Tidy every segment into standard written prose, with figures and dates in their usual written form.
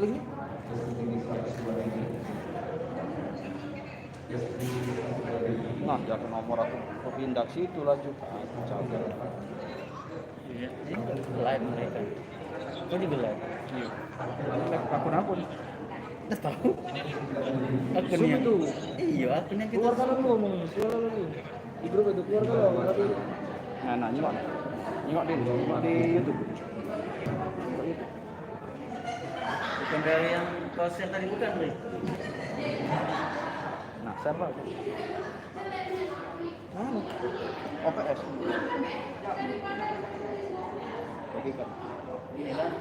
lagi. Nah, jatuh nomor aku pindah situ laju. Capek. Iya, live mereka. Kau juga live. Iya. Akun. Nggak tahu. Akunnya itu. Iya, akunnya kita. Keluar kalau ngomong, keluar dulu. Di grup itu keluar kalau berarti. Nah, nyimak di YouTube. Bukan dari yang kau share tadi bukan, Bri? Nah, siapa? OPS. Bagikan. Inilah.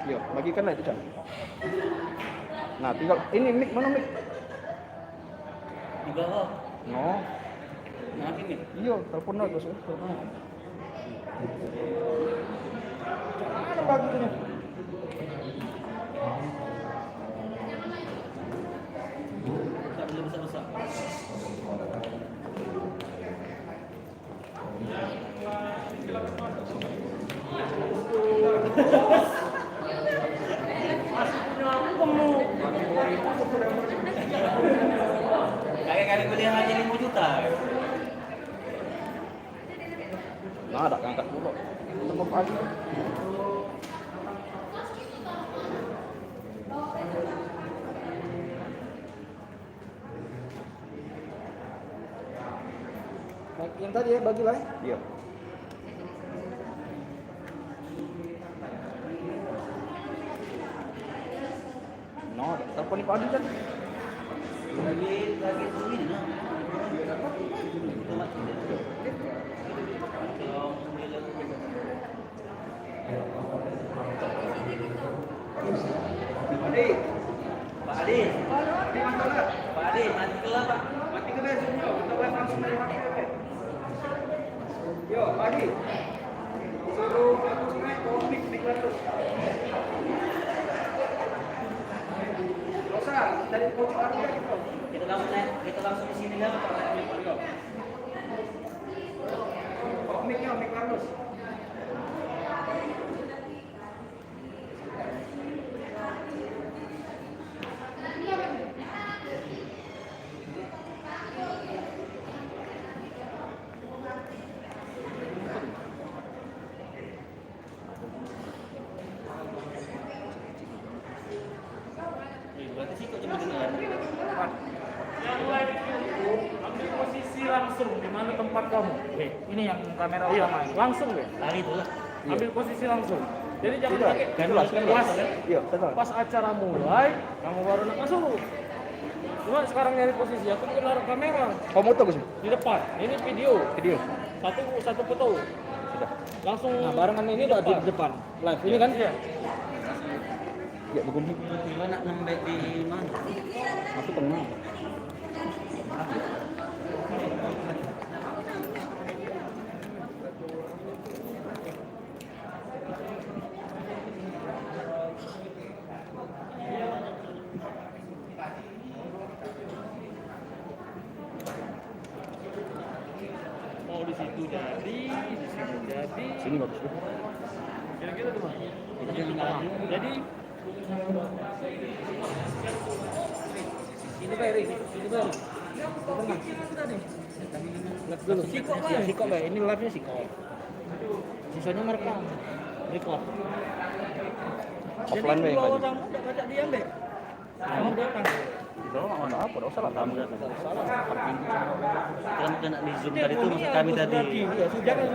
Iya, bagikan lah itu, Chan. Nah, tinggal ini mic mana mic? Di bawah. No. Nah, ini. Iya, telepon aja terus. Mana bagikannya? Tak boleh besar-besar. Kali kuliah aja 5 juta. Nah, ada angkat dulu. Tunggu pagi. Yang tadi ya, bagilah. Iya. No, telepon Pak Adi kan? Lagi ini nah. Pak Adi, mati ke lah Pak. Mati ke bes, yo, kita live langsung dari mati ke bes. Yo, pagi. Suruh aku sungai, komik di Bandung. Rosa, dari pojok aku ya gitu. Kita langsung di sini lah Pak. Komiknya, komik Carlos. Berarti sih kok cuma dengar. Yang live itu ambil posisi langsung di mana tempat kamu. Ini yang kamera utama. Langsung deh. Kali itu lah. Ambil posisi langsung. Jadi jangan Sudah, pakai jelas, pas, Iya, betul. pas acara mulai, kamu baru nak masuk. Cuma sekarang nyari posisi, aku juga naruh kamera Kau moto Gus? di depan. Ini video. Satu foto. Sudah. Langsung. Nah, barengan ini udah di depan. Live ini kan? Iya. Ya, begini. Gimana nembek di mana? Aku tengah. Mau di situ jadi, di sini jadi. Sini bagus ya. Kira-kira tuh Bang. Kita di tengah. Jadi ini Bay, ini Bay. Sudah nih. Live dulu. Sikok Bay, ini live-nya sikok. Sisanya merekam. Record. Offline Bay Jadi kalau kaji. kamu udah ngajak dia Bay. Kamu datang. Kalau nggak ada apa, usah lah kamu datang. Kan kena di zoom tadi tuh maksud kami tadi. Iya, sudah kan.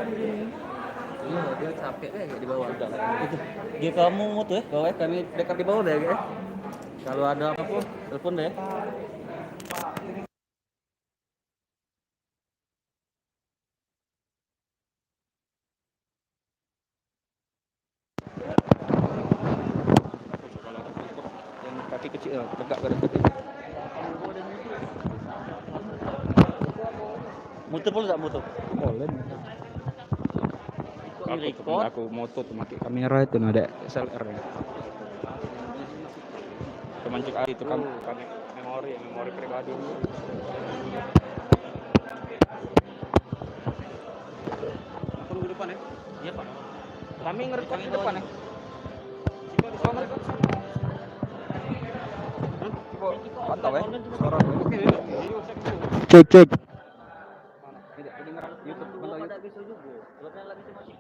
Iya, dia capek kayak di bawah udah. Itu. Dia kamu moto ya, bawah kami dekat di bawah deh ya. Kalau ada apa-apa, telepon deh. Yang kaki kecil, tegak pada kaki. Muter pula tak muter? Boleh. Aku moto tuh pakai kamera itu ada SLR nya. Kemancing air itu kan memori pribadi. Aku di depan ya. Iya Pak. Kami ngerekam di depan ya. Coba di Pantau ya. Suara oke. Cek cek. Tidak kedengaran YouTube. Pantau Ada YouTube. bisa juga. Sebabnya lagi masih.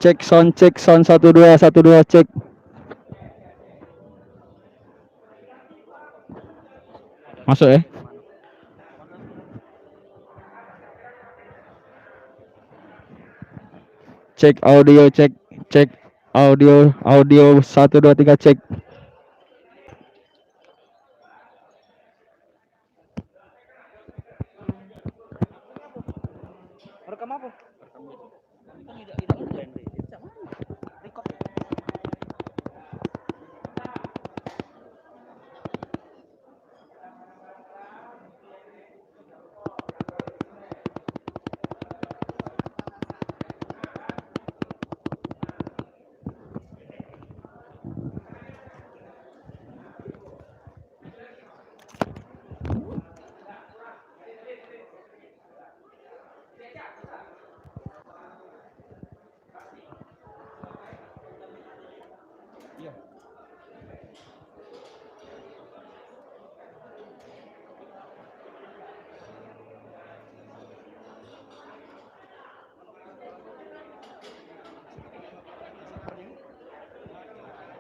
Cek sound 1 2 1 2 cek. Masuk ya. Cek audio cek audio 1 2 3 cek. Rekam apa? Kan tidak online deh. Record. Iya.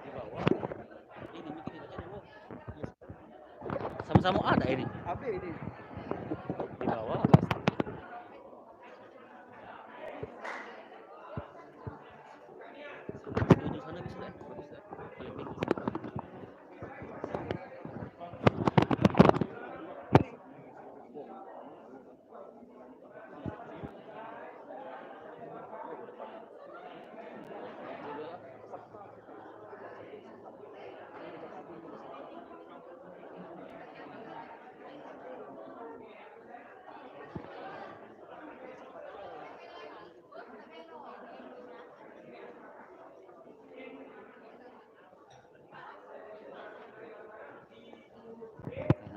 Di bawah. Ini mungkin dibaca di bawah. Sama-sama ada ini. Apa ini? Di bawah. Di sana bisa deh. Bagus deh. Paling tinggi.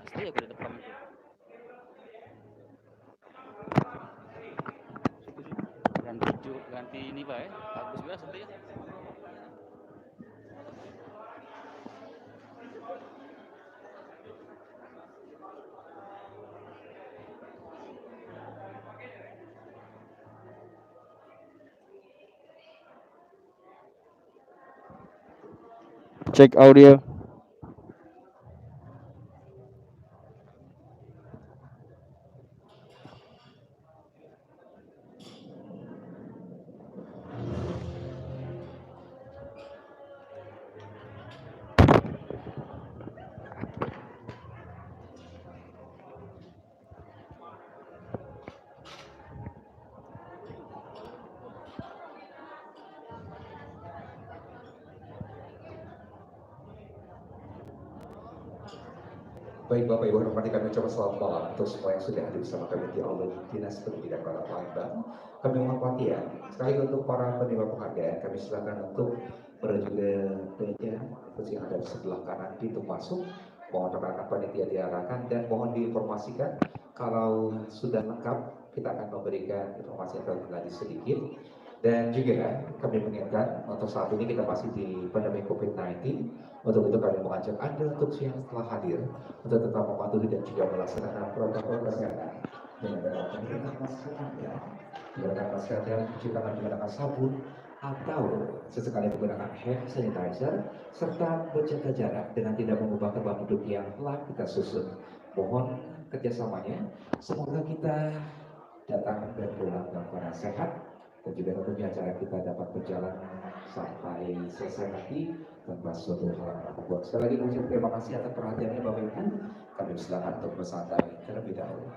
Asli ya gue di depan itu. Ganti ini pak ya. Bagus biasa tuh ya. Cek audio. Baik Bapak Ibu hormati kami ucapkan selamat malam untuk semua yang sudah hadir bersama kami di Aula Dinas Pendidikan Kota Palembang. Kami mohon perhatian. Sekali lagi untuk para penerima penghargaan, kami silakan untuk menuju ke meja kursi yang ada di sebelah kanan pintu masuk. Mohon rekan-rekan panitia diarahkan dan mohon diinformasikan kalau sudah lengkap kita akan memberikan informasi yang lebih sedikit. Dan juga kami mengingatkan untuk saat ini kita masih di pandemi COVID-19. Untuk itu kami mengajak Anda untuk yang telah hadir untuk tetap mematuhi dan juga melaksanakan protokol kesehatan dengan menggunakan masker Anda, menggunakan masker dan cuci tangan menggunakan sabun atau sesekali menggunakan hand sanitizer serta menjaga jarak dengan tidak mengubah tempat duduk yang telah kita susun. Mohon kerjasamanya. Semoga kita datang dan pulang dalam keadaan sehat. Dan juga tentunya acara kita dapat berjalan sampai selesai nanti tanpa suatu hal yang membuat. Sekali lagi ucap terima kasih atas perhatiannya Bapak Ibu. Kami silakan untuk bersantai terlebih dahulu.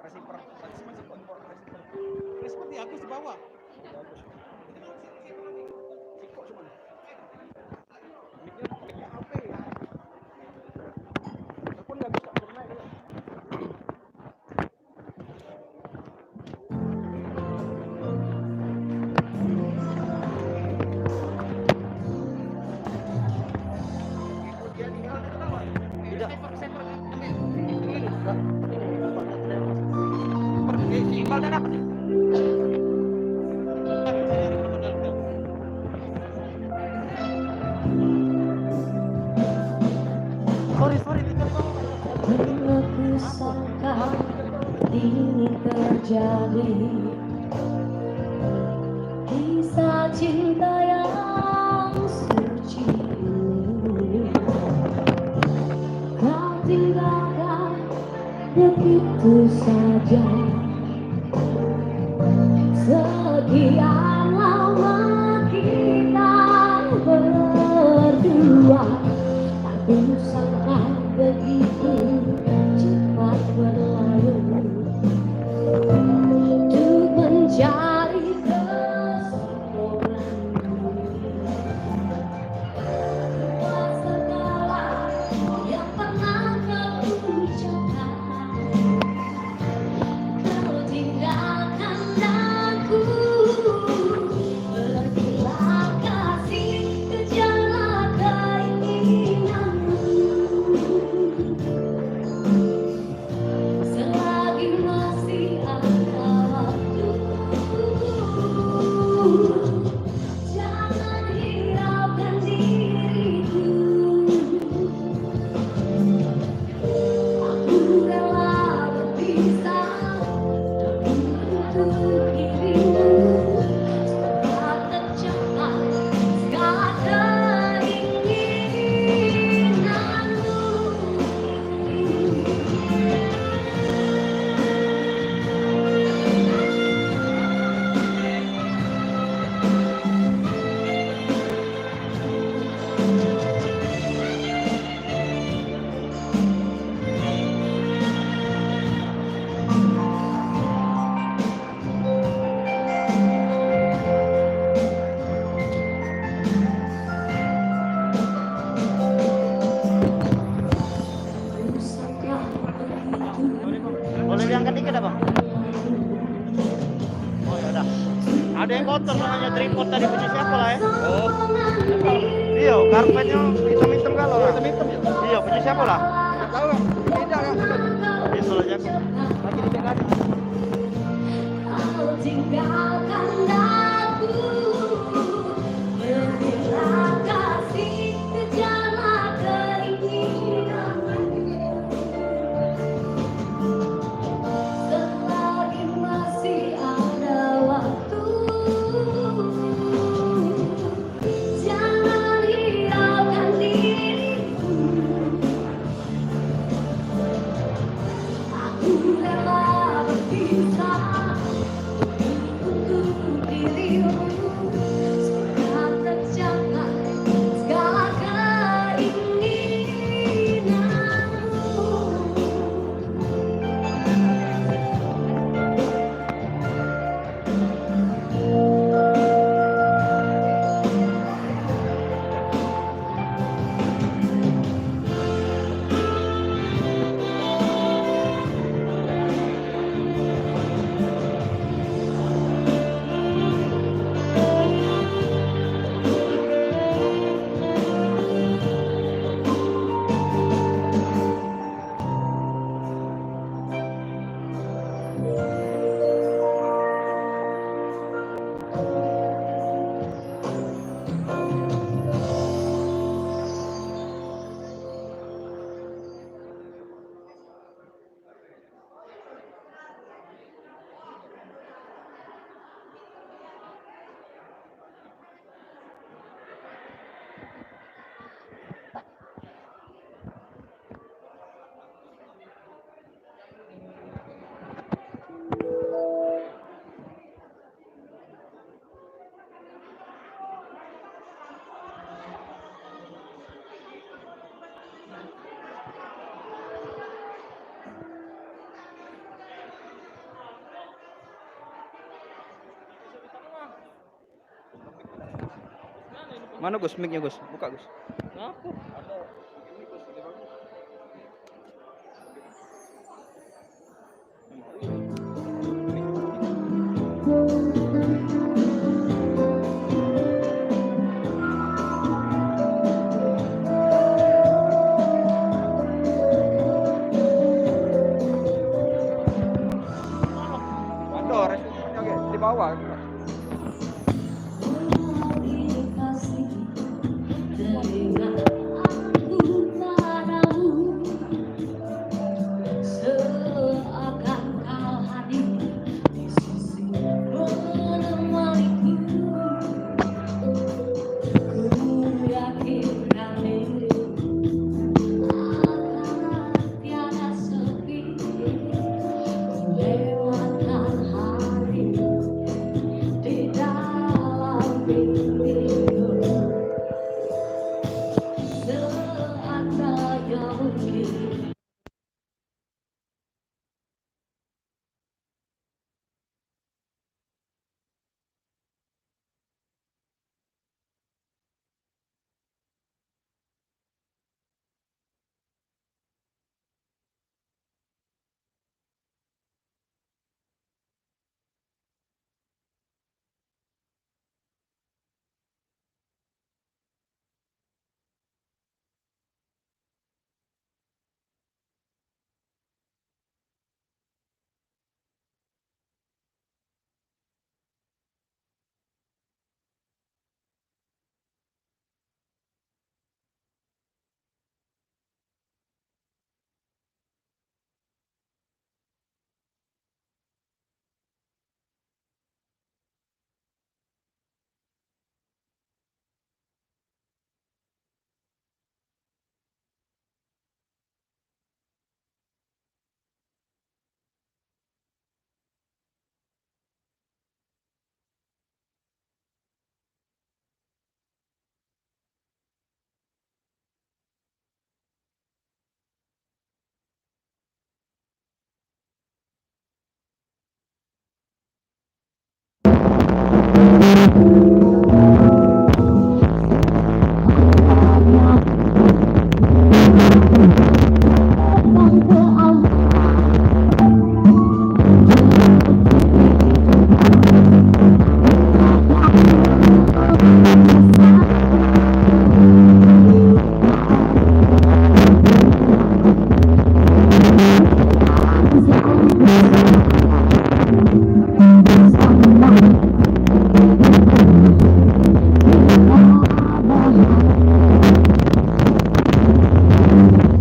receiver masih impor receiver. Seperti aku di bawah. Sikok cuma. Mic-nya HP. Telepon nggak bisa naik kan? Imbal dan apa? Sorry, tinggal Pernah kusangka ini terjadi, kisah cinta yang suci ini kau tinggalkan begitu saja. Sekian lama kita berdua, tak kusangka begitu cepat berlalu. Untuk mencari kesimpulan buat segala yang pernah kau ucapkan, kau tinggalkan aku. Pergilah kasih, kejarlah keinginanmu. Selagi masih ada waktu, jangan hiraukan diriku. Aku rela berpisah untuk dirimu, setelah tercapai segala keinginanmu. Kusangka begitu. Boleh diangkat dikit apa? Oh ya udah. Ada yang kotor namanya tripod tadi punya siapa lah ya? Oh, Iya, karpetnya hitam-hitam kalau lah. Hitam-hitam ya? Iya, punya siapa lah? Nggak tahu kan? Beda kan? Bisa aja aku. Lagi di BKD. Kau tinggalkan aku, pergilah kasih, kejarlah keinginanmu. Selagi masih ada waktu, jangan hiraukan diriku. Aku rela berpisah untuk Mana Gus? Mic-nya Gus. Buka Gus. Ngaku? Mandor. Oke, di bawah. Kasih teringat aku padamu, seakan kau hadir di sisi menemaniku. Ku yakinkan diriku akan tiada sepi, lewatkan hari di dalam mimpiku. Seandainya mungkin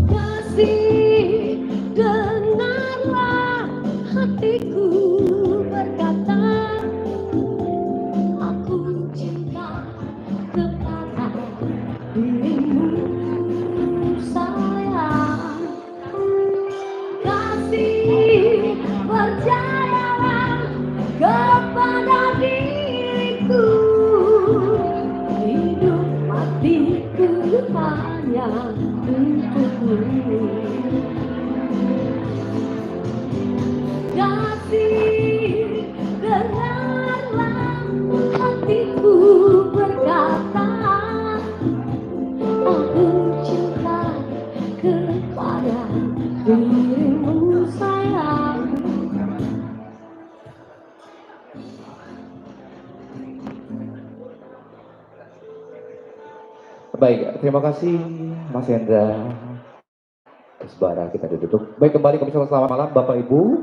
kasih, dengarlah hatiku berkata, aku cinta kepada dirimu sayang. Kasih, percayalah kepada diriku, hidup matiku hanya untukmu. Kasih, dengarlah hatiku berkata, aku cinta kepada dirimu sayang. Baik, terima kasih Mas Hendra. Sebara kita duduk. Baik, kembali kami ucapkan selamat malam Bapak Ibu.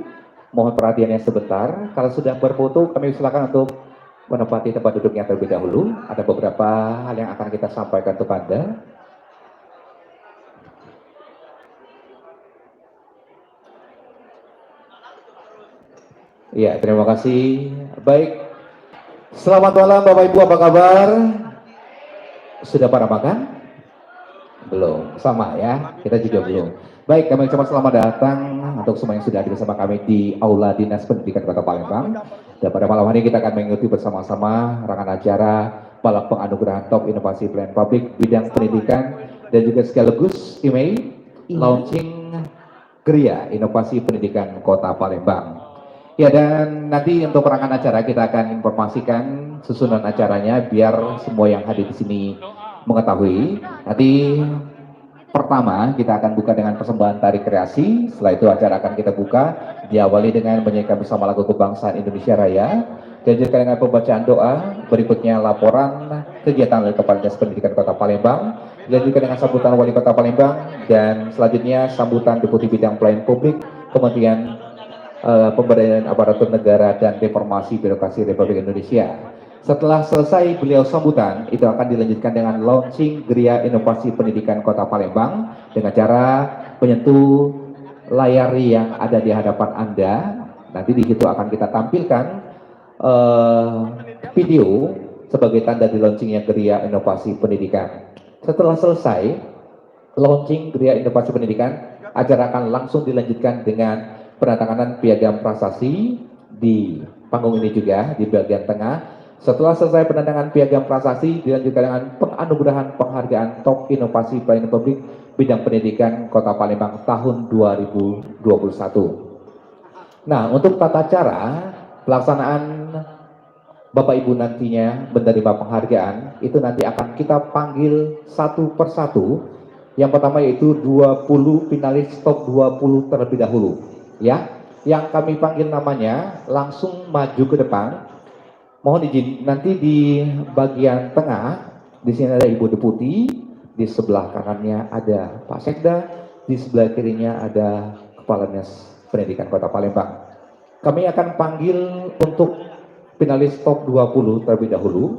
Mohon perhatiannya sebentar. Kalau sudah berfoto, kami silakan untuk menempati tempat duduknya terlebih dahulu. Ada beberapa hal yang akan kita sampaikan untuk Anda. Iya, terima kasih. Baik, selamat malam Bapak Ibu, apa kabar? Sudah pada makan? Belum, sama ya, kita juga belum. Baik, kami ucapkan selamat datang untuk semua yang sudah hadir bersama kami di Aula Dinas Pendidikan Kota Palembang. Dan pada malam hari kita akan mengikuti bersama-sama rangkaian acara balap penganugerahan top inovasi pelayanan publik bidang pendidikan dan juga sekaligus launching Geria Inovasi Pendidikan Kota Palembang. Ya, dan nanti untuk perangkat acara kita akan informasikan susunan acaranya biar semua yang hadir di sini mengetahui. Nanti pertama kita akan buka dengan persembahan tari kreasi. Setelah itu acara akan kita buka diawali dengan menyanyikan bersama lagu kebangsaan Indonesia Raya. Dilanjutkan dengan pembacaan doa. Berikutnya laporan kegiatan oleh Kepala Dinas Pendidikan Kota Palembang. Dilanjutkan dengan sambutan Wali Kota Palembang dan selanjutnya sambutan Deputi Bidang Pelayanan Publik Kementerian Pemberdayaan Aparatur Negara dan Reformasi Birokrasi Republik Indonesia. Setelah selesai beliau sambutan, itu akan dilanjutkan dengan launching Geria Inovasi Pendidikan Kota Palembang dengan cara menyentuh layar yang ada di hadapan Anda. Nanti di situ akan kita tampilkan video sebagai tanda di launchingnya Geria Inovasi Pendidikan. Setelah selesai launching Geria Inovasi Pendidikan, acara akan langsung dilanjutkan dengan penandatanganan piagam prasasti di panggung ini juga di bagian tengah. Setelah selesai penandatangan piagam prasasti, dilanjutkan dengan penganugerahan penghargaan Top Inovasi Pelayanan Publik Bidang Pendidikan Kota Palembang tahun 2021. Nah, untuk tata cara pelaksanaan Bapak Ibu nantinya menerima penghargaan, itu nanti akan kita panggil satu persatu. Yang pertama yaitu 20 finalis top 20 terlebih dahulu. Ya, yang kami panggil namanya langsung maju ke depan. Mohon izin, nanti di bagian tengah, di sini ada Ibu Deputi, di sebelah kanannya ada Pak Sekda, di sebelah kirinya ada Kepala Dinas Pendidikan Kota Palembang. Kami akan panggil untuk finalis top 20 terlebih dahulu.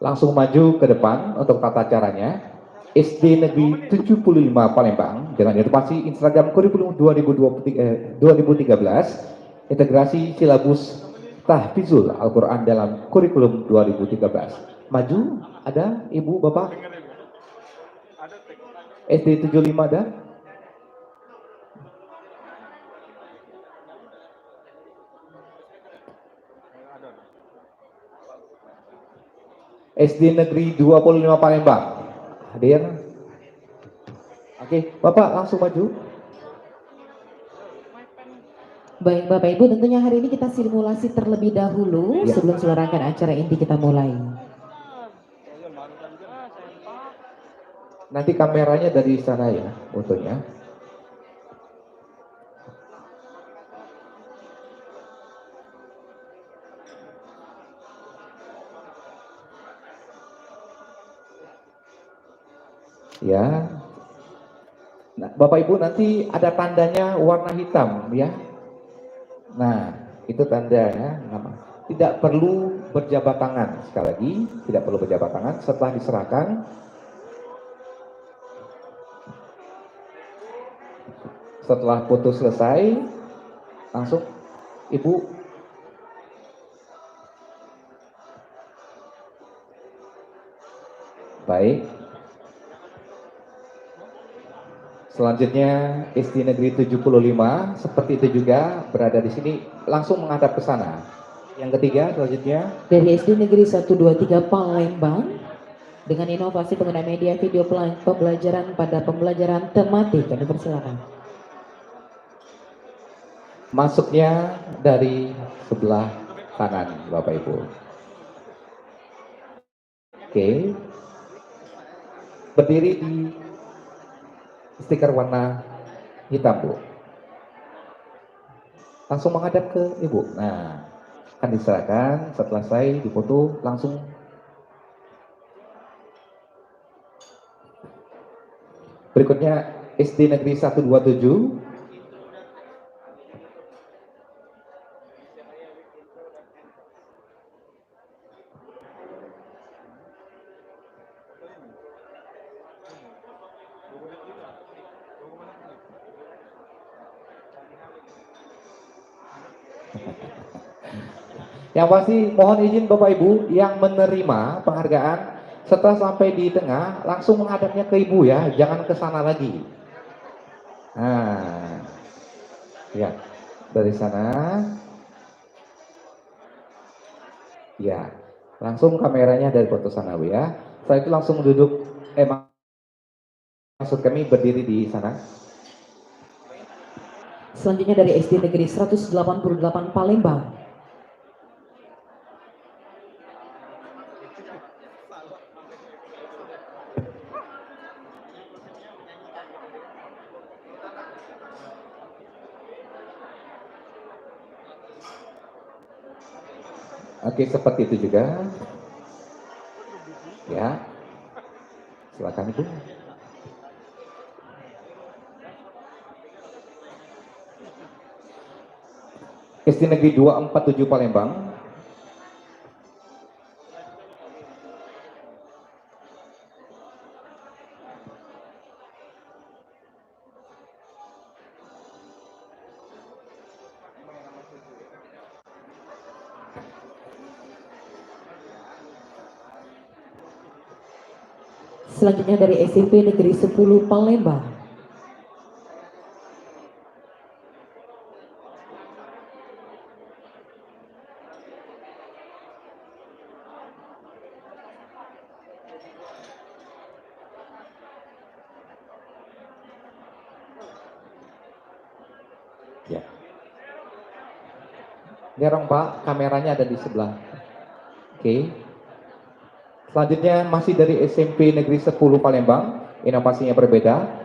Langsung maju ke depan untuk tata caranya. SD Negeri 75 Palembang dengan inovasi Instagram Kurikulum 2013, integrasi silabus tahfizul Al-Quran dalam Kurikulum 2013. Maju, ada Ibu, Bapak? SD 75 ada? SD Negeri 25 Palembang. Hadir? Oke, Bapak langsung maju. Baik Bapak Ibu, tentunya hari ini kita simulasi terlebih dahulu Ya. sebelum seluruhkan acara inti kita mulai. Nanti kameranya dari sana ya, fotonya. Ya. Nah, Bapak Ibu nanti ada tandanya warna hitam ya. Nah, itu tandanya nama. Tidak perlu berjabat tangan, sekali lagi, tidak perlu berjabat tangan setelah diserahkan. Setelah foto selesai, langsung Ibu baik. Selanjutnya SD Negeri 75 seperti itu juga berada di sini langsung menghadap ke sana. Yang ketiga selanjutnya Dari SD Negeri 123 Palembang dengan inovasi penggunaan media video pembelajaran pada pembelajaran tematik. Kami persilakan. masuknya dari sebelah kanan Bapak Ibu. Oke. Berdiri di stiker warna hitam, Bu. Langsung menghadap ke Ibu. Nah, akan diserahkan setelah saya dipoto langsung. Berikutnya SD Negeri 127. Yang pasti mohon izin Bapak Ibu yang menerima penghargaan setelah sampai di tengah langsung menghadapnya ke Ibu ya, jangan ke sana lagi. Nah, ya dari sana, ya langsung kameranya dari foto sana Bu ya. Setelah itu langsung duduk, maksud kami berdiri di sana. Selanjutnya dari SD Negeri 188 Palembang. Oke, seperti itu juga. Ya, silakan Ibu. SD Negeri 247 Palembang. Selanjutnya dari SMP Negeri 10 Palembang. Ya. Dorong Pak, kameranya ada di sebelah. Oke. Selanjutnya masih dari SMP Negeri 10 Palembang, inovasinya berbeda.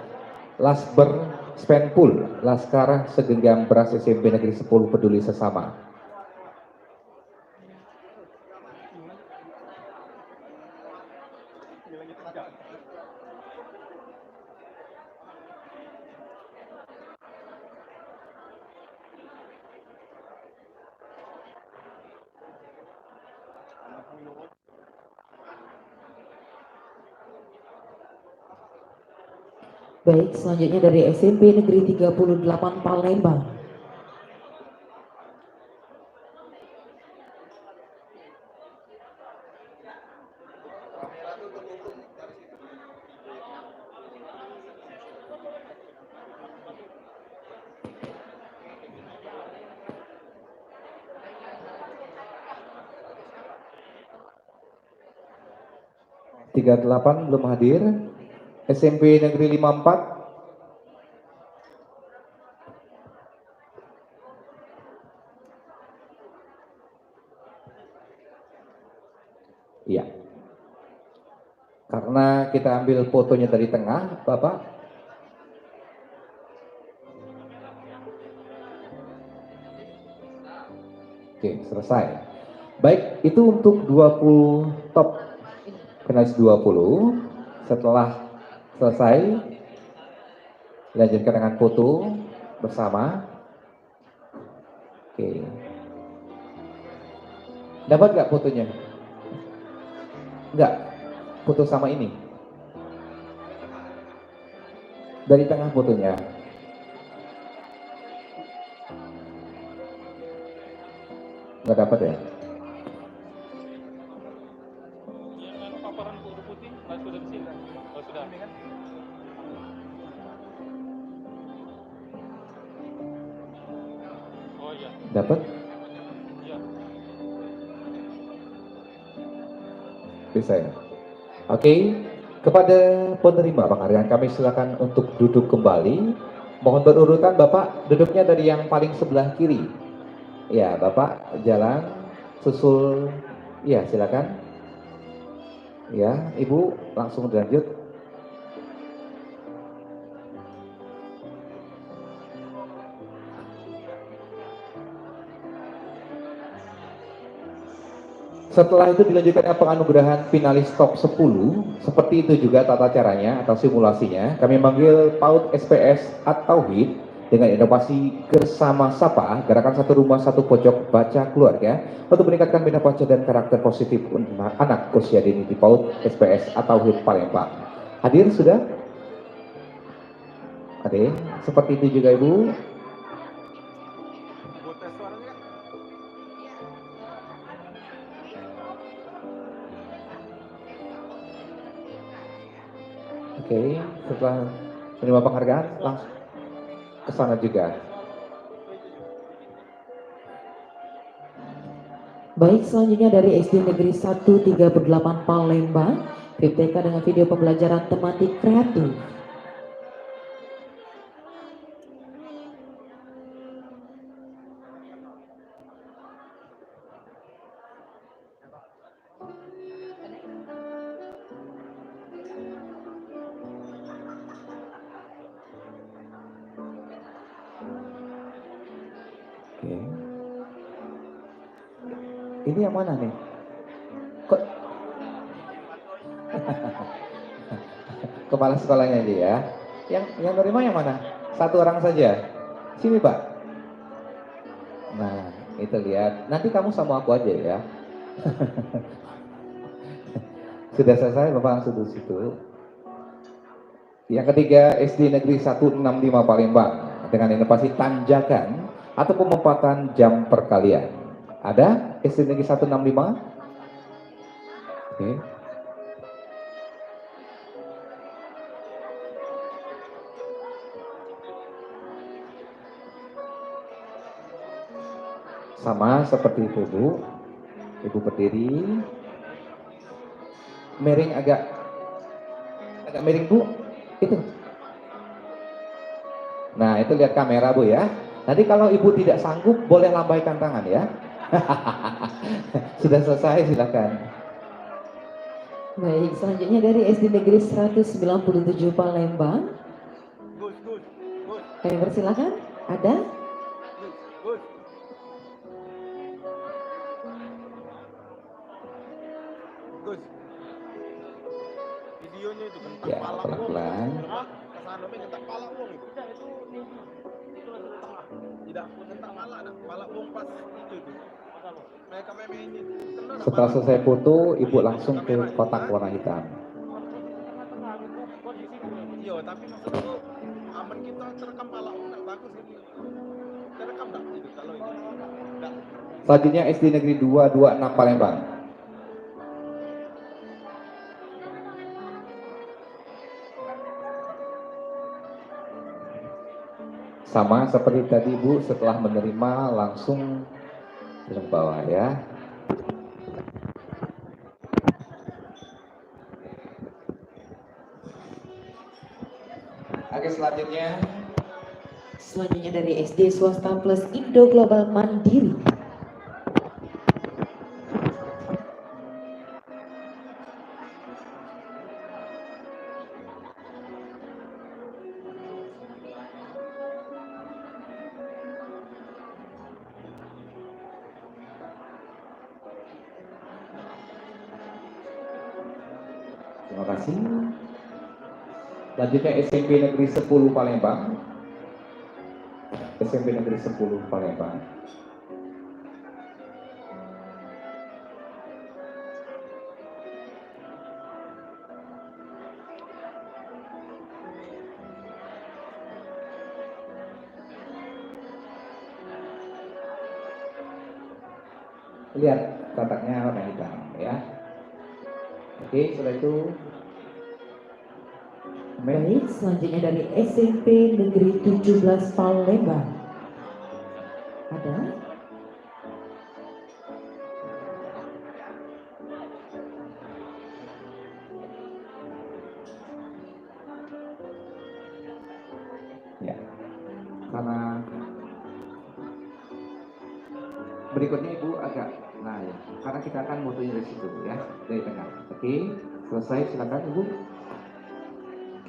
Lasber Spenpool, Laskar Segenggam Beras SMP Negeri 10 Peduli Sesama. Baik, selanjutnya dari SMP Negeri 38 Palembang. Tiga 38 belum hadir. SMP Negeri 54. Iya. Karena kita ambil fotonya dari tengah, Bapak. Oke, selesai. Baik, itu untuk 20 top finalis 20. Setelah selesai, dilanjutkan dengan foto bersama. Oke. Dapat nggak fotonya? Enggak, foto sama ini. Dari tengah fotonya. Nggak dapat ya? Dapat? Bisa ya? Oke, kepada penerima penghargaan kami silakan untuk duduk kembali. Mohon berurutan Bapak, duduknya dari yang paling sebelah kiri. Ya, Bapak jalan, susul, ya silakan. Ya, Ibu langsung lanjut. Setelah itu dilanjutkan penganugerahan finalis top 10, seperti itu juga tata caranya atau simulasinya. Kami memanggil PAUD SPS At-Tauhid dengan inovasi Bersama Sapa, gerakan satu rumah satu pojok baca keluarga untuk meningkatkan minat baca dan karakter positif anak usia dini di PAUD SPS At-Tauhid Palembang. Hadir sudah? Oke, seperti itu juga Ibu. Oke, setelah menerima penghargaan langsung ke sana juga. Baik, selanjutnya dari SD Negeri 138 Palembang, PTK dengan video pembelajaran tematik kreatif. Ini yang mana nih? Kok kepala sekolahnya aja ya? Yang nerima yang mana? Satu orang saja. Sini Pak. Nah, itu lihat. Nanti kamu sama aku aja ya. Sudah selesai Bapak langsung duduk situ. Yang ketiga SD Negeri 165 Palembang dengan inovasi tanjakan atau pemempatan jam perkalian. Ada SD Negeri 165? Oke. Sama seperti itu Bu. Ibu berdiri. Miring agak miring Bu. Itu. Nah, itu lihat kamera Bu ya. Nanti kalau Ibu tidak sanggup boleh lambaikan tangan ya. Sudah selesai, silakan. Baik, selanjutnya dari SD Negeri 197 Palembang. Kami persilakan. Ada? Ya, pelan-pelan. Setelah selesai foto, Ibu langsung ke kotak warna hitam. Iya, tapi maksudku aman kita terekam pala enggak bagus ini. Terekam enggak itu kalau ini? Enggak. Selanjutnya SD Negeri 226 Palembang. Sama seperti tadi Bu, setelah menerima langsung ke bawah ya. Oke, selanjutnya Selanjutnya dari SD Swasta Plus Indo Global Mandiri. terima kasih. Selanjutnya SMP Negeri 10 Palembang. SMP Negeri 10 Palembang. Lihat kotaknya warna hitam ya. Oke, setelah itu Baik, selanjutnya dari SMP Negeri 17 Palembang. Ada? ya, karena berikutnya Ibu agak, nah ya, karena kita akan motonya dari situ ya, dari tengah. Oke, selesai, silakan Ibu.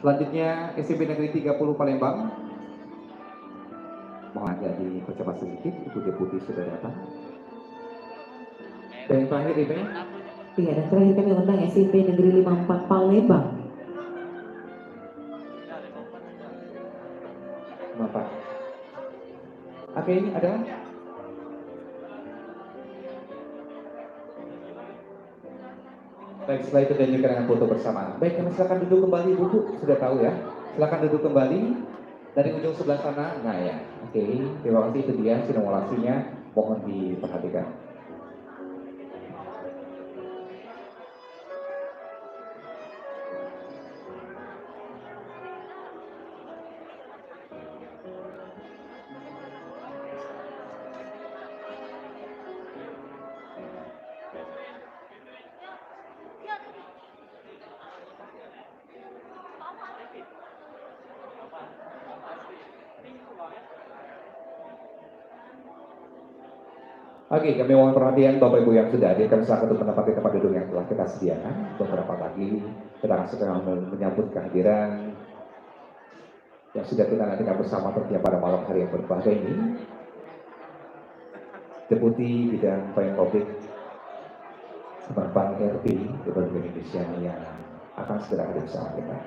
Selanjutnya SMP Negeri 30 Palembang. Mohon agak dipercepat sedikit, Ibu Deputi sudah datang. Dan yang terakhir Ibu. Iya, dan terakhir kami undang SMP Negeri 54 Palembang. Bapak. Oke, ada? Baik, setelah itu dilanjutkan dengan foto bersama. Baik, kami silakan duduk kembali, Bu. Sudah tahu ya. Silakan duduk kembali dari ujung sebelah sana. Nah ya, oke. Terima kasih, itu dia simulasinya. Mohon diperhatikan. Oke, kami mohon perhatian Bapak Ibu yang sudah hadir. Kami silakan untuk menempati tempat duduk yang telah kita sediakan. Beberapa lagi kita langsung menyambut kehadiran yang sudah kita nantikan bersama tentunya pada malam hari yang berbahagia ini. Deputi Bidang Pelayanan Publik teman Bank RB Republik Indonesia yang akan segera hadir bersama kita.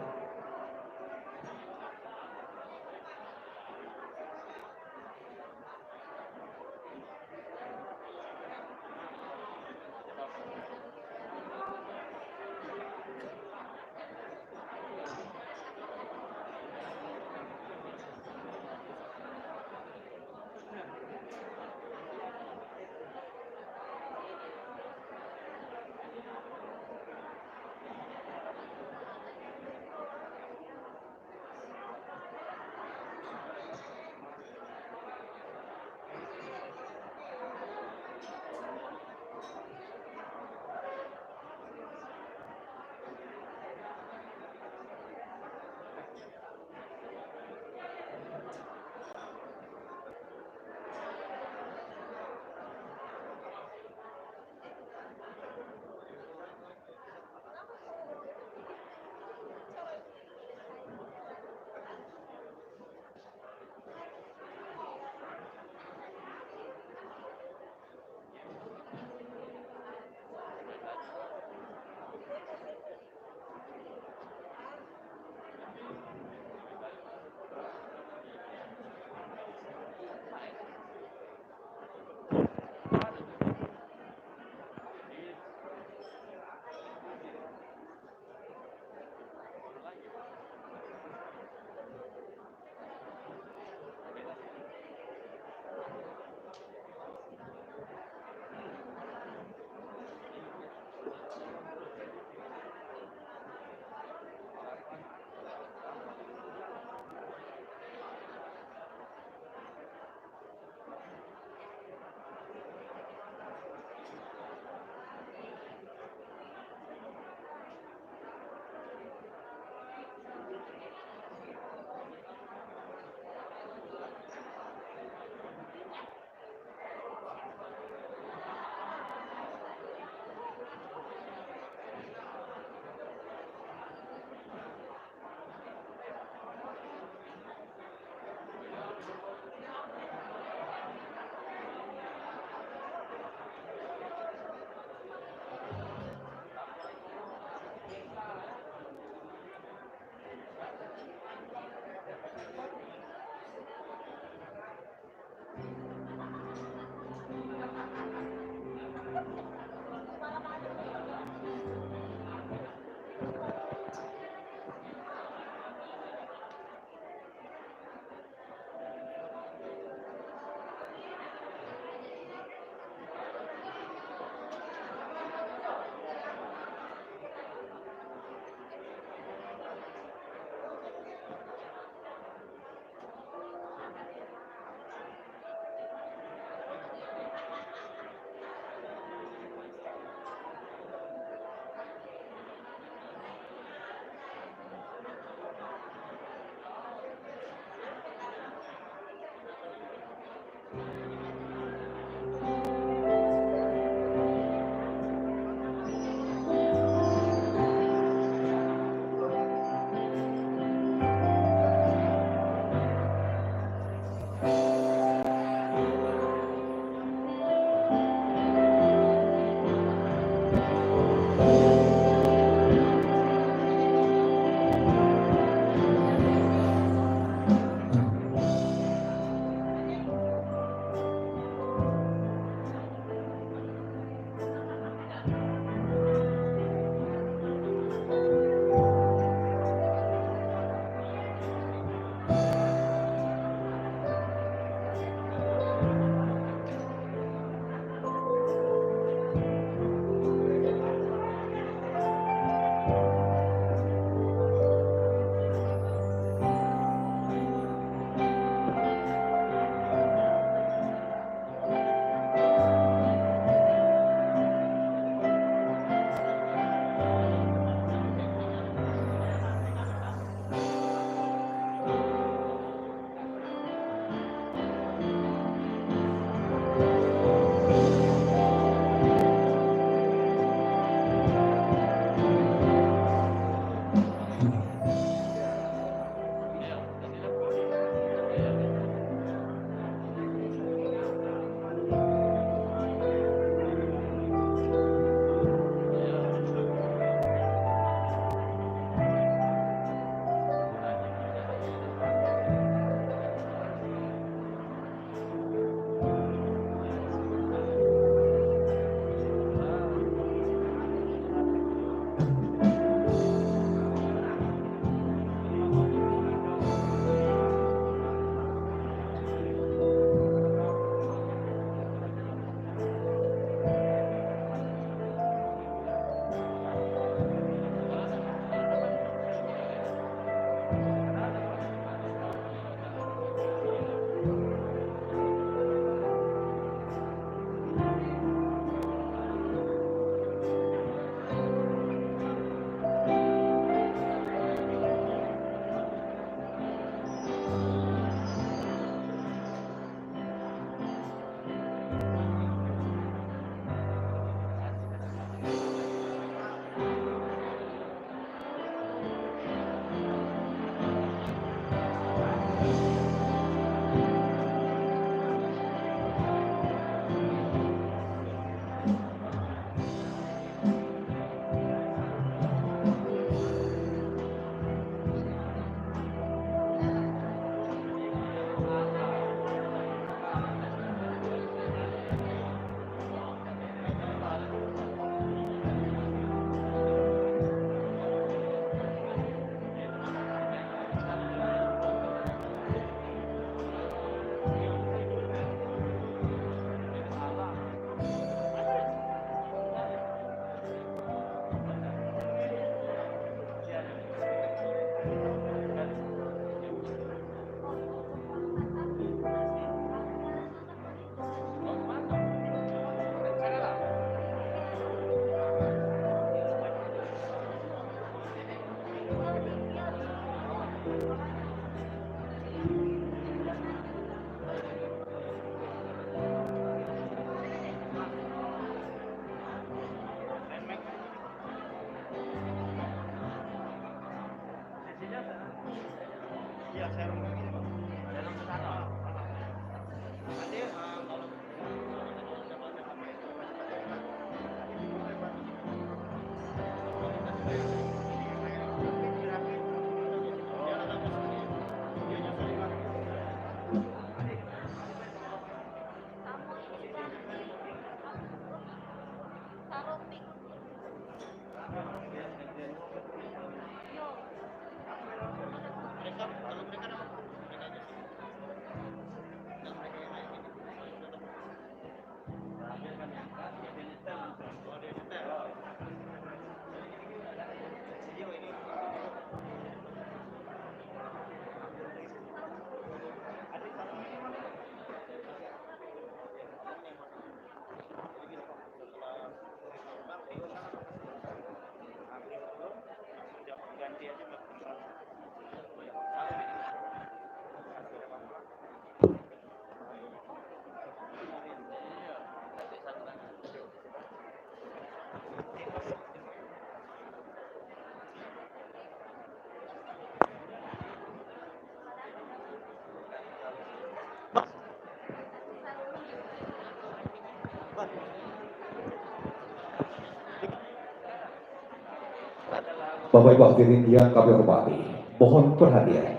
Bapak Ibu hadirin yang kami hormati, mohon perhatian.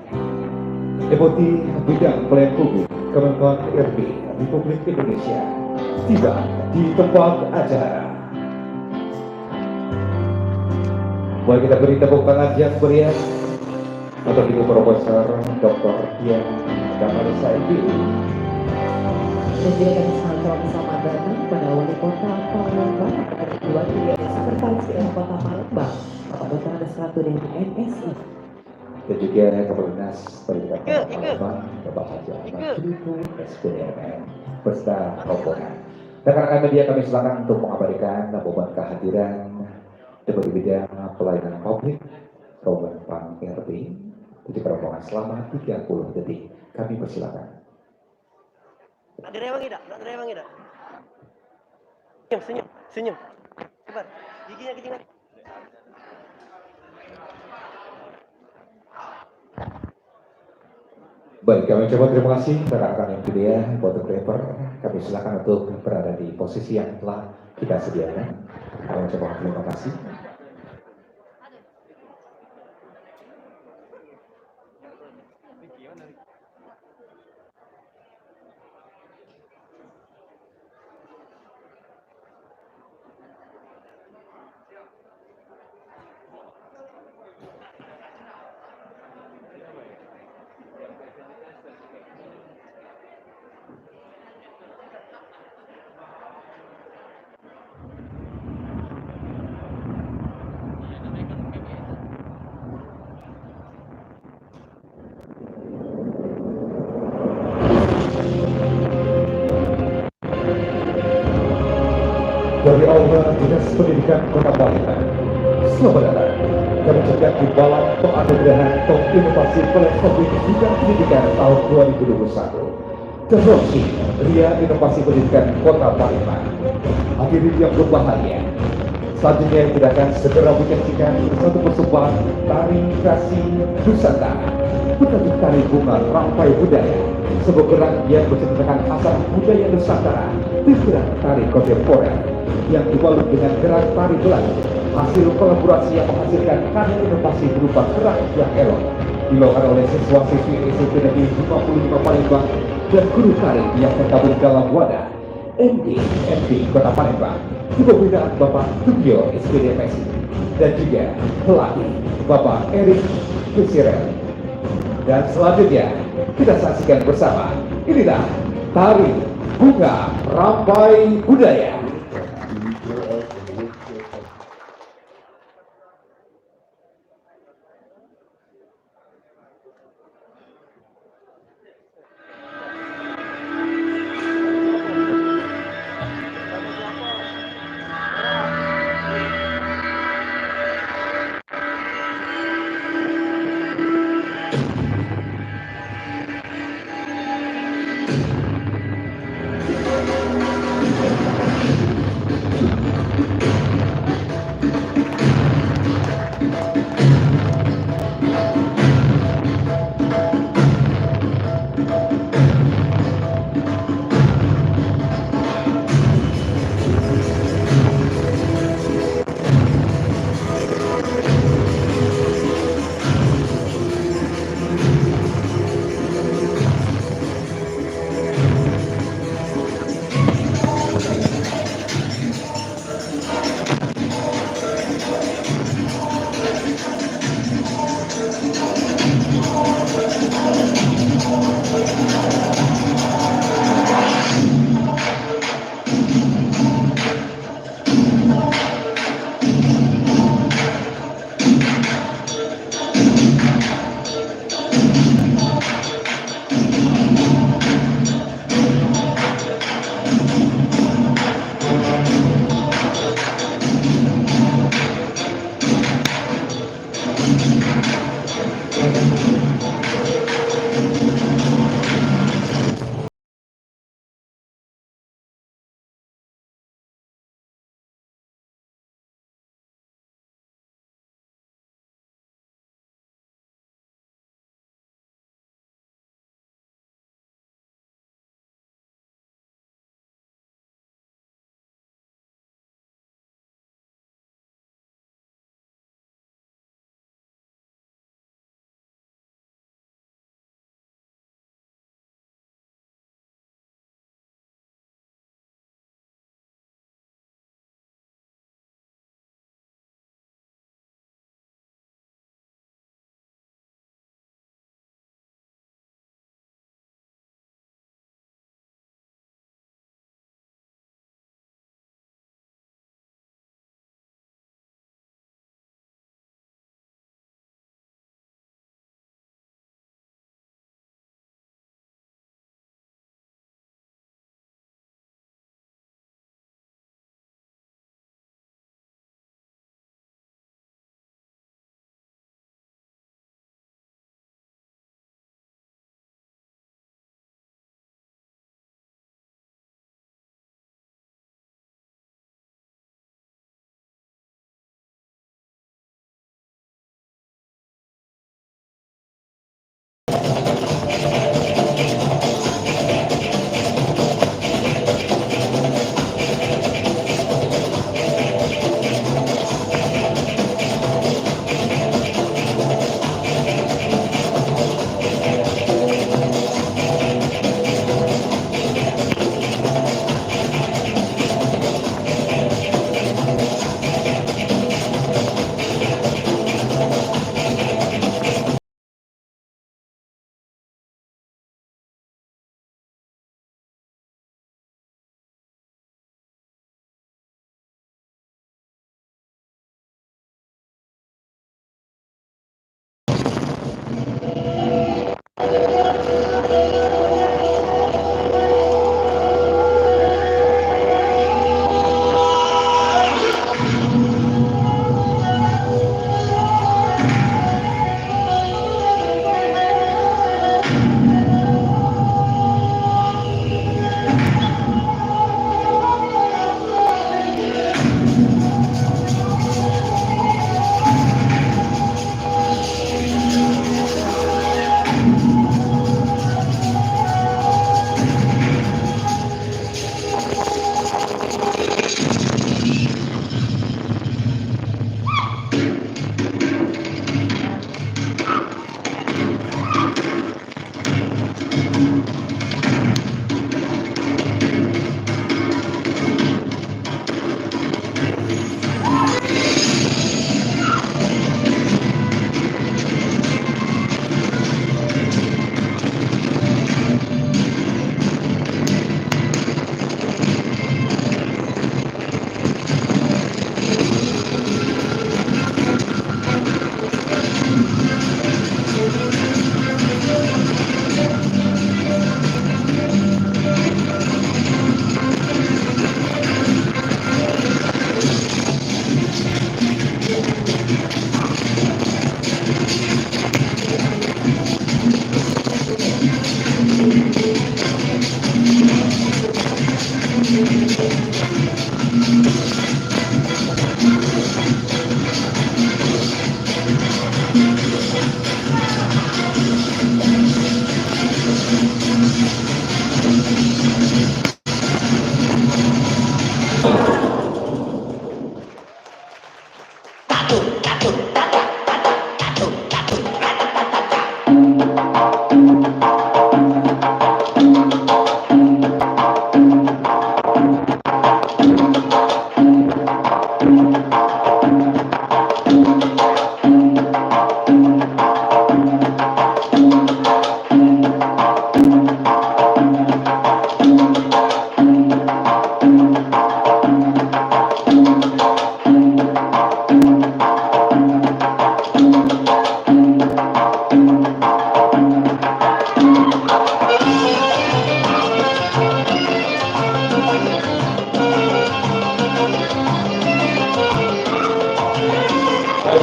Deputi Bidang Pelayanan Publik Kemenpan RB Republik Indonesia tiba di tempat acara. Boleh kita beri tepuk tangan yang meriah untuk Ibu Profesor Dr. Dian Damarisa MPU. Dan juga kami sangat sama datang pada Wali Kota Palembang, kedua Sekretaris Daerah Kota Palembang, Bapak Dr. Andes Ratu dari MSI. Dan juga Kepala Dinas Pendidikan Kota Palembang, Bapak Haji Ahmad Juliku, SPDMN, beserta rombongan. Rekan-rekan media kami silakan untuk mengabadikan momen kehadiran Deputi Bidang Pelayanan Publik Kemenpan RB untuk rombongan selama 30 detik. Kami persilakan. Nak direwang tidak? Nak direwang tidak? Senyum, senyum, senyum. Cepat, giginya kecil. Baik, kami ucapkan terima kasih rekan-rekan yang media, fotografer. Kami silakan untuk berada di posisi yang telah kita sediakan. Kami ucapkan terima kasih. Dari Aula Dinas Pendidikan Kota Palembang, selamat datang. Kami ucapkan di bawah penganugerahan Top Inovasi Pelayanan Bidang Pendidikan tahun 2021. Terlebih Ria Inovasi Pendidikan Kota Palembang. Hadirin yang berbahagia, selanjutnya kita akan segera menyaksikan satu persembahan tari kasih Nusantara bertajuk tari bunga rampai budaya, sebuah gerak yang menceritakan khasat budaya Nusantara di gerak tari kontemporer yang dibalut dengan gerak tari Belanda, hasil kolaborasi yang menghasilkan karya inovasi berupa gerak yang elok dilakukan oleh siswa-siswi SMP Negeri 55 Palembang dan guru tari yang tergabung dalam wadah MD Kota Palembang di pembinaan Bapak Tugio SPDMSI dan juga pelatih Bapak Erik Kusirel. Dan selanjutnya kita saksikan bersama, inilah tari bunga rampai budaya.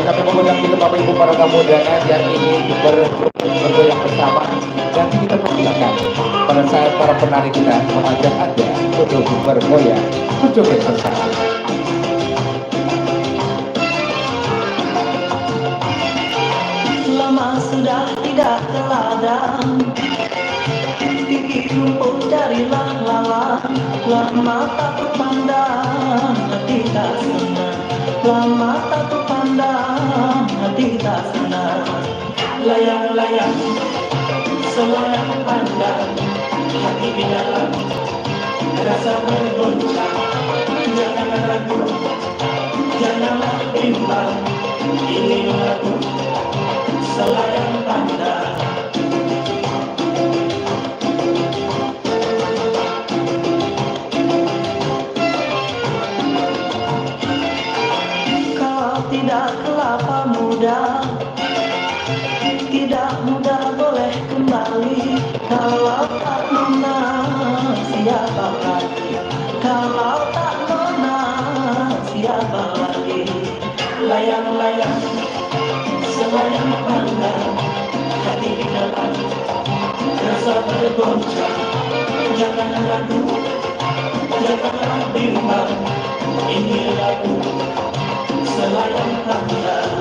Kami mengundang kita Bapak Ibu para tamu undangan yang ingin bergoyang bersama. Dan kita persilakan pada saat para penari kita mengajak Anda untuk bergoyang, berjoget bersama. Lama sudah tidak teladan, gigi lumpuh dari lalang, lama tak terpandang, hati tak senang. Lama tak terpandang, hati tak senang. Layang-layang, selayang pandang, hati di dalam rasa bergoncang. Jangan ragu, janganlah bimbang, ini lagu selayang pandang. Kalau tidak kelapa muda, tidak muda boleh kembali. Kalau tak nona, siapa lagi? Kalau tak nona, siapa lagi? Layang-layang, selayang pandang, hati di dalam rasa bergoncang. Jangan ragu, janganlah bimbang, ini lagu selayang pandang.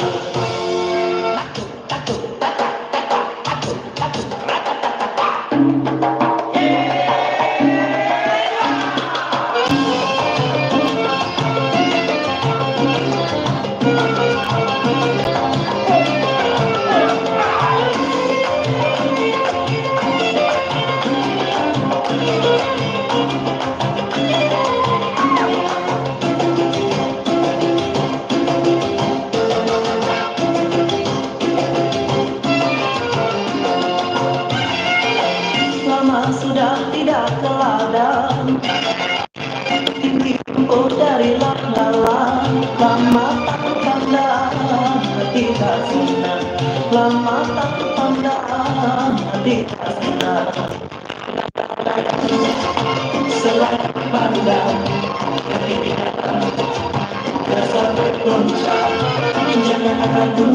Lama sudah tidak teladan, tinggi lumpuh dari lalang. Lama tak terpandang, hati tak senang. Lama tak terpandang, hati tak senang. Selayang pandang, hati di dalam rasa bergoncang. Jangan ragu,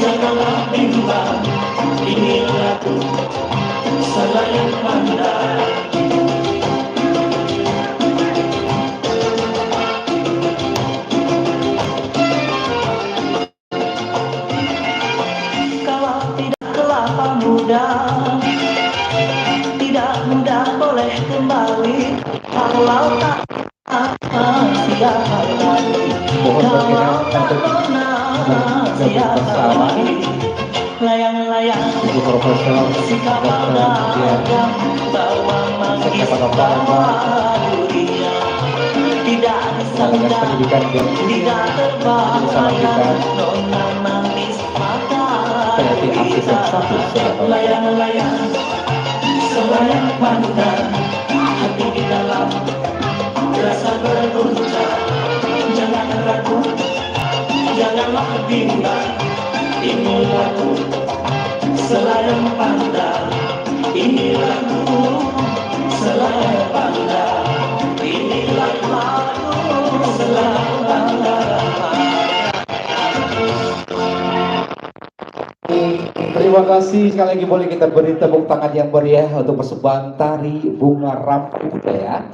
janganlah bimbang, ini lagu selayang pandang. Kalau tidak kelapa muda, tidak muda boleh kembali. Kalau tak siapa lagi? Kalau tak nona, siapa lagi? Layang-layang, si kapal dagang, bawa manggis, bawa durian. Tidak disandang, tidak terbayang, nona manis mata kita. Layang-layang, selayang pandang, hati di dalam rasa bergoncang. Jangan ragu, janganlah bimbang, ini lagu selayang pandang. Ini lagu selayang pandang. Ini lagu selayang pandang. Terima kasih sekali lagi, boleh kita beri tepuk tangan yang meriah untuk persembahan tari bunga rampu budaya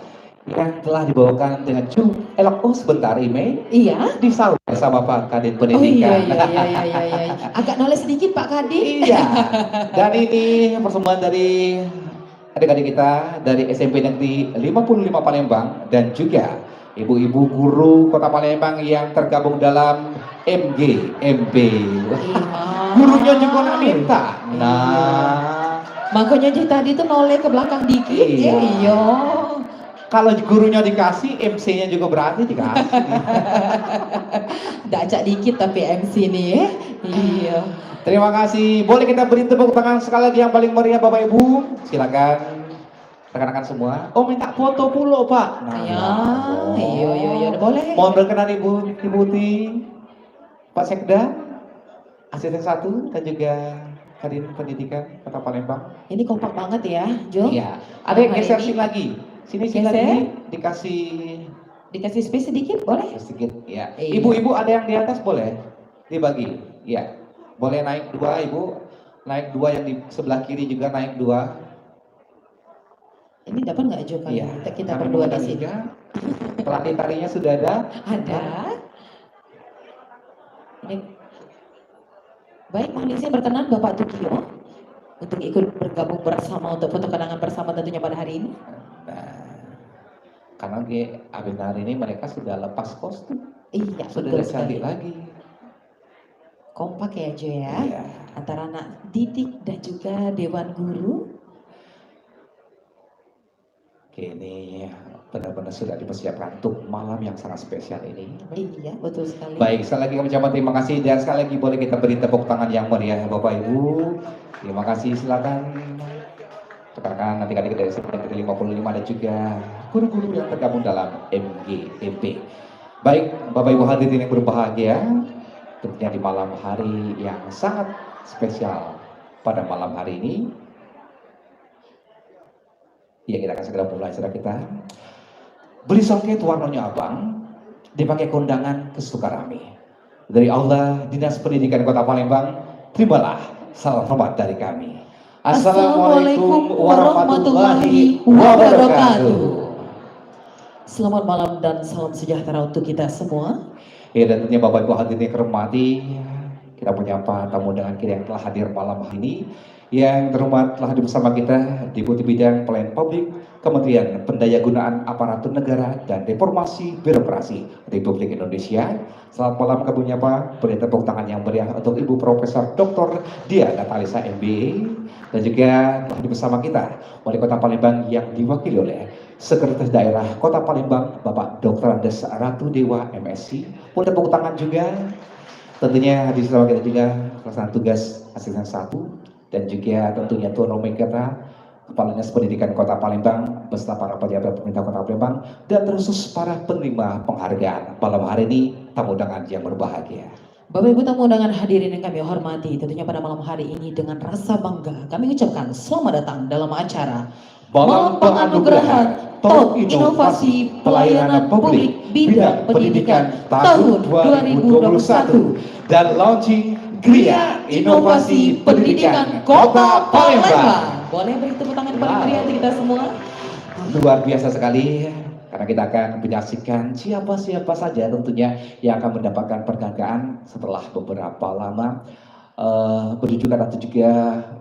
yang telah dibawakan dengan cukup elok. Oh sebentar Ime, Iya. disaut bersama Pak Kadin Oh iya, Pendidikan. iya. Agak noleh sedikit Pak Kadin. Iya. Dan ini persembahan dari adik-adik kita dari SMP Negeri 55 Palembang dan juga ibu-ibu guru Kota Palembang yang tergabung dalam MGMP. Gurunya juga nak minta. Nah, Makanya Ji tadi tuh noleh ke belakang dikit. Iya. Iya. kalau gurunya dikasih, MC-nya juga berarti dikasih. Dacak dikit tapi MC nih ya. Iya. Terima kasih. Boleh kita beri tepuk tangan sekali lagi yang paling meriah Bapak Ibu. Silakan rekan-rekan semua. Oh, minta foto pula Pak. Nah, Ya, iya, boleh. mohon berkenan Ibu Ti, Pak Sekda, asisten 1 dan juga Kadin Pendidikan Kota Palembang. Ini kompak banget ya, Jo. Iya. Ada yang Hari geser ini sini lagi. Sini geser. lagi dikasih Dikasih space sedikit boleh? sedikit. Ya. Iya. Ibu-ibu ada yang di atas boleh dibagi. Ya. Boleh naik 2 Ibu. Naik 2 yang di sebelah kiri juga naik 2. Ini dapat nggak Jo kali? Iya. Kita Kami berdua di mengundang sini. juga. Pelatih tarinya sudah ada. Ada. Ini baik, mohon izin berkenan Bapak Tukio untuk ikut bergabung bersama untuk foto kenangan bersama tentunya pada hari ini. Nah, karena abis hari ini mereka sudah lepas kostum. Iya, Sudah betul ada cantik sekali. lagi. Kompak ya Jo ya. Iya. Antara anak didik dan juga dewan guru. Oke, ini benar-benar sudah dipersiapkan untuk malam yang sangat spesial ini. Iya, betul sekali. Baik, sekali lagi kami ucapkan terima kasih dan sekali lagi boleh kita beri tepuk tangan yang meriah Bapak Ibu. Terima kasih, silakan rekan-rekan adik-adik dari SMP Negeri 55 dan juga guru-guru yang tergabung dalam MGMP. Baik, Bapak Ibu hadirin yang berbahagia, tentunya di malam hari yang sangat spesial pada malam hari ini. Ya, kita akan segera mulai acara kita. Beli songket warnanya abang, dipakai kondangan ke Sukarami. Dari Allah, Dinas Pendidikan Kota Palembang, terimalah salam hormat dari kami. Assalamualaikum warahmatullahi wabarakatuh. Selamat malam dan salam sejahtera untuk kita semua. Ya, dan tentunya Bapak Ibu hadirin yang hormati, kita menyapa tamu undangan kita yang telah hadir malam hari ini. Yang terhormat telah hadir bersama kita Deputi Bidang Pelayanan Publik Kementerian Pendayagunaan Aparatur Negara dan Reformasi Birokrasi Republik Indonesia. Selamat malam kami menyapa, beri tepuk tangan yang meriah untuk Ibu Profesor Dr. Dia Natalisa MBA dan juga telah hadir bersama kita Wali Kota Palembang yang diwakili oleh Sekretaris Daerah Kota Palembang Bapak Dr. Andes Ratu Dewa MSc. Boleh tepuk tangan juga. Tentunya hadir bersama kita juga pelaksana tugas asisten 1 dan juga tentunya Tuan Rumah kita Kepala Dinas Pendidikan Kota Palembang beserta para pejabat pemerintah Kota Palembang dan terkhusus para penerima penghargaan malam hari ini tamu undangan yang berbahagia. Bapak Ibu tamu undangan hadirin yang kami hormati, tentunya pada malam hari ini dengan rasa bangga kami ucapkan selamat datang dalam acara Malam Penganugerahan Top Inovasi Pelayanan Publik Bidang Pendidikan tahun 2021 dan launching Gria Inovasi Pendidikan Kota Palembang. Boleh beri tepuk tangan paling meriah untuk kita semua. Luar biasa sekali karena kita akan menyaksikan siapa-siapa saja tentunya yang akan mendapatkan penghargaan setelah beberapa lama berjujuran atau juga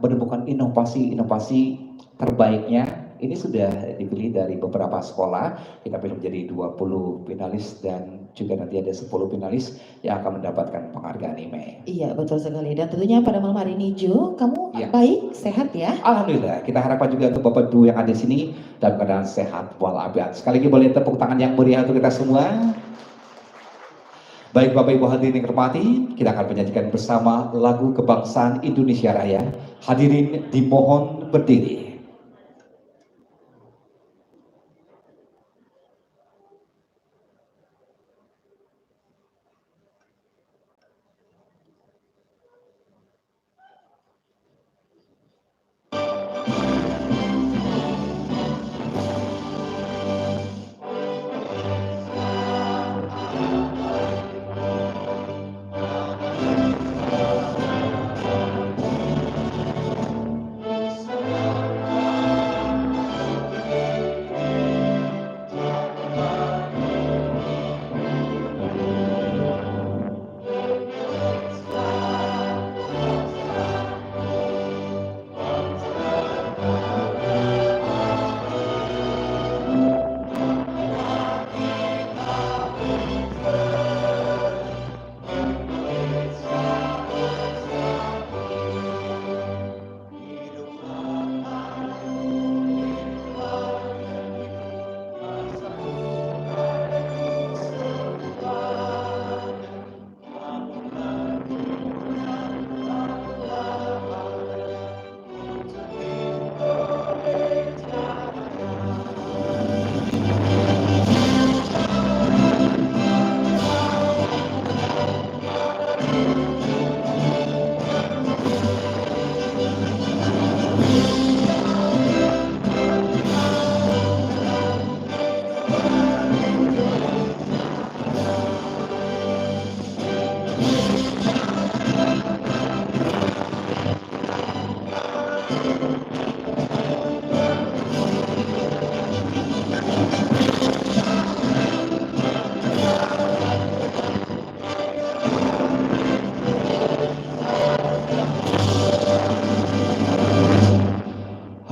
menemukan inovasi-inovasi terbaiknya. Ini sudah dipilih dari beberapa sekolah, kita pilih menjadi 20 finalis dan juga nanti ada 10 finalis yang akan mendapatkan penghargaan IME. Iya, betul sekali. Dan tentunya pada malam hari ini Jo, kamu Iya. baik, sehat ya? Alhamdulillah, kita harapkan juga untuk Bapak Ibu yang ada di sini dalam keadaan sehat walafiat. Sekali lagi boleh tepuk tangan yang meriah untuk kita semua. Baik Bapak Ibu hadirin yang hormati, kita akan menyanyikan bersama lagu kebangsaan Indonesia Raya. Hadirin dimohon berdiri.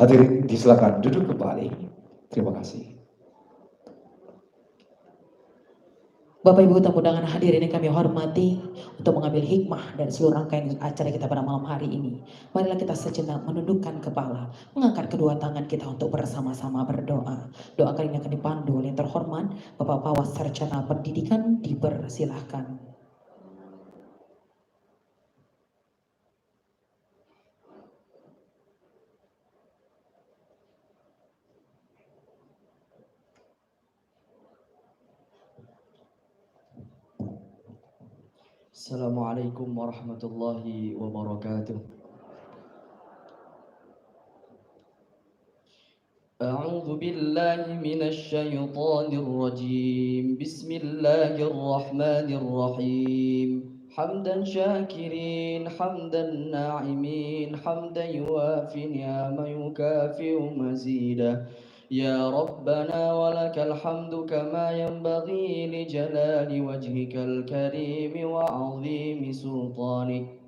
Hadirin disilakan duduk kembali. Terima kasih. Bapak Ibu tamu undangan hadirin yang kami hormati, untuk mengambil hikmah dari seluruh rangkaian acara kita pada malam hari ini, marilah kita sejenak menundukkan kepala, mengangkat kedua tangan kita untuk bersama-sama berdoa. Doa kali ini akan dipandu oleh yang terhormat Bapak Pawas Sarjana Pendidikan, dipersilahkan. Assalamualaikum warahmatullahi wabarakatuh. A'udzu billahi minasy syaithanir rajim. Bismillahirrahmanirrahim. Hamdan syakirin, hamdan na'imin, hamdan yuwafi ni'ama yukafi'u mazidah. يا ربنا ولك الحمد كما ينبغي لجلال وجهك الكريم وعظيم سلطانك.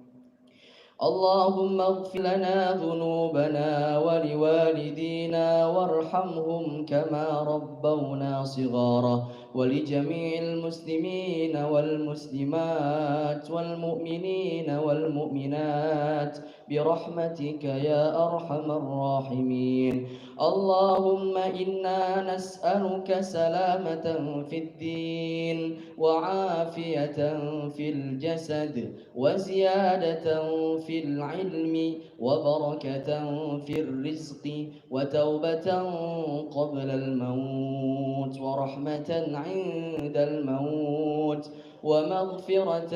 اللهم اغفر لنا ذنوبنا ولوالدينا وارحمهم كما ربونا صغارا، ولجميع المسلمين والمسلمات والمؤمنين والمؤمنات برحمتك يا أرحم الراحمين. اللهم إنا نسألك سلامة في الدين وعافية في الجسد وزيادة في العلم وبركة في الرزق وتوبة قبل الموت ورحمة عند الموت ومغفرة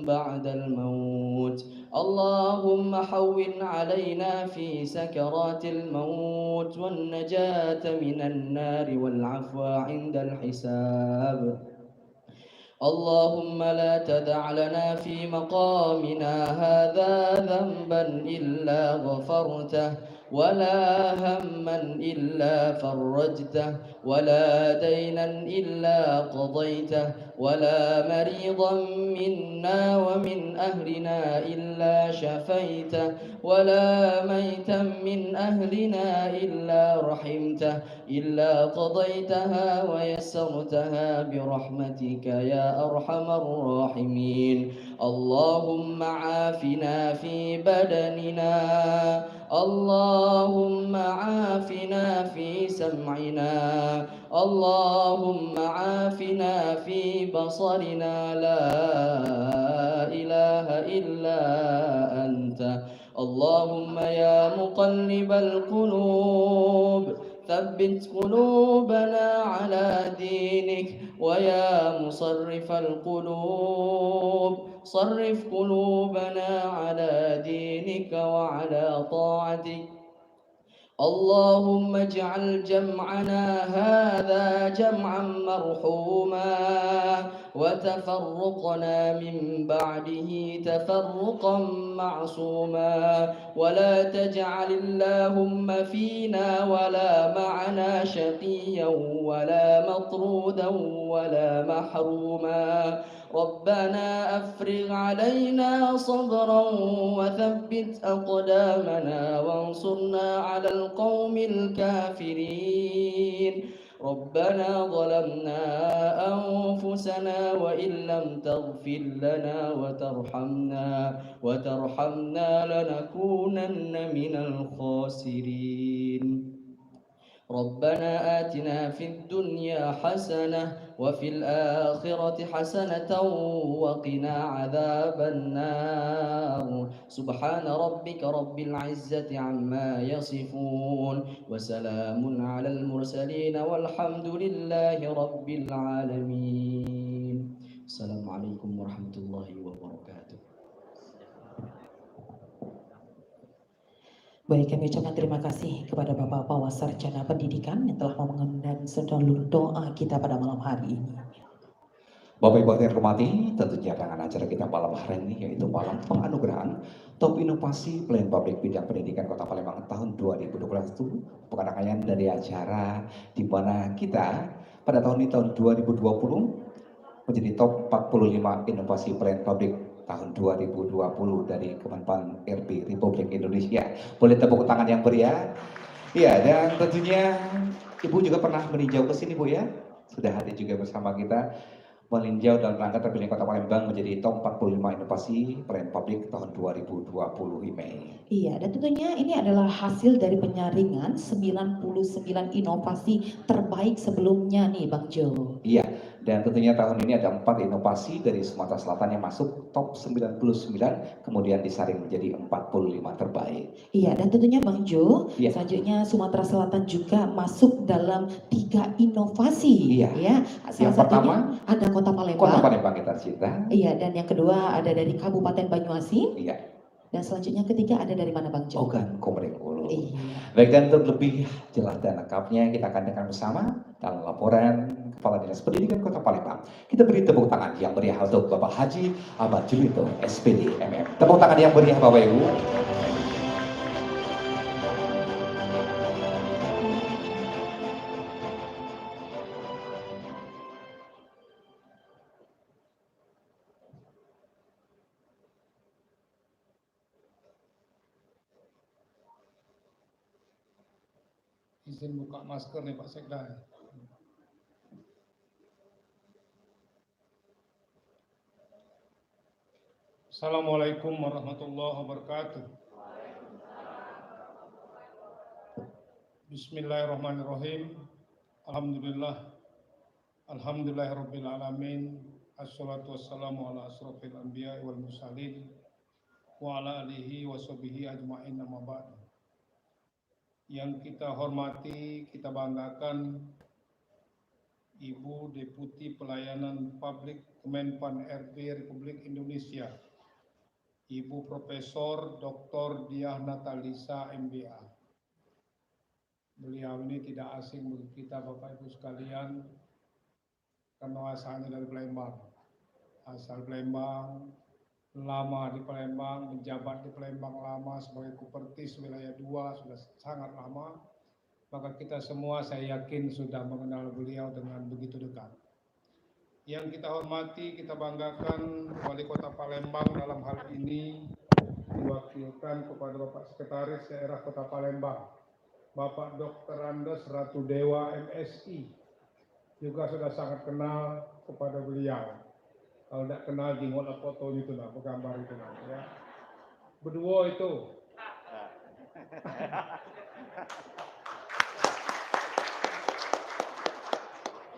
بعد الموت. اللهم حون علينا في سكرات الموت والنجاة من النار والعفو عند الحساب. اللهم لا تدع لنا في مقامنا هذا ذنبا إلا غفرته، ولا هما إلا فرجته، ولا دينا إلا قضيته، ولا مريضا منا ومن أهلنا إلا شفيته، ولا ميتا من أهلنا إلا رحمته، إلا قضيتها ويسرتها برحمتك يا أرحم الراحمين. اللهم عافنا في بدننا، اللهم عافنا في سمعنا، اللهم عافنا في بصرنا، لا إله إلا أنت. اللهم يا مقلب القلوب ثبت قلوبنا على دينك، ويا مصرف القلوب صرف قلوبنا على دينك وعلى طاعتك. اللهم اجعل جمعنا هذا جمعا مرحوما، وتفرقنا من بعده تفرقا معصوما، ولا تجعل اللهم فينا ولا معنا شقيا ولا مطرودا ولا محروما. ربنا أفرغ علينا صبرا وثبت أقدامنا وانصرنا على القوم الكافرين. ربنا ظلمنا أنفسنا وإن لم تغفر لنا وترحمنا لنكونن من الخاسرين. ربنا آتنا في الدنيا حسنة وفي الآخرة حسنة وقنا عذاب النار. سبحان ربك رب العزة عما يصفون، وسلام على المرسلين والحمد لله رب العالمين. السلام عليكم ورحمة الله وبركاته. Baik, kami ucapkan terima kasih kepada Bapak Pawas Sarjana Pendidikan yang telah mengundang seluruh doa kita pada malam hari ini. Bapak Ibu yang hormati, tentunya dengan acara kita malam hari ini yaitu malam penganugerahan Top Inovasi Pelayanan Publik Bidang Pendidikan Kota Palembang tahun 2012 itu bukan rangkaian dari acara di mana kita pada tahun ini tahun 2020 menjadi top 45 inovasi pelayanan publik tahun 2020 dari Kemenpan RB Republik Indonesia. Boleh tepuk tangan yang meriah. Iya, dan tentunya Ibu juga pernah meninjau ke sini Bu ya. Sudah hadir juga bersama kita meninjau dalam rangka terpilih Kota Palembang menjadi top 45 inovasi pelayanan publik tahun 2020 ini. Iya, dan tentunya ini adalah hasil dari penyaringan 99 inovasi terbaik sebelumnya nih Bang Jo. Iya, dan tentunya tahun ini ada 4 inovasi dari Sumatera Selatan yang masuk top 99, kemudian disaring menjadi 45 terbaik. Iya, dan tentunya Bang Jo, Iya. selanjutnya Sumatera Selatan juga masuk dalam 3 inovasi. Iya. Ya, salah Yang satunya pertama, ada Kota Palembang. Kota Palembang kita cinta. Iya, dan yang kedua ada dari Kabupaten Banyuasin. Iya. Dan selanjutnya ketiga ada dari mana Bang Jo? Ogan Komering Ulu. Iya. Baik, dan untuk lebih jelas dan lengkapnya kita akan dengar bersama dalam laporan Kepala Dinas Pendidikan Kota Palembang. Kita beri tepuk tangan yang meriah untuk Bapak Haji Ahmad Julito, SPD MM. Tepuk tangan yang meriah Bapak Ibu. Izin buka masker nih Pak Sekda. Assalamualaikum warahmatullahi wabarakatuh. Bismillahirrahmanirrahim. Alhamdulillah. Alhamdulillahirabbil alamin. Assalatu wassalamu ala asrofil anbiya wal mursalin wa ala alihi wa sahbihi ajma'in amma ba'du. Yang kita hormati, kita banggakan Ibu Deputi Pelayanan Publik Kemenpan RB Republik Indonesia, Ibu Profesor Dr. Diah Natalisa MBA. Beliau ini tidak asing bagi kita Bapak Ibu sekalian, karena asalnya dari Palembang. Asal Palembang, lama di Palembang, menjabat di Palembang lama sebagai Kupertis wilayah 2, sudah sangat lama. Maka kita semua saya yakin sudah mengenal beliau dengan begitu dekat. Yang kita hormati, kita banggakan Wali Kota Palembang dalam hal ini diwakilkan kepada Bapak Sekretaris Daerah Kota Palembang, Bapak Dr. Andes Ratu Dewa MSI, juga sudah sangat kenal kepada beliau. Kalau tidak kenal jengotlah fotonya itu lah, gambar itu lah ya. Berdua itu.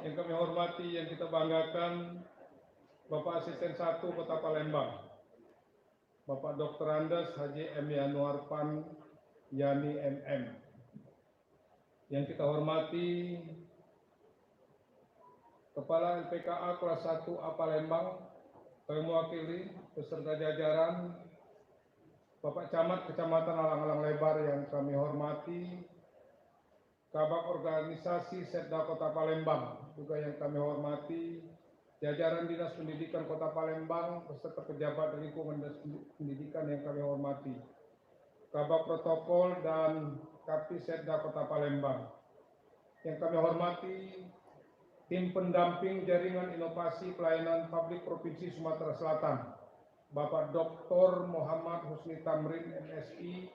Yang kami hormati, yang kita banggakan, Bapak Asisten 1 Kota Palembang, Bapak Dr. Andes Haji M. Yanuarpan Yani MM. Yang kita hormati, Kepala LPKA kelas 1A Palembang, kami mewakili beserta jajaran, Bapak Camat Kecamatan Alang-Alang Lebar yang kami hormati, Kabak Organisasi Setda Kota Palembang juga yang kami hormati, jajaran Dinas Pendidikan Kota Palembang beserta pejabat lingkungan dan pendidikan yang kami hormati, Kabak Protokol dan Kapis Setda Kota Palembang. Yang kami hormati, Tim Pendamping Jaringan Inovasi Pelayanan Publik Provinsi Sumatera Selatan, Bapak Dr. Muhammad Husni Tamrin MSI,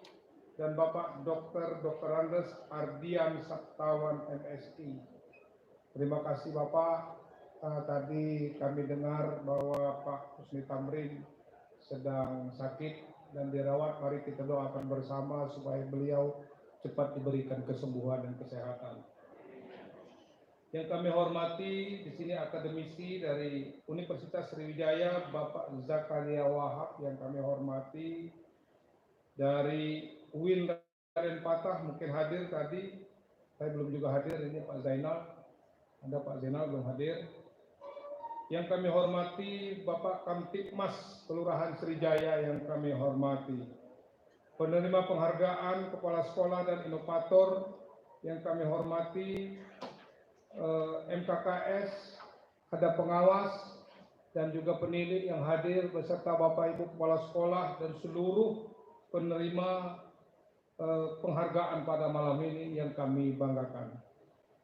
dan Bapak Dr. Andes Ardian Saptawan MSI. Terima kasih Bapak. Tadi kami dengar bahwa Pak Husni Tamrin sedang sakit dan dirawat. Mari kita doakan bersama supaya beliau cepat diberikan kesembuhan dan kesehatan. Yang kami hormati di sini akademisi dari Universitas Sriwijaya, Bapak Zakaria Wahab yang kami hormati, dari UIN Raden Patah mungkin hadir tadi, saya belum juga hadir, ini Pak Zainal, ada Pak Zainal belum hadir. Yang kami hormati Bapak Kamtibmas Kelurahan Sriwijaya yang kami hormati, penerima penghargaan kepala sekolah dan inovator yang kami hormati, MKKS, ada pengawas dan juga pendidik yang hadir beserta Bapak Ibu Kepala Sekolah dan seluruh penerima penghargaan pada malam ini yang kami banggakan.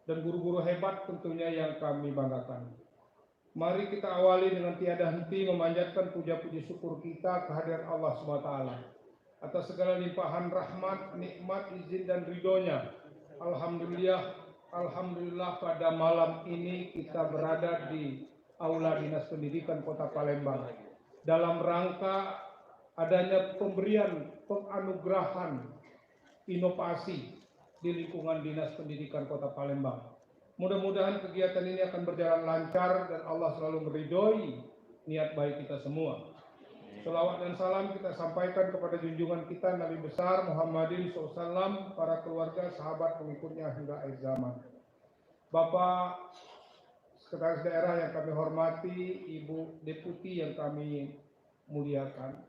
Dan guru-guru hebat tentunya yang kami banggakan. Mari kita awali dengan tiada henti memanjatkan puja-puji syukur kita kehadiran Allah SWT atas segala limpahan rahmat, nikmat, izin dan ridhonya Alhamdulillah pada malam ini kita berada di Aula Dinas Pendidikan Kota Palembang dalam rangka adanya pemberian penganugerahan inovasi di lingkungan Dinas Pendidikan Kota Palembang. Mudah-mudahan kegiatan ini akan berjalan lancar dan Allah selalu meridhoi niat baik kita semua. Selawat dan salam kita sampaikan kepada junjungan kita Nabi besar Muhammadin SAW, para keluarga, sahabat, pengikutnya hingga akhir zaman. Bapak Sekretaris Daerah yang kami hormati, Ibu Deputi yang kami muliakan.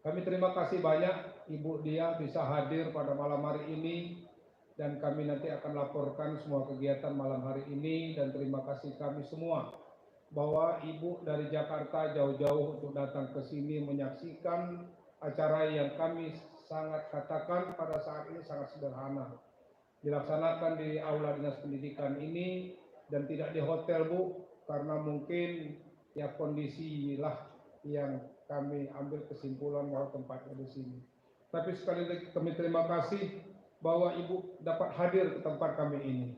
Kami terima kasih banyak Ibu Dia bisa hadir pada malam hari ini dan kami nanti akan laporkan semua kegiatan malam hari ini dan terima kasih kami semua bahwa Ibu dari Jakarta jauh-jauh untuk datang ke sini menyaksikan acara yang kami sangat katakan pada saat ini sangat sederhana. Dilaksanakan di Aula Dinas Pendidikan ini dan tidak di hotel, Bu, karena mungkin ya kondisilah yang kami ambil kesimpulan bahwa tempatnya di sini. Tapi sekali lagi kami terima kasih bahwa Ibu dapat hadir ke tempat kami ini.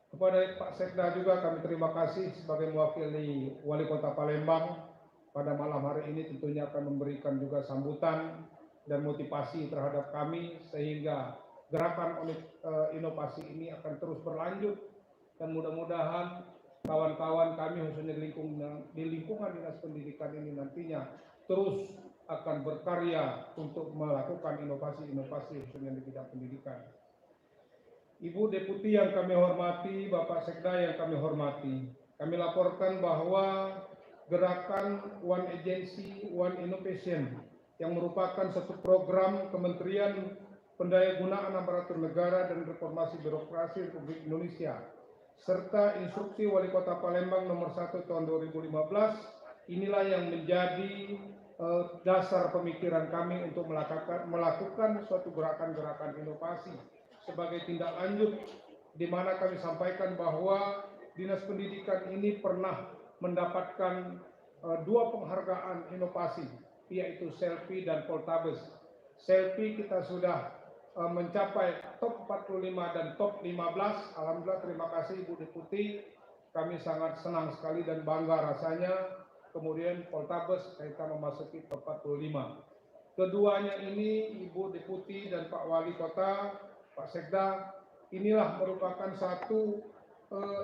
Kepada Pak Sekda juga kami terima kasih sebagai mewakili Wali Kota Palembang pada malam hari ini tentunya akan memberikan juga sambutan dan motivasi terhadap kami sehingga gerakan inovasi ini akan terus berlanjut dan mudah-mudahan kawan-kawan kami khususnya di lingkungan Dinas Pendidikan ini nantinya terus akan berkarya untuk melakukan inovasi-inovasi khususnya di bidang pendidikan. Ibu Deputi yang kami hormati, Bapak Sekda yang kami hormati, kami laporkan bahwa gerakan One Agency, One Innovation yang merupakan satu program Kementerian Pendayagunaan Aparatur Negara dan Reformasi Birokrasi Republik Indonesia serta Instruksi Wali Kota Palembang nomor 1 tahun 2015, inilah yang menjadi dasar pemikiran kami untuk melakukan suatu gerakan-gerakan inovasi sebagai tindak lanjut di mana kami sampaikan bahwa Dinas Pendidikan ini pernah mendapatkan 2 penghargaan inovasi yaitu Selfie dan Poltabes. Selfie kita sudah mencapai top 45 dan top 15. Alhamdulillah, terima kasih Ibu Deputi. Kami sangat senang sekali dan bangga rasanya. Kemudian Poltabes kita memasuki top 45. Keduanya ini Ibu Deputi dan Pak Wali Kota, Pak Sekda, inilah merupakan satu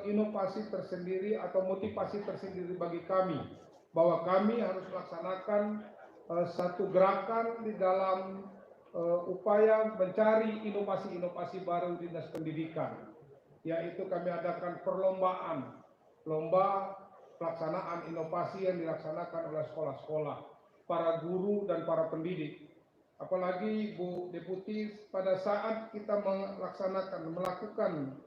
inovasi tersendiri atau motivasi tersendiri bagi kami bahwa kami harus melaksanakan satu gerakan di dalam upaya mencari inovasi-inovasi baru di Dinas Pendidikan, yaitu kami adakan perlombaan, lomba pelaksanaan inovasi yang dilaksanakan oleh sekolah-sekolah, para guru dan para pendidik. Apalagi Bu Deputi, pada saat kita melakukan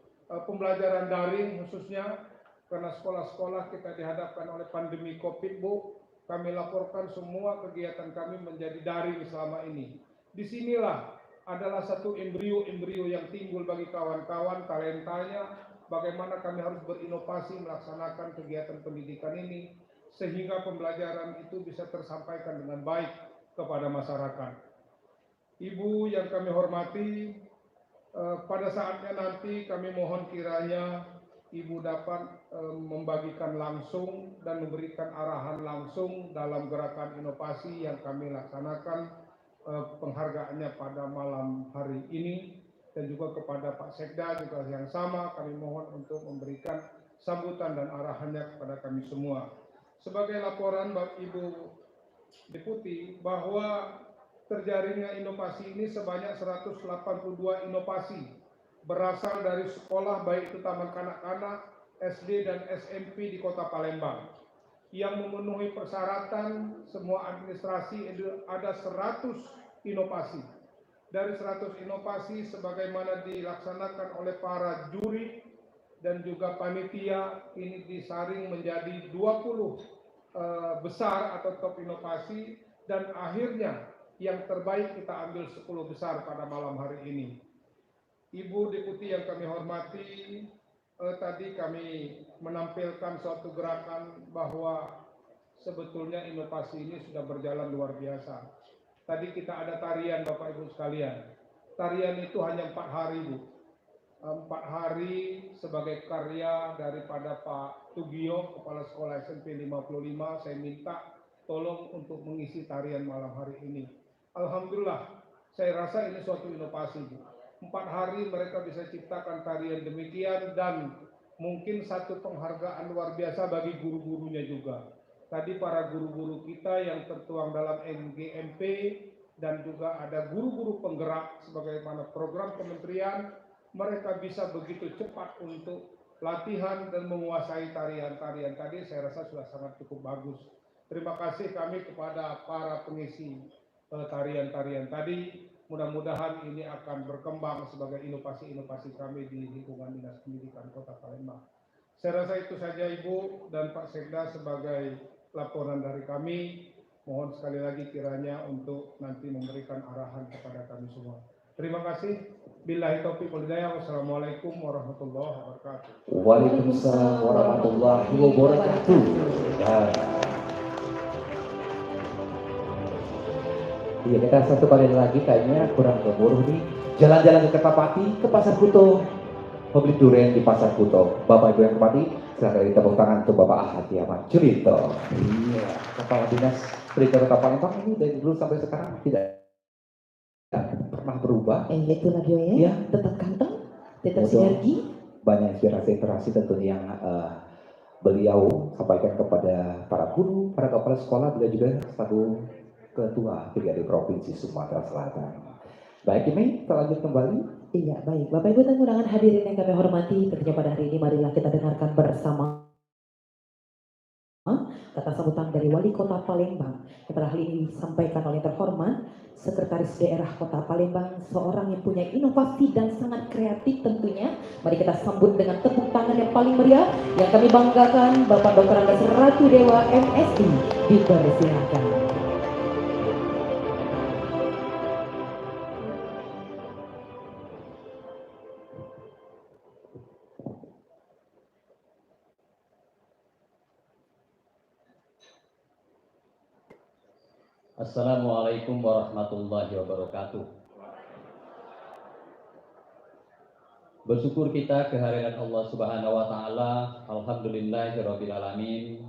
pembelajaran daring khususnya karena sekolah-sekolah kita dihadapkan oleh pandemi COVID, Bu, kami laporkan semua kegiatan kami menjadi daring selama ini. Disinilah adalah satu embrio-embrio yang timbul bagi kawan-kawan talentanya, bagaimana kami harus berinovasi melaksanakan kegiatan pendidikan ini sehingga pembelajaran itu bisa tersampaikan dengan baik kepada masyarakat. Ibu yang kami hormati, pada saatnya nanti kami mohon kiranya Ibu dapat membagikan langsung dan memberikan arahan langsung dalam gerakan inovasi yang kami laksanakan penghargaannya pada malam hari ini, dan juga kepada Pak Sekda juga yang sama kami mohon untuk memberikan sambutan dan arahannya kepada kami semua. Sebagai laporan Ibu Deputi bahwa terjaringnya inovasi ini sebanyak 182 inovasi berasal dari sekolah baik itu taman kanak-kanak, SD dan SMP di Kota Palembang yang memenuhi persyaratan semua administrasi. Ada 100 inovasi. Dari 100 inovasi sebagaimana dilaksanakan oleh para juri dan juga panitia, ini disaring menjadi 20 besar atau top inovasi, dan akhirnya yang terbaik kita ambil 10 besar pada malam hari ini. Ibu Deputi yang kami hormati, tadi kami menampilkan suatu gerakan bahwa sebetulnya inovasi ini sudah berjalan luar biasa. Tadi kita ada tarian Bapak Ibu sekalian. Tarian itu hanya 4 hari, Bu. 4 hari sebagai karya daripada Pak Tugio, Kepala Sekolah SMP 55, saya minta tolong untuk mengisi tarian malam hari ini. Alhamdulillah, saya rasa ini suatu inovasi. 4 hari mereka bisa ciptakan tarian demikian dan mungkin satu penghargaan luar biasa bagi guru-gurunya juga. Tadi para guru-guru kita yang tertuang dalam NGMP dan juga ada guru-guru penggerak sebagaimana program kementerian, mereka bisa begitu cepat untuk latihan dan menguasai tarian-tarian tadi, saya rasa sudah sangat cukup bagus. Terima kasih kami kepada para pengisi tarian-tarian tadi. Mudah-mudahan ini akan berkembang sebagai inovasi-inovasi kami di lingkungan Dinas Pendidikan Kota Palembang. Saya rasa itu saja Ibu dan Pak Sekda sebagai laporan dari kami. Mohon sekali lagi kiranya untuk nanti memberikan arahan kepada kami semua. Terima kasih. Billahi taufiq wal hidayah. Wassalamualaikum warahmatullahi wabarakatuh. Waalaikumsalam warahmatullahi wabarakatuh. Iya, kita satu kali lagi kayaknya kurang gemuruh nih. Jalan-jalan ke Kertapati, ke Pasar Kuto, pembeli durian di Pasar Kuto. Bapak Ibu yang hormati, silakan tepuk tangan untuk Bapak Ahad Yaman Julito. Iya, Kepala Dinas Pendidikan Kota Palembang ini dari dulu sampai sekarang tidak pernah berubah. Itu radio ya, Iya. tetap ganteng, tetap Betul. sinergi. Banyak inspirasi-inspirasi tentunya yang beliau sampaikan kepada para guru, para kepala sekolah, beliau juga selaku Ketua PGRI Provinsi Sumatera Selatan. Baik, ini kita lanjut kembali. Iya, baik. Bapak Ibu tamu undangan hadirin yang kami hormati, tentunya pada hari ini marilah kita dengarkan bersama kata sambutan dari Wali Kota Palembang yang pada hari ini disampaikan oleh terhormat Sekretaris Daerah Kota Palembang, seorang yang punya inovasi dan sangat kreatif tentunya. Mari kita sambut dengan tepuk tangan yang paling meriah yang kami banggakan, Bapak Dr. Andes Ratu Dewa MSI. Dipersilakan. Assalamualaikum warahmatullahi wabarakatuh. Bersyukur kita kehadiran Allah Subhanahu wa taala. Alhamdulillahirabbil alamin.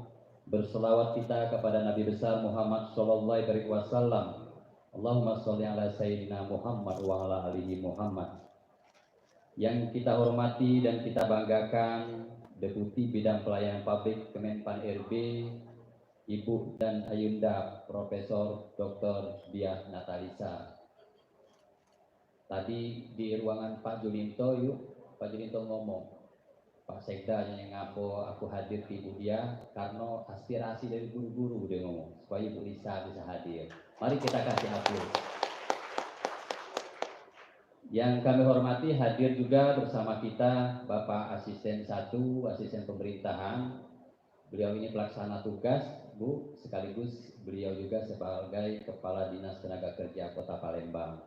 Berselawat kita kepada Nabi besar Muhammad sallallahu alaihi wasallam. Allahumma sholli ala sayyidina Muhammad wa ala alihi Muhammad. Yang kita hormati dan kita banggakan Deputi Bidang Pelayanan Publik Kemenpan RB, Ibu dan Ayunda Profesor Dr. Diah Natalisa. Tadi di ruangan Pak Julinto, Pak Julinto ngomong, Pak Sekda yang ngapo aku hadir di Ibu dia karena aspirasi dari guru-guru dia ngomong supaya Ibu Lisa bisa hadir. Mari kita kasih aplaus. Yang kami hormati hadir juga bersama kita Bapak Asisten 1, Asisten Pemerintahan. Beliau ini pelaksana tugas, Bu, sekaligus beliau juga sebagai Kepala Dinas Tenaga Kerja Kota Palembang.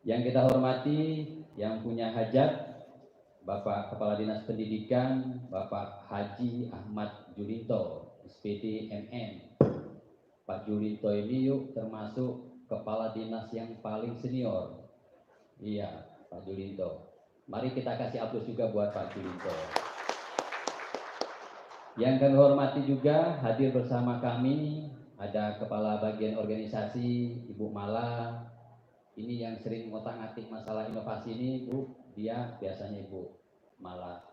Yang kita hormati, yang punya hajat, Bapak Kepala Dinas Pendidikan, Bapak Haji Ahmad Julinto, SPD MN. Pak Julinto ini termasuk Kepala Dinas yang paling senior. Iya, Pak Julinto. Mari kita kasih aplaus juga buat Pak Julinto. Yang kami hormati juga hadir bersama kami ada Kepala Bagian Organisasi Ibu Mala. Ini yang sering ngotak-ngatik masalah inovasi ini, Bu. Dia biasanya Ibu Mala.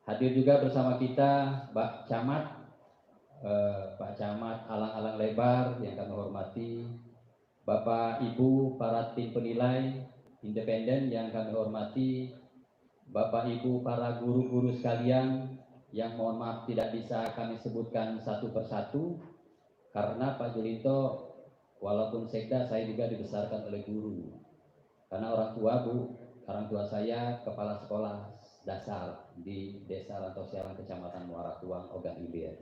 Hadir juga bersama kita Pak Camat, Pak Camat Alang-Alang Lebar yang kami hormati. Bapak Ibu para tim penilai independen yang kami hormati. Bapak Ibu para guru-guru sekalian yang mohon maaf tidak bisa kami sebutkan satu persatu karena Pak Julinto walaupun sekda saya juga dibesarkan oleh guru karena orang tua saya kepala sekolah dasar di Desa Rantau Siaran Kecamatan Muara Tuang Ogan Ilir.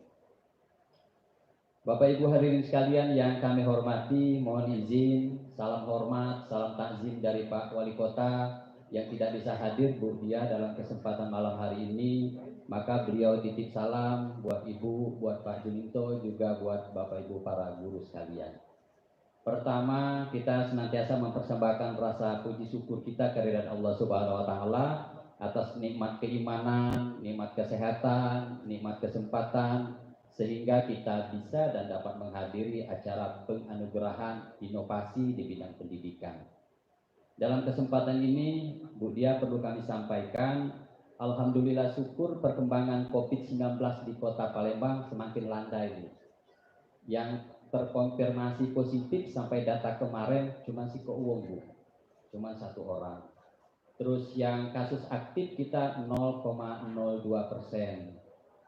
Bapak Ibu hadirin sekalian yang kami hormati, mohon izin salam hormat, salam takzim dari Pak Wali Kota yang tidak bisa hadir Bu dia dalam kesempatan malam hari ini. Maka beliau titip salam buat Ibu, buat Pak Julinto, juga buat Bapak Ibu para guru sekalian. Pertama, kita senantiasa mempersembahkan rasa puji syukur kita kehadirat Allah Subhanahu wa taala atas nikmat keimanan, nikmat kesehatan, nikmat kesempatan sehingga kita bisa dan dapat menghadiri acara penganugerahan inovasi di bidang pendidikan. Dalam kesempatan ini, Bu Dia perlu kami sampaikan, alhamdulillah syukur perkembangan COVID-19 di Kota Palembang semakin landai, Bu. Yang terkonfirmasi positif sampai data kemarin cuma si Kouwong, Bu. Cuma 1 orang. Terus yang kasus aktif kita 0,02%.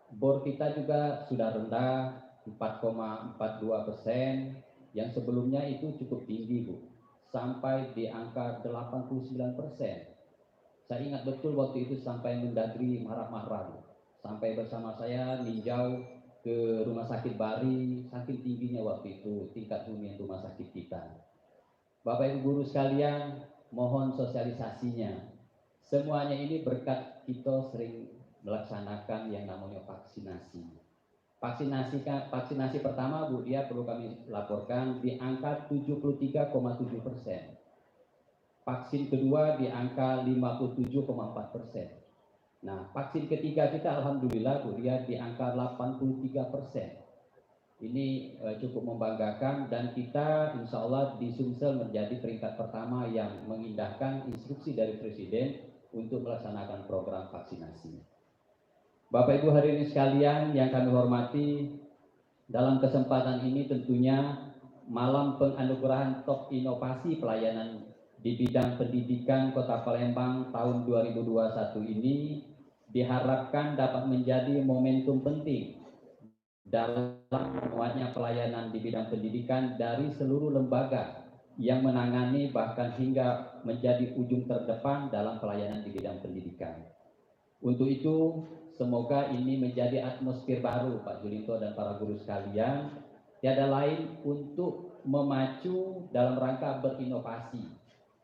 Bor kita juga sudah rendah 4,42%. Yang sebelumnya itu cukup tinggi, Bu. Sampai di angka 89%. Saya ingat betul waktu itu sampai Mendagri marah-marah, Bu. Sampai bersama saya ninjau ke Rumah Sakit Bari, saking tingginya waktu itu tingkat hunian rumah sakit kita. Bapak Ibu guru sekalian, mohon sosialisasinya. Semuanya ini berkat kita sering melaksanakan yang namanya vaksinasi. Vaksinasi pertama, Bu Dia perlu kami laporkan di angka 73,7%. Vaksin kedua di angka 57,4%. Nah, vaksin ketiga kita alhamdulillah Bu Dia di angka 83%. Ini cukup membanggakan dan kita insya Allah di Sumsel menjadi peringkat pertama yang mengindahkan instruksi dari Presiden untuk melaksanakan program vaksinasi. Bapak Ibu hadirin sekalian yang kami hormati, dalam kesempatan ini tentunya malam penganugerahan top inovasi pelayanan di bidang pendidikan Kota Palembang tahun 2021 ini diharapkan dapat menjadi momentum penting dalam memuatnya pelayanan di bidang pendidikan dari seluruh lembaga yang menangani bahkan hingga menjadi ujung terdepan dalam pelayanan di bidang pendidikan. Untuk itu, semoga ini menjadi atmosfer baru Pak Julinto dan para guru sekalian, tiada lain untuk memacu dalam rangka berinovasi,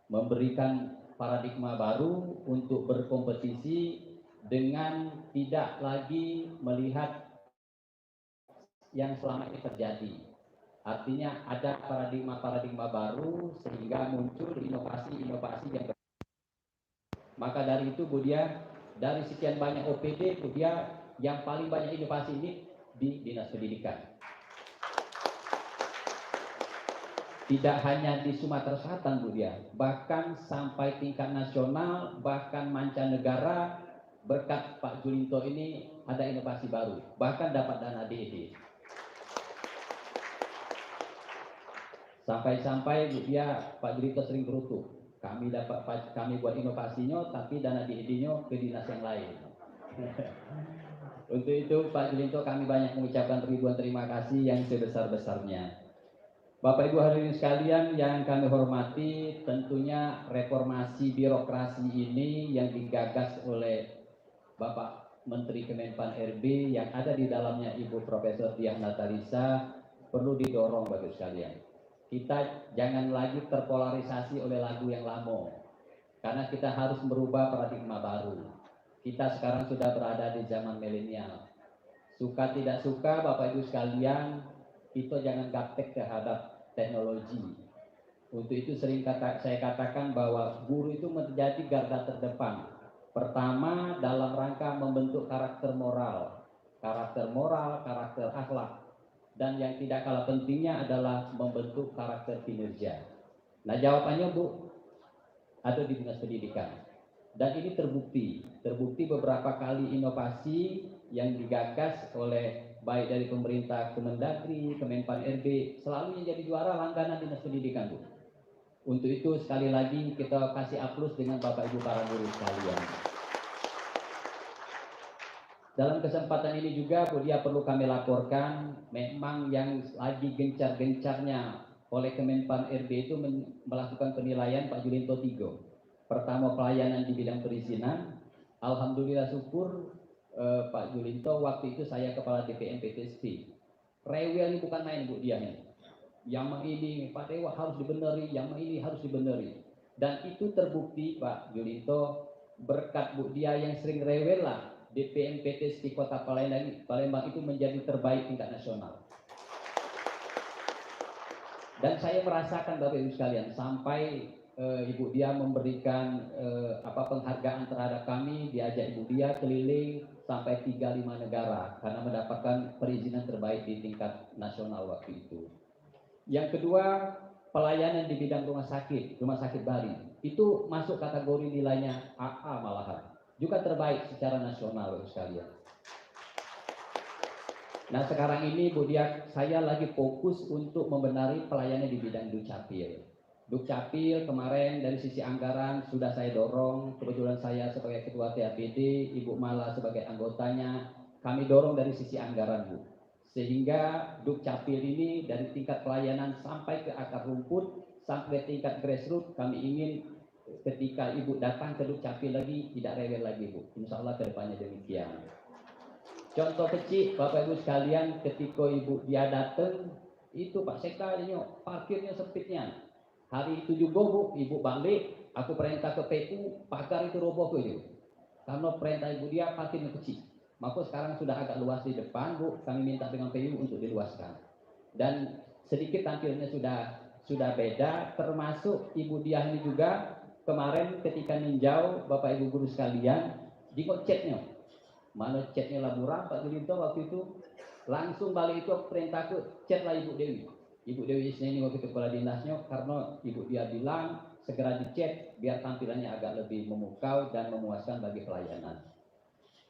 memberikan paradigma baru untuk berkompetisi dengan tidak lagi melihat yang selama ini terjadi. Artinya ada paradigma baru sehingga muncul inovasi-inovasi yang berbeda. Maka dari itu Bu Dia, dari sekian banyak OPD, Bu Dia yang paling banyak inovasi ini di Dinas Pendidikan. Tidak hanya di Sumatera Selatan Bu Dia, bahkan sampai tingkat nasional, bahkan mancanegara, berkat Pak Julinto ini ada inovasi baru, bahkan dapat dana DED. Sampai-sampai Bu Dia, Pak Julinto sering berutuk, kami buat inovasinya, tapi dana DED-nya ke dinas yang lain. Untuk itu Pak Julinto kami banyak mengucapkan ribuan terima kasih yang sebesar-besarnya. Bapak Ibu hadirin sekalian yang kami hormati, tentunya reformasi birokrasi ini yang digagas oleh Bapak Menteri Kemenpan RB yang ada di dalamnya Ibu Profesor Diah Natalisa perlu didorong Bapak Ibu sekalian. Kita jangan lagi terpolarisasi oleh lagu yang lama, karena kita harus merubah paradigma baru. Kita sekarang sudah berada di zaman milenial. Suka tidak suka Bapak Ibu sekalian, kita jangan gaptek terhadap teknologi. Untuk itu sering saya katakan bahwa guru itu menjadi garda terdepan. Pertama dalam rangka membentuk karakter moral, karakter akhlak. Dan yang tidak kalah pentingnya adalah membentuk karakter kinerja. Nah jawabannya Bu, ada di Dinas Pendidikan. Dan ini terbukti beberapa kali inovasi yang digagas oleh baik dari pemerintah Kemendagri, Kemenpan RB, selalu yang jadi juara langganan Dinas Pendidikan Bu. Untuk itu sekali lagi kita kasih aplaus dengan Bapak Ibu para guru sekalian. Dalam kesempatan ini juga Bu Dia perlu kami laporkan, memang yang lagi gencar-gencarnya oleh Kemenpan RB itu melakukan penilaian Pak Julinto 3. Pertama pelayanan di bidang perizinan, alhamdulillah syukur Pak Julinto waktu itu saya kepala DPM PTSP. Rewel ini bukan main Bu Dia ini. Yang ini Pak Dewa harus dibeneri, yang ini harus dibeneri. Dan itu terbukti Pak Julinto berkat Bu Dia yang sering rewel lah. DPM PTSP Kota Palembang itu menjadi terbaik tingkat nasional. Dan saya merasakan Bapak Ibu sekalian, sampai Ibu Dia memberikan penghargaan terhadap kami, diajak Ibu Dia keliling sampai 35 negara karena mendapatkan perizinan terbaik di tingkat nasional waktu itu. Yang kedua, pelayanan di bidang rumah sakit Bali itu masuk kategori nilainya AA malahan, juga terbaik secara nasional Bapak sekalian. Nah sekarang ini Bu Dia, saya lagi fokus untuk membenahi pelayanan di bidang Dukcapil. Dukcapil kemarin dari sisi anggaran sudah saya dorong, kebetulan saya sebagai Ketua TAPD, Ibu Mala sebagai anggotanya, kami dorong dari sisi anggaran Bu. Sehingga Dukcapil ini dari tingkat pelayanan sampai ke akar rumput, sampai tingkat grassroots, kami ingin ketika Ibu datang ke Dukcapil lagi, tidak rewel lagi Bu. Insya Allah kedepannya demikian. Contoh kecil Bapak Ibu sekalian, ketika Ibu Dia datang, itu Pak Sekda parkirnya sempitnya. Hari itu juga Bu, Ibu balik, aku perintah ke PU, pagar itu roboh ke itu. Karena perintah Ibu Dia parkirnya kecil. Maka sekarang sudah agak luas di depan Bu, kami minta dengan PU untuk diluaskan. Dan sedikit tampilnya sudah beda, termasuk Ibu Dia ini juga kemarin ketika ninjau Bapak Ibu guru sekalian, jenggot chatnya. Mana chatnya laburan Pak Julinto waktu itu, langsung balik itu aku perintah ke chatlah Ibu Dewi. Ibu Dewi ini waktu kepala dinasnya, karena Ibu Dia bilang segera dicek biar tampilannya agak lebih memukau dan memuaskan bagi pelayanan.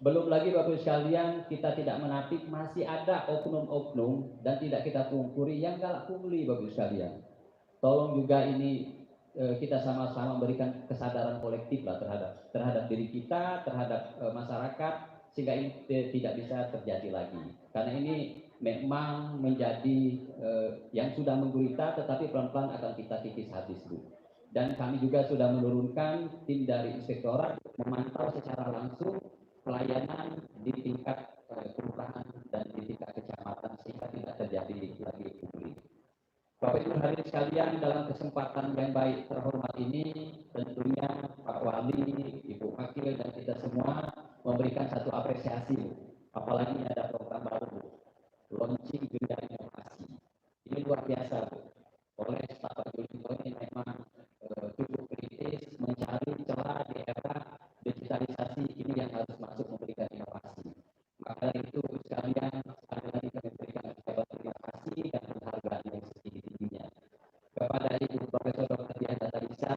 Belum lagi Bapak sekalian, kita tidak menapik masih ada oknum-oknum dan tidak kita pungkuri yang galak pungli Bapak sekalian. Tolong juga ini kita sama-sama memberikan kesadaran kolektif lah terhadap diri kita, terhadap masyarakat, sehingga ini tidak bisa terjadi lagi. Karena ini memang menjadi yang sudah menggurita, tetapi pelan-pelan akan kita kikis habis Bu. Dan kami juga sudah menurunkan tim dari inspektorat memantau secara langsung pelayanan di tingkat kelurahan dan di tingkat kecamatan sehingga tidak terjadi lagi pungli. Bapak Ibu hadirin sekalian, dalam kesempatan yang baik terhormat ini, tentunya Pak Wali, Ibu Wakil dan kita semua memberikan satu apresiasi, apalagi ada program baru, launching dunia inovasi. Ini luar biasa, Bu. Oleh Pak Julinto ini memang cukup kritis mencari celah di era digitalisasi ini yang harus masuk memberikan inovasi. Maka dari itu sekalian sekali lagi kami berikan ucapan terima kasih dan penghargaan yang setinggi-tingginya kepada Ibu Profesor Dr. Diana Tarisa.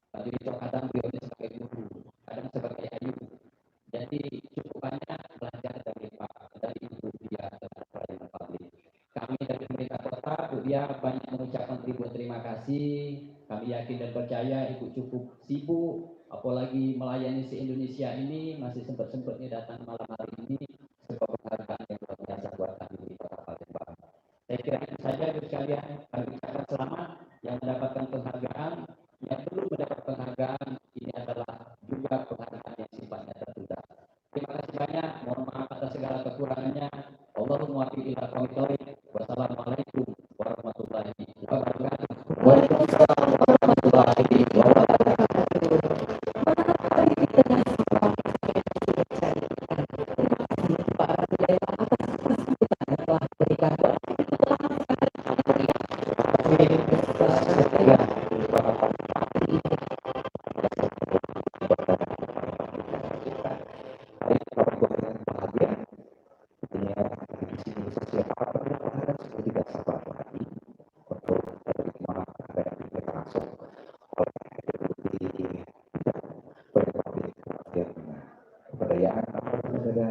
Pak Julinto kadang beliau sebagai guru, kadang sebagai ayu. Jadi cukup banyak belajar dari Ibu Dia tentang pelayanan publik. Kami dari pemerintah kota, Bu Dia banyak mengucapkan ribuan terima kasih. Kami yakin dan percaya Ibu cukup sibuk, apalagi melayani se-Indonesia ini, masih sempat-sempatnya datang malam hari ini, sebuah penghargaan yang luar biasa buat kami di Kota Palembang. Saya kira itu saja Bu sekalian, kami ucapkan selamat yang mendapatkan penghargaan, yang belum mendapat penghargaan, ini adalah juga penghargaan yang sifatnya tertunda. Terima kasih banyak, mohon maaf atas segala kekurangannya. Allahumma waffiq ila aqwamit thoriq. Wassalamualaikum warahmatullahi wabarakatuh. Waalaikumsalam warahmatullahi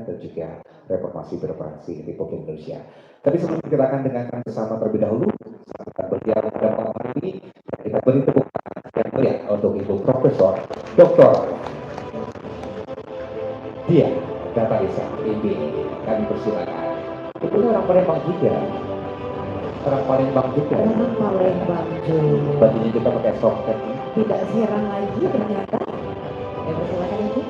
dan juga reformasi birokrasi Republik Indonesia. Tapi sebelum kita akan dengarkan bersama terlebih dahulu, saat beliau pada malam hari ini, kita beri tepuk tangan yang meriah untuk Ibu Profesor Dr. Dia Tarisa MB. Kami persilakan. Itu orang Palembang juga. Orang Palembang juga. Orang Palembang juga. Bajunya juga pakai soket. Tidak siaran lagi ternyata. Ya persilakan Ibu.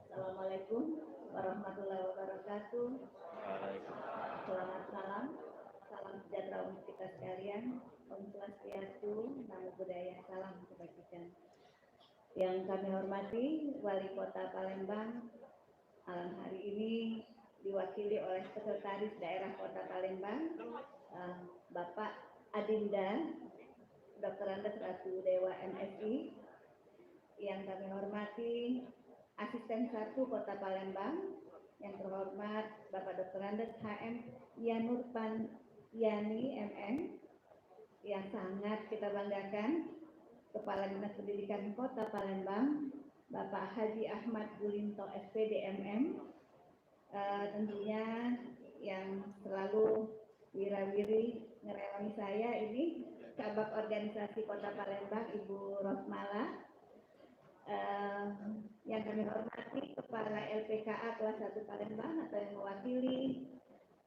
Assalamualaikum warahmatullahi wabarakatuh. Selamat malam, salam sejahtera untuk kita sekalian. Om Swastiastu, Namo Buddhaya, salam kebajikan. Yang kami hormati Wali Kota Palembang, malam hari ini diwakili oleh Sekretaris Daerah Kota Palembang, Bapak Adinda, Dr. Andes Ratu Dewa MSI. Yang kami hormati Asisten 1 Kota Palembang, yang terhormat Bapak Dr. Andes HM Yanur Yani MM, yang sangat kita banggakan, Kepala Dinas Pendidikan Kota Palembang, Bapak Haji Ahmad Gulinto SPD MM, tentunya yang selalu wirawiri ngerewani saya ini, Kabak Organisasi Kota Palembang Ibu Rosmala, yang kami hormati Kepala LPKA kelas 1 Palembang atau yang mewakili,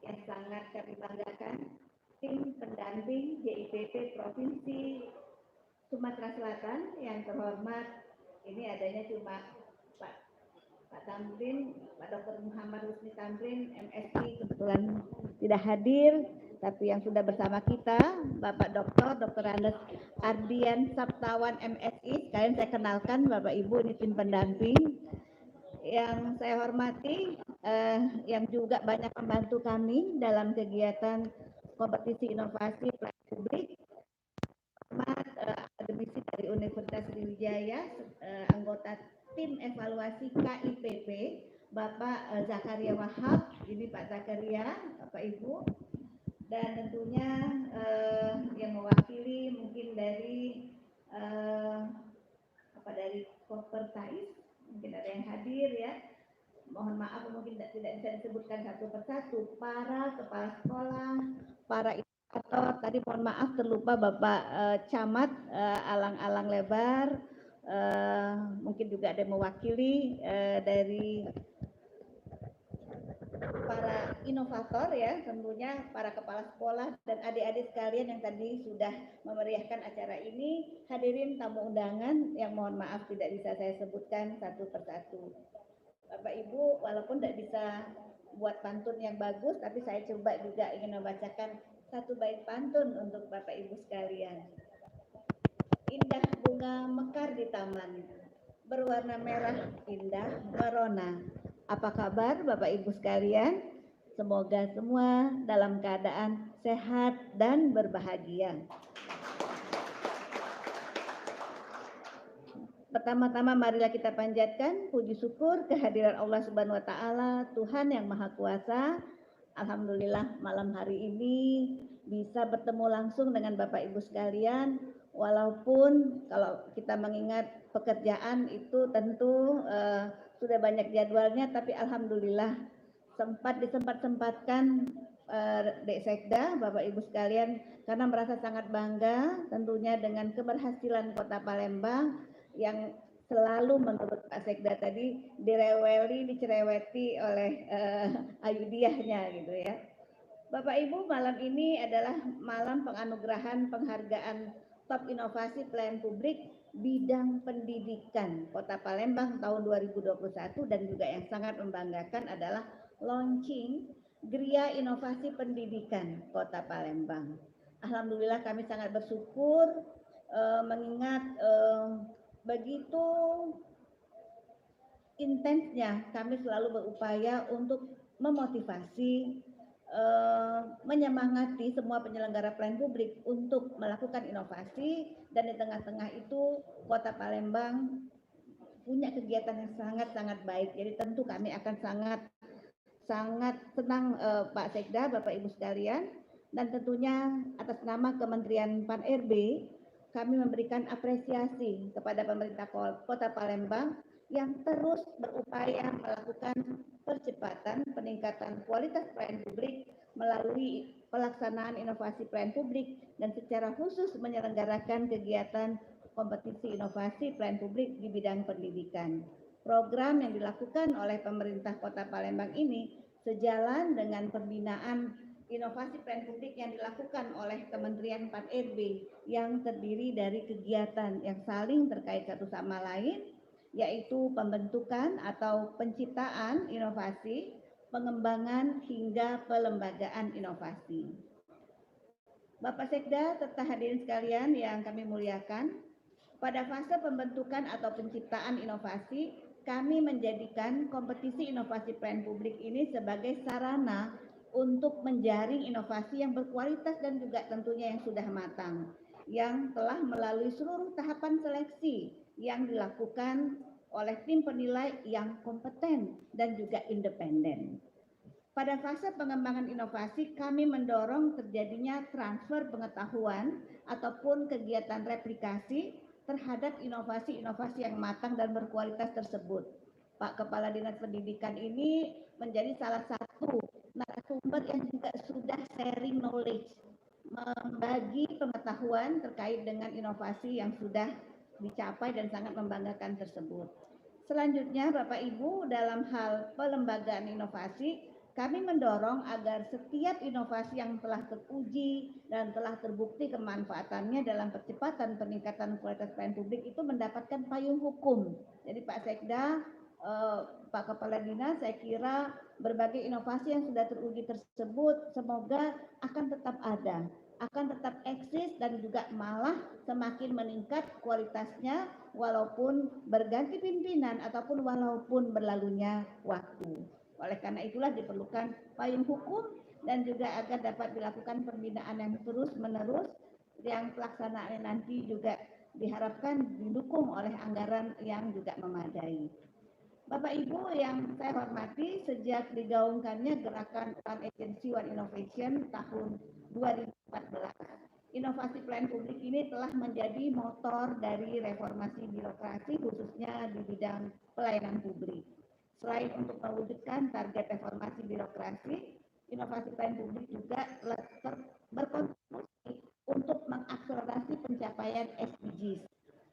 yang sangat kami banggakan, tim pendamping JIPP Provinsi Sumatera Selatan yang terhormat, ini adanya cuma Pak Tamrin, Pak Dr. Muhammad Husni Tamrin, MSI, kebetulan tidak hadir, tapi yang sudah bersama kita, Bapak Dr. Andes Ardian Saptawan MSI, sekalian saya kenalkan Bapak Ibu, ini tim pendamping. Yang saya hormati, yang juga banyak membantu kami dalam kegiatan kompetisi inovasi pelayanan publik, akademisi dari Universitas Sriwijaya, anggota tim evaluasi KIPP, Bapak Zakaria Wahab, ini Pak Zakaria, Bapak Ibu, dan tentunya yang mewakili mungkin dari dari Kopertais, mungkin ada yang hadir ya. Mohon maaf mungkin tidak bisa disebutkan satu persatu, para kepala sekolah, para inovator, tadi mohon maaf terlupa Bapak Camat Alang-Alang Lebar, mungkin juga ada yang mewakili dari para inovator ya, tentunya para kepala sekolah dan adik-adik sekalian yang tadi sudah memeriahkan acara ini. Hadirin tamu undangan yang mohon maaf tidak bisa saya sebutkan satu persatu. Bapak Ibu, walaupun tidak bisa buat pantun yang bagus, tapi saya coba juga ingin membacakan satu bait pantun untuk Bapak Ibu sekalian. Indah bunga mekar di taman, berwarna merah indah merona. Apa kabar Bapak Ibu sekalian? Semoga semua dalam keadaan sehat dan berbahagia. Pertama-tama marilah kita panjatkan puji syukur kehadiran Allah Subhanahu wa taala, Tuhan yang Maha Kuasa. Alhamdulillah malam hari ini bisa bertemu langsung dengan Bapak Ibu sekalian, walaupun kalau kita mengingat pekerjaan itu tentu sudah banyak jadwalnya, tapi alhamdulillah sempat disempatkan Dek Sekda, Bapak Ibu sekalian, karena merasa sangat bangga tentunya dengan keberhasilan Kota Palembang yang selalu menurut Pak Sekda tadi dicereweti oleh Ayudiahnya gitu ya. Bapak Ibu, malam ini adalah malam penganugerahan penghargaan top inovasi pelayanan publik bidang pendidikan Kota Palembang tahun 2021, dan juga yang sangat membanggakan adalah launching Gria Inovasi Pendidikan Kota Palembang. Alhamdulillah kami sangat bersyukur mengingat begitu intensnya kami selalu berupaya untuk memotivasi, menyemangati semua penyelenggara pelayanan publik untuk melakukan inovasi, dan di tengah-tengah itu Kota Palembang punya kegiatan yang sangat-sangat baik. Jadi tentu kami akan sangat senang Pak Sekda, Bapak Ibu sekalian, dan tentunya atas nama Kementerian Pan-RB kami memberikan apresiasi kepada pemerintah Kota Palembang yang terus berupaya melakukan percepatan peningkatan kualitas pelayanan publik melalui pelaksanaan inovasi pelayanan publik dan secara khusus menyelenggarakan kegiatan kompetisi inovasi pelayanan publik di bidang pendidikan. Program yang dilakukan oleh pemerintah Kota Palembang ini sejalan dengan pembinaan inovasi pelayanan publik yang dilakukan oleh Kementerian Pan-RB yang terdiri dari kegiatan yang saling terkait satu sama lain, yaitu pembentukan atau penciptaan inovasi, pengembangan hingga pelembagaan inovasi. Bapak Sekda serta hadirin sekalian yang kami muliakan, Pada fase pembentukan atau penciptaan inovasi, kami menjadikan kompetisi inovasi pelayanan publik ini sebagai sarana untuk menjaring inovasi yang berkualitas dan juga tentunya yang sudah matang, yang telah melalui seluruh tahapan seleksi yang dilakukan oleh tim penilai yang kompeten dan juga independen. Pada fase pengembangan inovasi, kami mendorong terjadinya transfer pengetahuan ataupun kegiatan replikasi terhadap inovasi-inovasi yang matang dan berkualitas tersebut. Pak Kepala Dinas Pendidikan ini menjadi salah satu narasumber yang juga sudah sharing knowledge, membagi pengetahuan terkait dengan inovasi yang sudah dicapai dan sangat membanggakan tersebut. Selanjutnya, Bapak Ibu, dalam hal pelembagaan inovasi, kami mendorong agar setiap inovasi yang telah teruji dan telah terbukti kemanfaatannya dalam percepatan peningkatan kualitas pelayanan publik itu mendapatkan payung hukum. Jadi Pak Sekda, Pak Kepala Dinas, saya kira berbagai inovasi yang sudah teruji tersebut semoga akan tetap ada, akan tetap eksis dan juga malah semakin meningkat kualitasnya walaupun berganti pimpinan ataupun walaupun berlalunya waktu. Oleh karena itulah diperlukan payung hukum dan juga agar dapat dilakukan pembinaan yang terus-menerus yang pelaksanaannya nanti juga diharapkan didukung oleh anggaran yang juga memadai. Bapak Ibu yang saya hormati, sejak digaungkannya gerakan One Agency One Innovation tahun 2014, inovasi pelayanan publik ini telah menjadi motor dari reformasi birokrasi khususnya di bidang pelayanan publik. Selain untuk mewujudkan target reformasi birokrasi, inovasi pelayanan publik juga berkontribusi untuk mengakselerasi pencapaian SDGs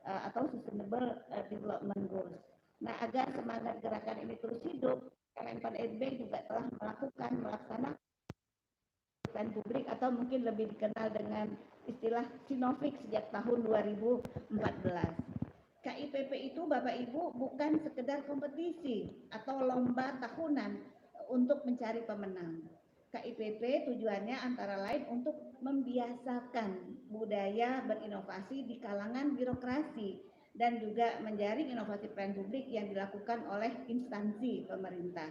atau Sustainable Development Goals. Nah, agar semangat gerakan ini terus hidup, Kemenpan-RB juga telah melaksanakan pelayanan publik atau mungkin lebih dikenal dengan istilah Sinofik sejak tahun 2014. KIPP itu Bapak Ibu bukan sekedar kompetisi atau lomba tahunan untuk mencari pemenang. KIPP tujuannya antara lain untuk membiasakan budaya berinovasi di kalangan birokrasi dan juga menjaring inovasi pelayanan publik yang dilakukan oleh instansi pemerintah.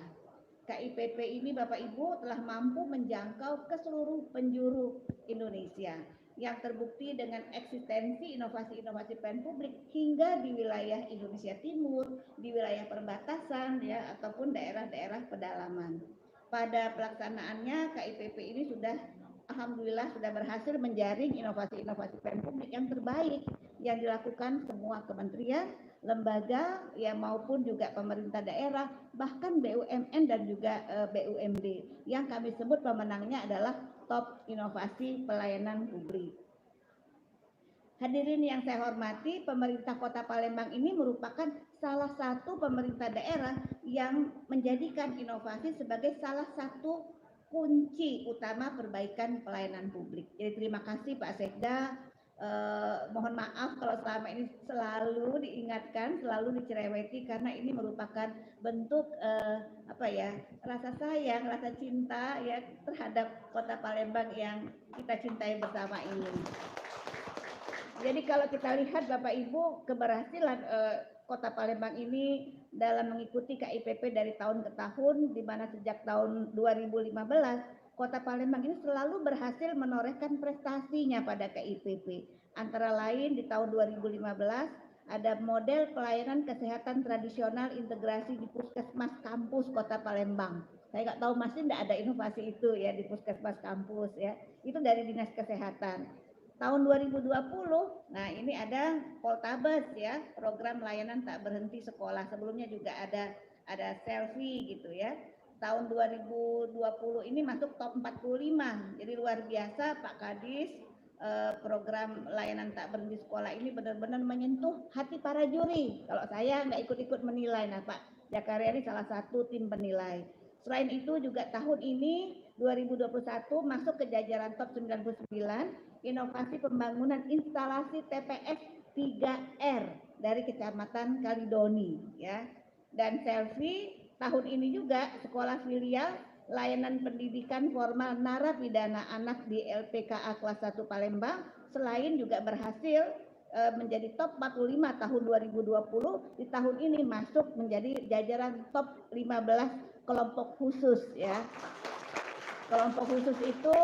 KIPP ini Bapak Ibu telah mampu menjangkau ke seluruh penjuru Indonesia yang terbukti dengan eksistensi inovasi-inovasi pelayanan publik hingga di wilayah Indonesia Timur, di wilayah perbatasan ya ataupun daerah-daerah pedalaman. Pada pelaksanaannya KIPP ini alhamdulillah sudah berhasil menjaring inovasi-inovasi pelayanan publik yang terbaik yang dilakukan semua kementerian, lembaga ya maupun juga pemerintah daerah, bahkan BUMN dan juga BUMD yang kami sebut pemenangnya adalah Top Inovasi Pelayanan Publik. Hadirin yang saya hormati, pemerintah Kota Palembang ini merupakan salah satu pemerintah daerah yang menjadikan inovasi sebagai salah satu kunci utama perbaikan pelayanan publik. Jadi terima kasih Pak Sekda. Mohon maaf kalau selama ini selalu diingatkan, selalu dicereweti karena ini merupakan bentuk rasa sayang, rasa cinta ya terhadap Kota Palembang yang kita cintai bersama ini. Jadi kalau kita lihat Bapak Ibu keberhasilan Kota Palembang ini dalam mengikuti KIPP dari tahun ke tahun, di mana sejak tahun 2015 Kota Palembang ini selalu berhasil menorehkan prestasinya pada KIPP. Antara lain di tahun 2015 ada model pelayanan kesehatan tradisional integrasi di Puskesmas Kampus Kota Palembang. Saya nggak tahu masih nggak ada inovasi itu ya di Puskesmas Kampus ya. Itu dari Dinas Kesehatan. Tahun 2020, nah ini ada Poltabes ya, program layanan tak berhenti sekolah. Sebelumnya juga ada selfie gitu ya. Tahun 2020 ini masuk top 45. Jadi luar biasa Pak Kadis, program layanan tak berhenti sekolah ini benar-benar menyentuh hati para juri. Kalau saya nggak ikut-ikut menilai, nah Pak Jakaria ini salah satu tim penilai. Selain itu juga tahun ini 2021 masuk ke jajaran top 99 inovasi pembangunan instalasi TPS 3R dari Kecamatan Kalidoni ya. Dan selfie tahun ini juga sekolah filial layanan pendidikan formal narapidana anak di LPKA kelas 1 Palembang selain juga berhasil menjadi top 45 tahun 2020, di tahun ini masuk menjadi jajaran top 15 kelompok khusus ya. Kelompok khusus itu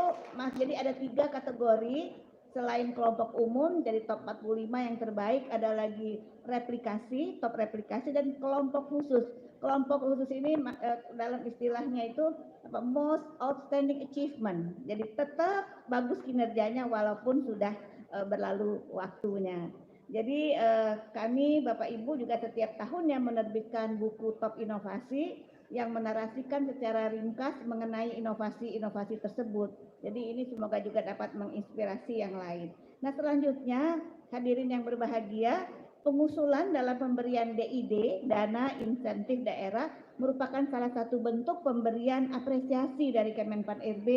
jadi ada 3 kategori. Selain kelompok umum jadi top 45 yang terbaik, ada lagi replikasi, top replikasi, dan kelompok khusus. Kelompok khusus ini dalam istilahnya itu most outstanding achievement. Jadi tetap bagus kinerjanya walaupun sudah berlalu waktunya. Jadi kami Bapak Ibu juga setiap tahunnya menerbitkan buku top inovasi yang menarasikan secara ringkas mengenai inovasi-inovasi tersebut. Jadi ini semoga juga dapat menginspirasi yang lain. Nah selanjutnya hadirin yang berbahagia, pengusulan dalam pemberian DID, dana insentif daerah, merupakan salah satu bentuk pemberian apresiasi dari Kemenpan RB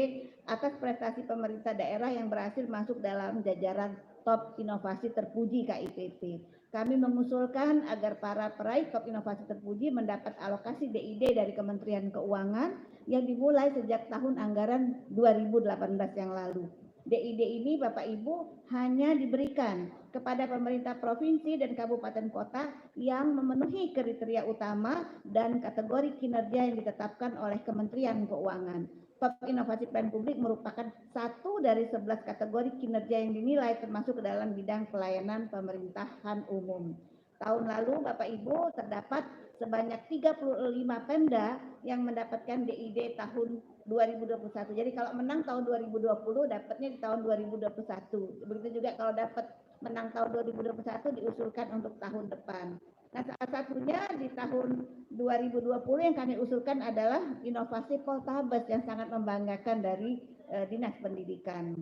atas prestasi pemerintah daerah yang berhasil masuk dalam jajaran top inovasi terpuji KIPP. Kami mengusulkan agar para peraih top inovasi terpuji mendapat alokasi DID dari Kementerian Keuangan yang dimulai sejak tahun anggaran 2018 yang lalu. DID ini Bapak Ibu hanya diberikan kepada pemerintah provinsi dan kabupaten kota yang memenuhi kriteria utama dan kategori kinerja yang ditetapkan oleh Kementerian Keuangan. Top inovasi pelayanan publik merupakan satu dari 11 kategori kinerja yang dinilai termasuk ke dalam bidang pelayanan pemerintahan umum. Tahun lalu Bapak Ibu terdapat sebanyak 35 Pemda yang mendapatkan DID tahun 2021. Jadi kalau menang tahun 2020 dapatnya di tahun 2021. Begitu juga kalau dapat menang tahun 2021 diusulkan untuk tahun depan. Nah, salah satunya di tahun 2020 yang kami usulkan adalah inovasi Poltabes yang sangat membanggakan dari Dinas Pendidikan.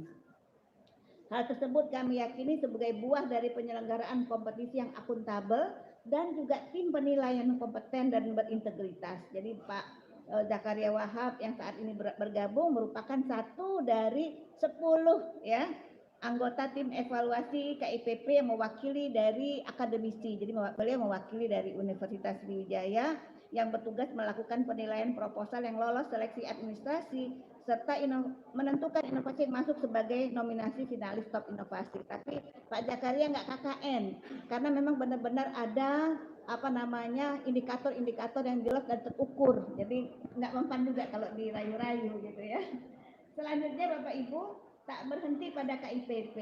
Hal tersebut kami yakini sebagai buah dari penyelenggaraan kompetisi yang akuntabel dan juga tim penilaian kompeten dan berintegritas. Jadi Pak Zakaria Wahab yang saat ini bergabung merupakan satu dari 10 ya anggota tim evaluasi KIPP yang mewakili dari akademisi. Jadi beliau mewakili dari Universitas Sriwijaya yang bertugas melakukan penilaian proposal yang lolos seleksi administrasi serta menentukan inovasi yang masuk sebagai nominasi finalis top inovasi. Tapi Pak Zakaria nggak KKN karena memang benar-benar ada indikator-indikator yang jelas dan terukur. Jadi nggak mempan juga kalau dirayu-rayu gitu ya. Selanjutnya Bapak Ibu, tak berhenti pada KIPP,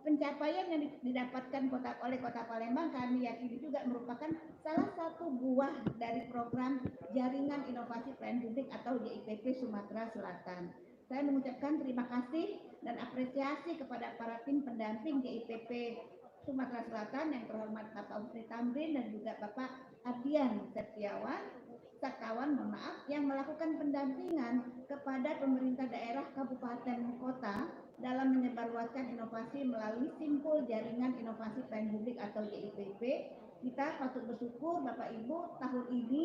pencapaian yang didapatkan oleh Kota Palembang kami yakini juga merupakan salah satu buah dari program Jaringan Inovasi Pelayanan Publik atau JIPP Sumatera Selatan. Saya mengucapkan terima kasih dan apresiasi kepada para tim pendamping JIPP Sumatera Selatan yang terhormat Bapak Usri Tamrin dan juga Bapak Ardian Sakawan yang melakukan pendampingan kepada pemerintah daerah kabupaten kota dalam menyebarluaskan inovasi melalui simpul Jaringan Inovasi Pelayanan Publik atau JIPP. Kita patut bersyukur Bapak Ibu, tahun ini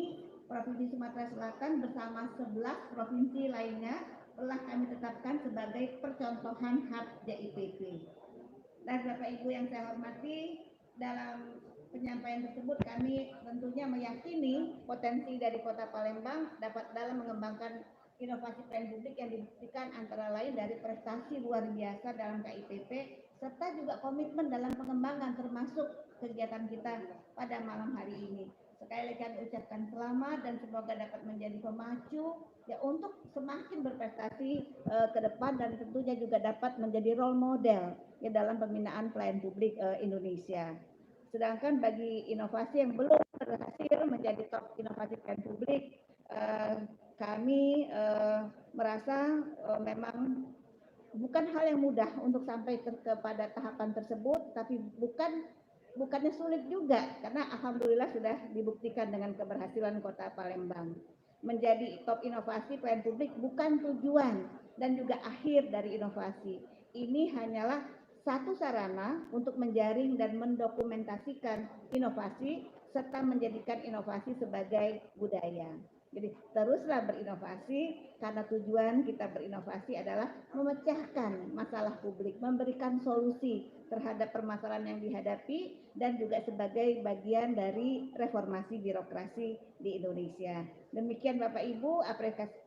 Provinsi Sumatera Selatan bersama 11 provinsi lainnya telah kami tetapkan sebagai percontohan hub JIPP. Dan Bapak Ibu yang saya hormati, dalam penyampaian tersebut kami tentunya meyakini potensi dari Kota Palembang dapat dalam mengembangkan inovasi pelayanan publik yang dibuktikan antara lain dari prestasi luar biasa dalam KIPP serta juga komitmen dalam pengembangan termasuk kegiatan kita pada malam hari ini. Sekali lagi kami ucapkan selamat dan semoga dapat menjadi pemacu ya untuk semakin berprestasi ke depan dan tentunya juga dapat menjadi role model ya dalam pembinaan pelayanan publik Indonesia. Sedangkan bagi inovasi yang belum berhasil menjadi top inovasi pelayanan publik, kami merasa memang bukan hal yang mudah untuk sampai kepada tahapan tersebut, tapi bukannya sulit juga, karena alhamdulillah sudah dibuktikan dengan keberhasilan Kota Palembang. Menjadi top inovasi pelayanan publik bukan tujuan dan juga akhir dari inovasi. Ini hanyalah satu sarana untuk menjaring dan mendokumentasikan inovasi serta menjadikan inovasi sebagai budaya. Jadi teruslah berinovasi karena tujuan kita berinovasi adalah memecahkan masalah publik, memberikan solusi terhadap permasalahan yang dihadapi dan juga sebagai bagian dari reformasi birokrasi di Indonesia. Demikian Bapak Ibu,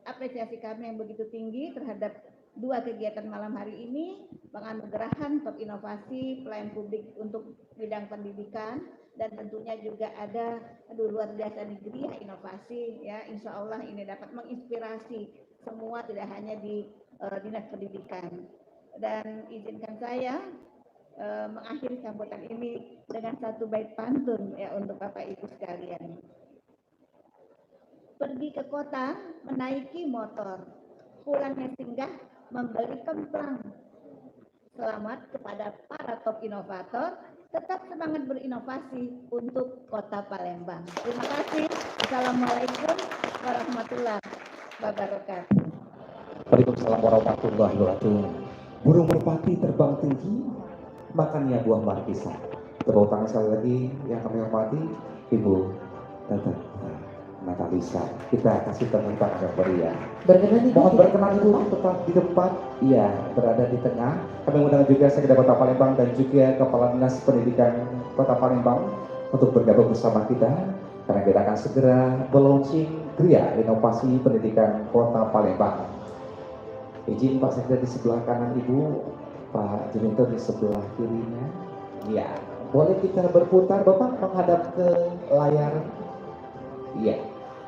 apresiasi kami yang begitu tinggi terhadap dua kegiatan malam hari ini, penganugerahan top inovasi pelayan publik untuk bidang pendidikan, dan tentunya juga ada luar biasa negeri inovasi ya, insya Allah ini dapat menginspirasi semua, tidak hanya di dinas pendidikan. Dan izinkan saya mengakhiri sambutan ini dengan satu bait pantun ya untuk Bapak Ibu sekalian. Pergi ke kota menaiki motor, pulangnya singgah membeli kemplang. Selamat kepada para top inovator, tetap semangat berinovasi untuk Kota Palembang. Terima kasih. Assalamualaikum warahmatullahi wabarakatuh. Waalaikumsalam warahmatullahi wabarakatuh. Burung merpati terbang tinggi, makannya buah markisa. Tepuk tangan sekali lagi yang kami hormati Ibu Tata Natalisa. Kita kasih tepuk tangan yang meriah. Mohon berkenan Ibu tetap di depan, iya berada di tengah. Kami mengundang juga Sekda Kota Palembang dan juga Kepala Dinas Pendidikan Kota Palembang untuk bergabung bersama kita karena kita akan segera melaunching Gria Inovasi Pendidikan Kota Palembang. Izin Pak Sekda di sebelah kanan Ibu, Pak Juminto di sebelah kirinya. Iya, boleh kita berputar Bapak menghadap ke layar. Iya.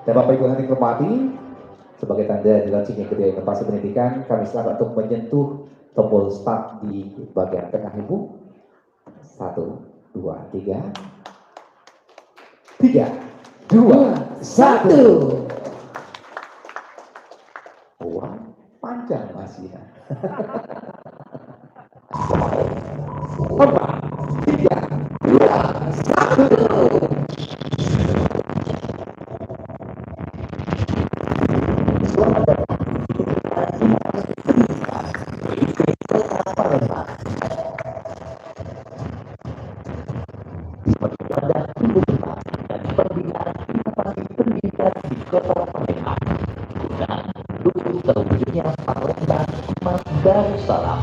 Dan Bapak Ibu yang dihormati, sebagai tanda di launchingnya Gria Inovasi Pendidikan, kami silakan untuk menyentuh tombol start di bagian tengah Ibu. 1, 2, 3. 3, 2, 1. Wah, panjang masih ya. 4, 3, 2, 1. Terwujudnya Palembang Emas Darussalam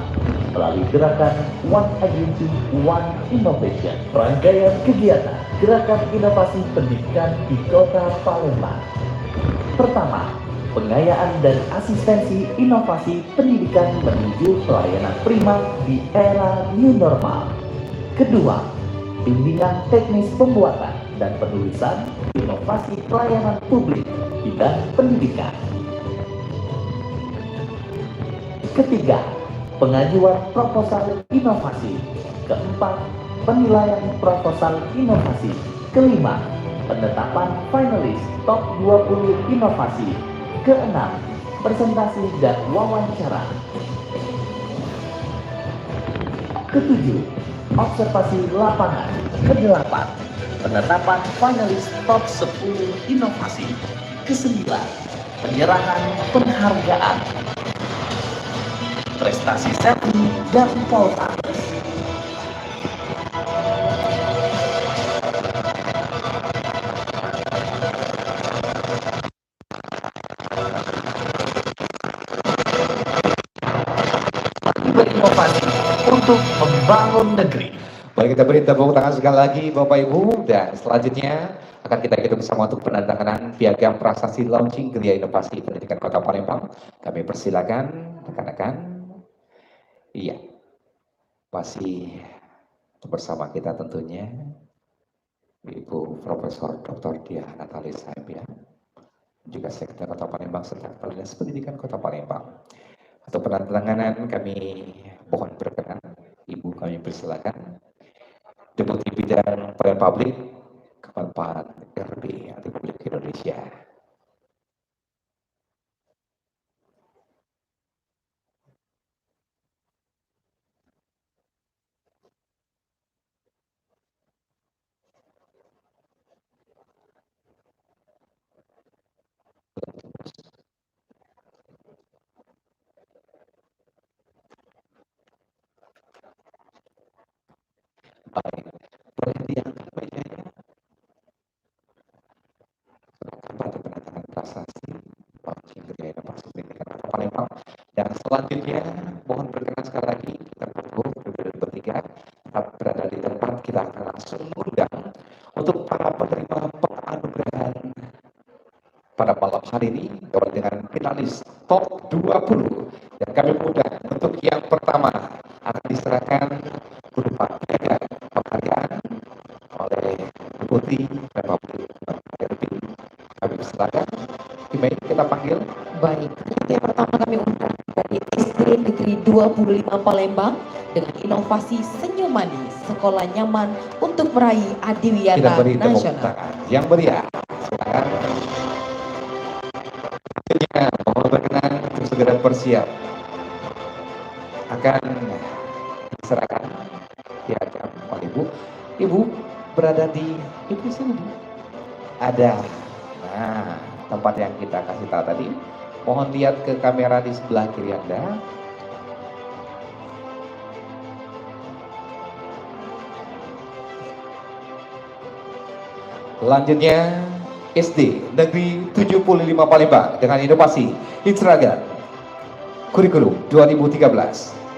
melalui gerakan One Agency, One Innovation. Rangkaian kegiatan Gerakan Inovasi Pendidikan di Kota Palembang. Pertama, pengayaan dan asistensi inovasi pendidikan menuju pelayanan prima di era new normal. Kedua, bimbingan teknis pembuatan dan penulisan inovasi pelayanan publik bidang pendidikan. Ketiga, pengajuan proposal inovasi. Keempat, penilaian proposal inovasi. Kelima, penetapan finalis top 20 inovasi. Keenam, presentasi dan wawancara. Ketujuh, observasi lapangan. Kedelapan, penetapan finalis top 10 inovasi. Kesembilan, penyerahan penghargaan. Prestasi selfie dan poltergeist. Berinovasi untuk membangun negeri. Baik, kita beri tepuk tangan sekali lagi Bapak Ibu, dan selanjutnya akan kita hidup bersama untuk penandatanganan piagam prasasti launching Gria Inovasi Pendidikan Kota Palembang. Kami persilakan rekan-rekan. Iya, masih bersama kita tentunya Ibu Profesor Dr. Diah Natalisa MPA, juga Sekda Kota Palembang serta Kepala Dinas Pendidikan Kota Palembang. Untuk penandatanganan kami mohon berkenan, Ibu kami persilakan. Deputi Bidang Pelayanan Publik Kemenpan RB Republik Indonesia. Baik, boleh diangkat mejanya. Pada penandatangan prasasti launching Gria Inovasi Pendidikan Kota Palembang. Dan selanjutnya mohon berkenan sekali lagi kita bertiga tetap berada di tempat. Kita akan langsung mengundang untuk para penerima penganugerahan pada malam hari ini dengan finalis top 20 yang kami undang untuk yang pertama akan diserahkan berupa piagam penghargaan oleh Deputi Republik RI. Kami persilakan. Email kita panggil. Baik, yang pertama kami undang dari SD Negeri 25 Palembang dengan inovasi senyum manis, sekolah nyaman untuk meraih Kita adiwiyata beri tepuk nasional. tangan yang meriah. Silakan. Selanjutnya, mohon berkenan untuk segera bersiap. Akan diserahkan piagam oleh Ibu. Ibu berada di ibu sini. Ada. Nah, tempat yang kita kasih tahu tadi. Mohon lihat ke kamera di sebelah kiri Anda. Selanjutnya SD Negeri 75 Palembang dengan inovasi Inseragam Kurikulum 2013,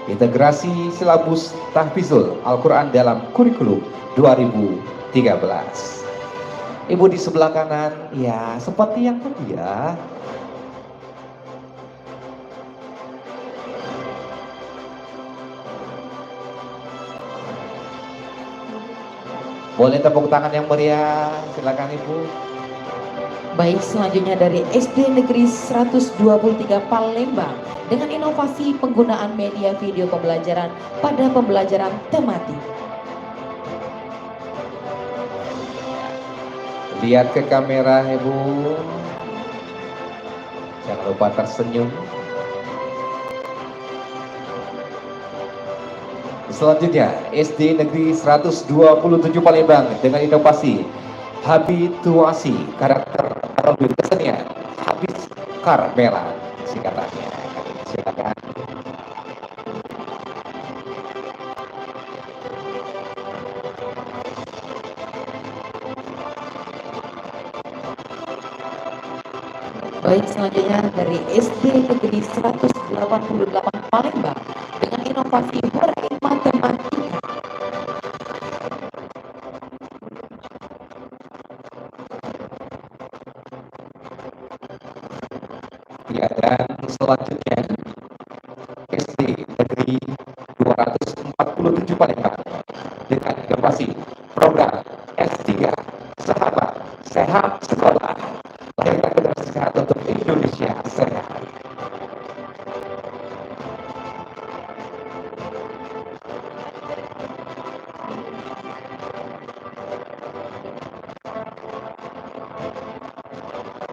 integrasi silabus tahfizul Al-Quran dalam kurikulum 2013. Ibu di sebelah kanan, ya seperti yang tadi ya. Boleh tepuk tangan yang meriah, silakan Ibu. Baik, selanjutnya dari SD Negeri 123 Palembang dengan inovasi penggunaan media video pembelajaran pada pembelajaran tematik. Lihat ke kamera Ibu. Jangan lupa tersenyum. Selanjutnya SD Negeri 127 Palembang dengan inovasi habituasi karakter melalui kesenian habis Karmela singkatannya. Silakan. Baik, selanjutnya dari SD Negeri 188 Palembang dengan inovasi Huraian Matematika. Ya, dan selanjutnya SD Negeri 247 Palembang dengan inovasi program S3 Sahabat Sehat Sekolah, lahirkan generasi sehat untuk Indonesia sehat.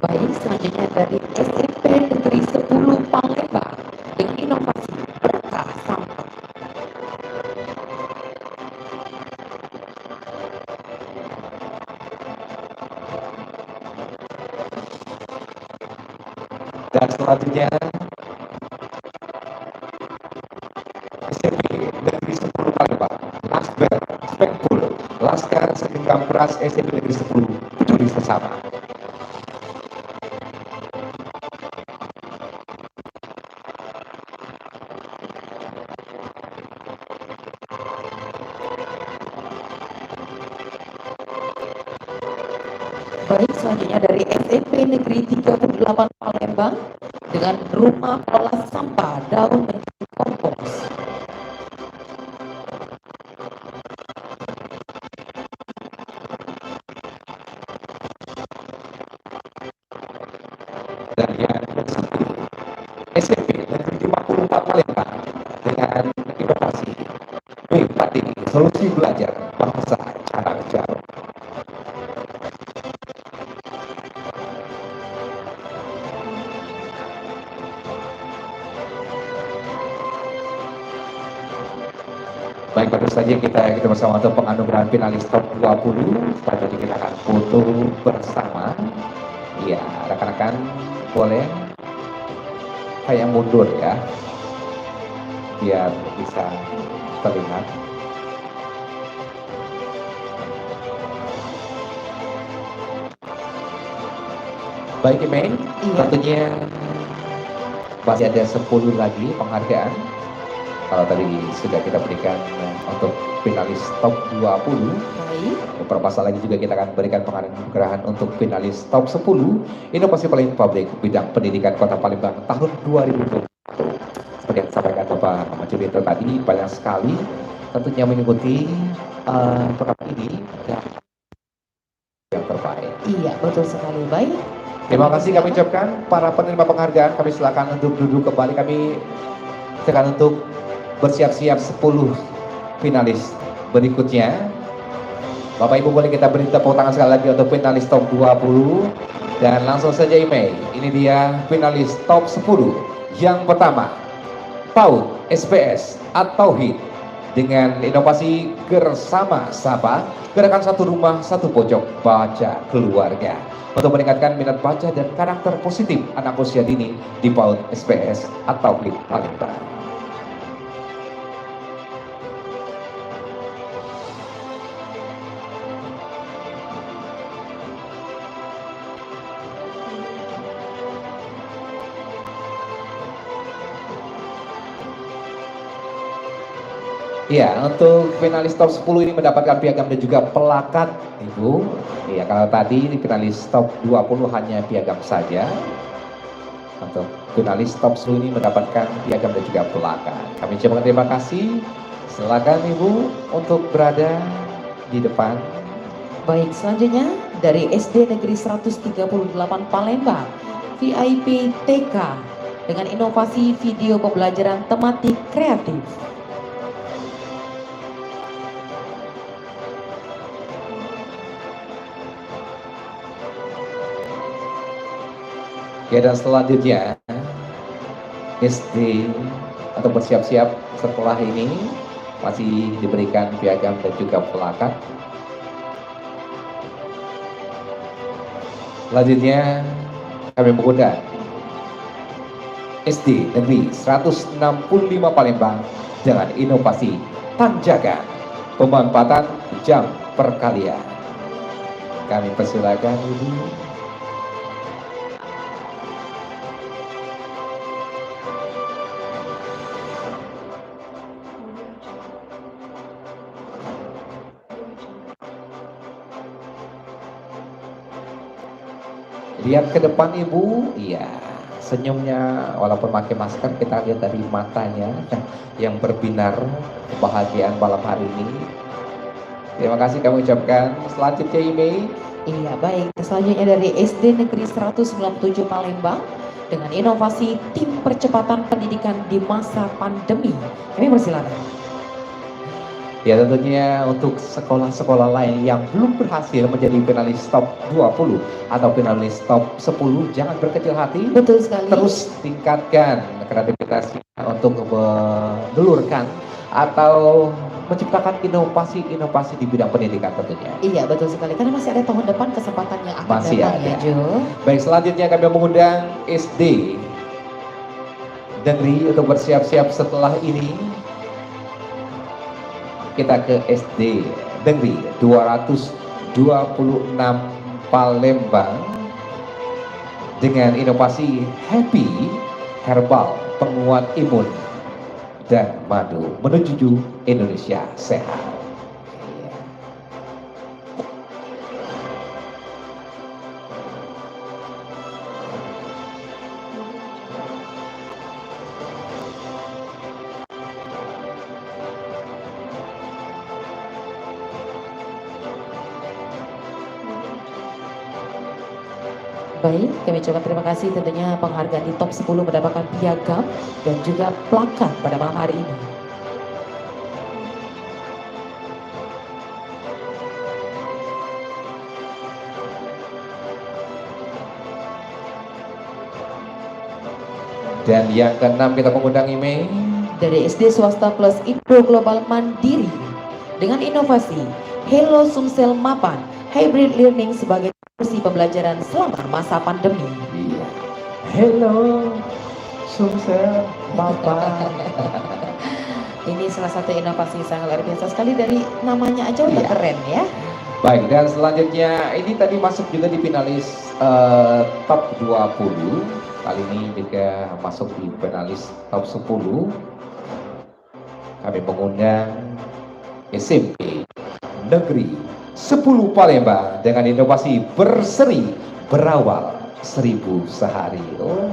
Baik, selanjutnya dari SMP Negeri 10 Palembang dengan inovasi berkah sampah. Dan selanjutnya SMP Negeri 10 Palembang, Lasber, Spekpul, Laskar Segenggam Pras SMP Negeri 10, peduli bersama. Baik, selanjutnya dari SMP Negeri 38 Palembang dengan rumah olah sampah daun menjadi kompos. Dan yang SMP Negeri 54 Palembang dengan inovasi Padi solusi belajar bangsa jarak jauh. Baik, baru saja kita bersama untuk penganugerahan finalis top 20. Pada ini kita akan foto bersama. Ya, rekan-rekan boleh kayak mundur ya, biar bisa terlihat. Baik, Imen, tentunya masih ada 10 lagi penghargaan. Kalau tadi sudah kita berikan untuk finalis top 20, beberapa saat lagi juga kita akan berikan penghargaan untuk finalis top 10 inovasi paling publik bidang pendidikan Kota Palembang tahun 2021. Sebagai beberapa cerita tadi banyak sekali tentunya mengikuti program ini yang terbaik. Iya, betul sekali. Baik. Terima kasih kami ucapkan para penerima penghargaan. Kami silakan untuk duduk kembali. Kami silakan untuk bersiap-siap 10 finalis berikutnya. Bapak Ibu boleh kita beri tepuk tangan sekali lagi untuk finalis top 20. Dan langsung saja email. Ini dia finalis top 10. Yang pertama, PAUD SPS At-Tauhid dengan inovasi Gersama Sapa, gerakan satu rumah satu pojok baca keluarga untuk meningkatkan minat baca dan karakter positif anak usia dini di PAUD SPS At-Tauhid Palembang. Ya, untuk finalis top 10 ini mendapatkan piagam dan juga pelakat, Ibu. Iya, kalau tadi di finalis top 20 hanya piagam saja. Untuk finalis top 10 ini mendapatkan piagam dan juga pelakat. Kami ucapkan terima kasih. Silakan Ibu untuk berada di depan. Baik, selanjutnya dari SD Negeri 138 Palembang, VIP TK dengan inovasi video pembelajaran tematik kreatif. Ya, dan selanjutnya SD atau bersiap-siap setelah ini masih diberikan piagam dan juga pelakat. Selanjutnya kami mengundang SD Negeri 165 Palembang dengan inovasi Tanjakan pemanfaatan jam perkalian. Kami persilakan Ibu. Lihat ke depan Ibu, iya, senyumnya walaupun pakai masker kita lihat dari matanya yang berbinar kebahagiaan malam hari ini. Terima kasih kami ucapkan. Selanjutnya ini. Iya, baik. Selanjutnya dari SD Negeri 197 Palembang dengan inovasi tim percepatan pendidikan di masa pandemi. Kami persilakan. Ya, tentunya untuk sekolah-sekolah lain yang belum berhasil menjadi finalis top 20 atau finalis top 10, jangan berkecil hati. Betul sekali. Terus tingkatkan kreativitasnya untuk menelurkan atau menciptakan inovasi-inovasi di bidang pendidikan tentunya. Iya, betul sekali. Karena masih ada tahun depan kesempatan yang akan Masih datang ada. ya, Jo. Baik, selanjutnya kami mengundang SD Negeri untuk bersiap-siap setelah ini. Kita ke SD Negeri 226 Palembang dengan inovasi Happy Herbal penguat imun dan madu menuju Indonesia sehat. Baik, kami ucapkan terima kasih tentunya penghargaan di top 10 mendapatkan piagam dan juga plakat pada malam hari ini. Dan yang keenam kita mengundang email dari SD Swasta Plus Info Global Mandiri dengan inovasi Hello Sumsel Mapan Hybrid Learning sebagai kursi pembelajaran selama masa pandemi. Iya. Hello Sumsel Mapan. Ini salah satu inovasi sangat luar biasa sekali, dari namanya aja udah keren ya. Baik, dan selanjutnya ini tadi masuk juga di finalis top 20. Kali ini juga masuk di finalis top 10. Kami mengundang SMP Negeri 10 Palembang dengan inovasi berseri berawal 1000 sehari. Oh.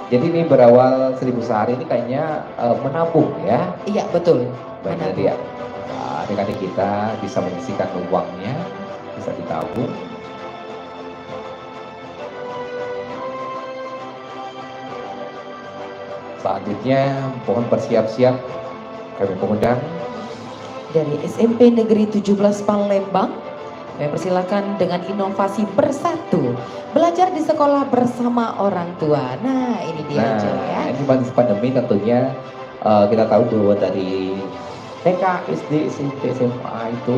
Jadi ini berawal 1000 sehari ini kayaknya menabung ya. Iya, betul. Baik, jadi ya adik-adik kita bisa menyisihkan uangnya, bisa ditabung. Selanjutnya mohon bersiap-siap, kami mengundang dari SMP Negeri 17 Palembang. Kami persilakan dengan inovasi bersatu, belajar di sekolah bersama orang tua. Nah, ini dia Jo ya. Ini pandemi tentunya kita tahu bahwa dari TK, SD, SMP, SMA itu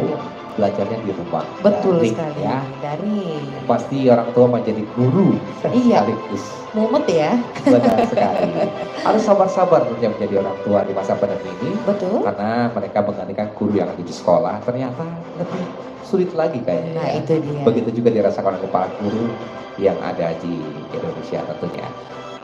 belajarnya di rumah. Betul Daring, sekali. ya. Dari Pasti orang tua menjadi guru Iya. sekaligus. mumet ya. Benar sekali. Harus sabar-sabar tentunya menjadi orang tua di masa pandemi ini. Betul. Karena mereka menggantikan guru yang ada di sekolah ternyata lebih sulit lagi kayaknya. Nah, ya. itu dia. Begitu juga dirasakan oleh para guru yang ada di Indonesia tentunya.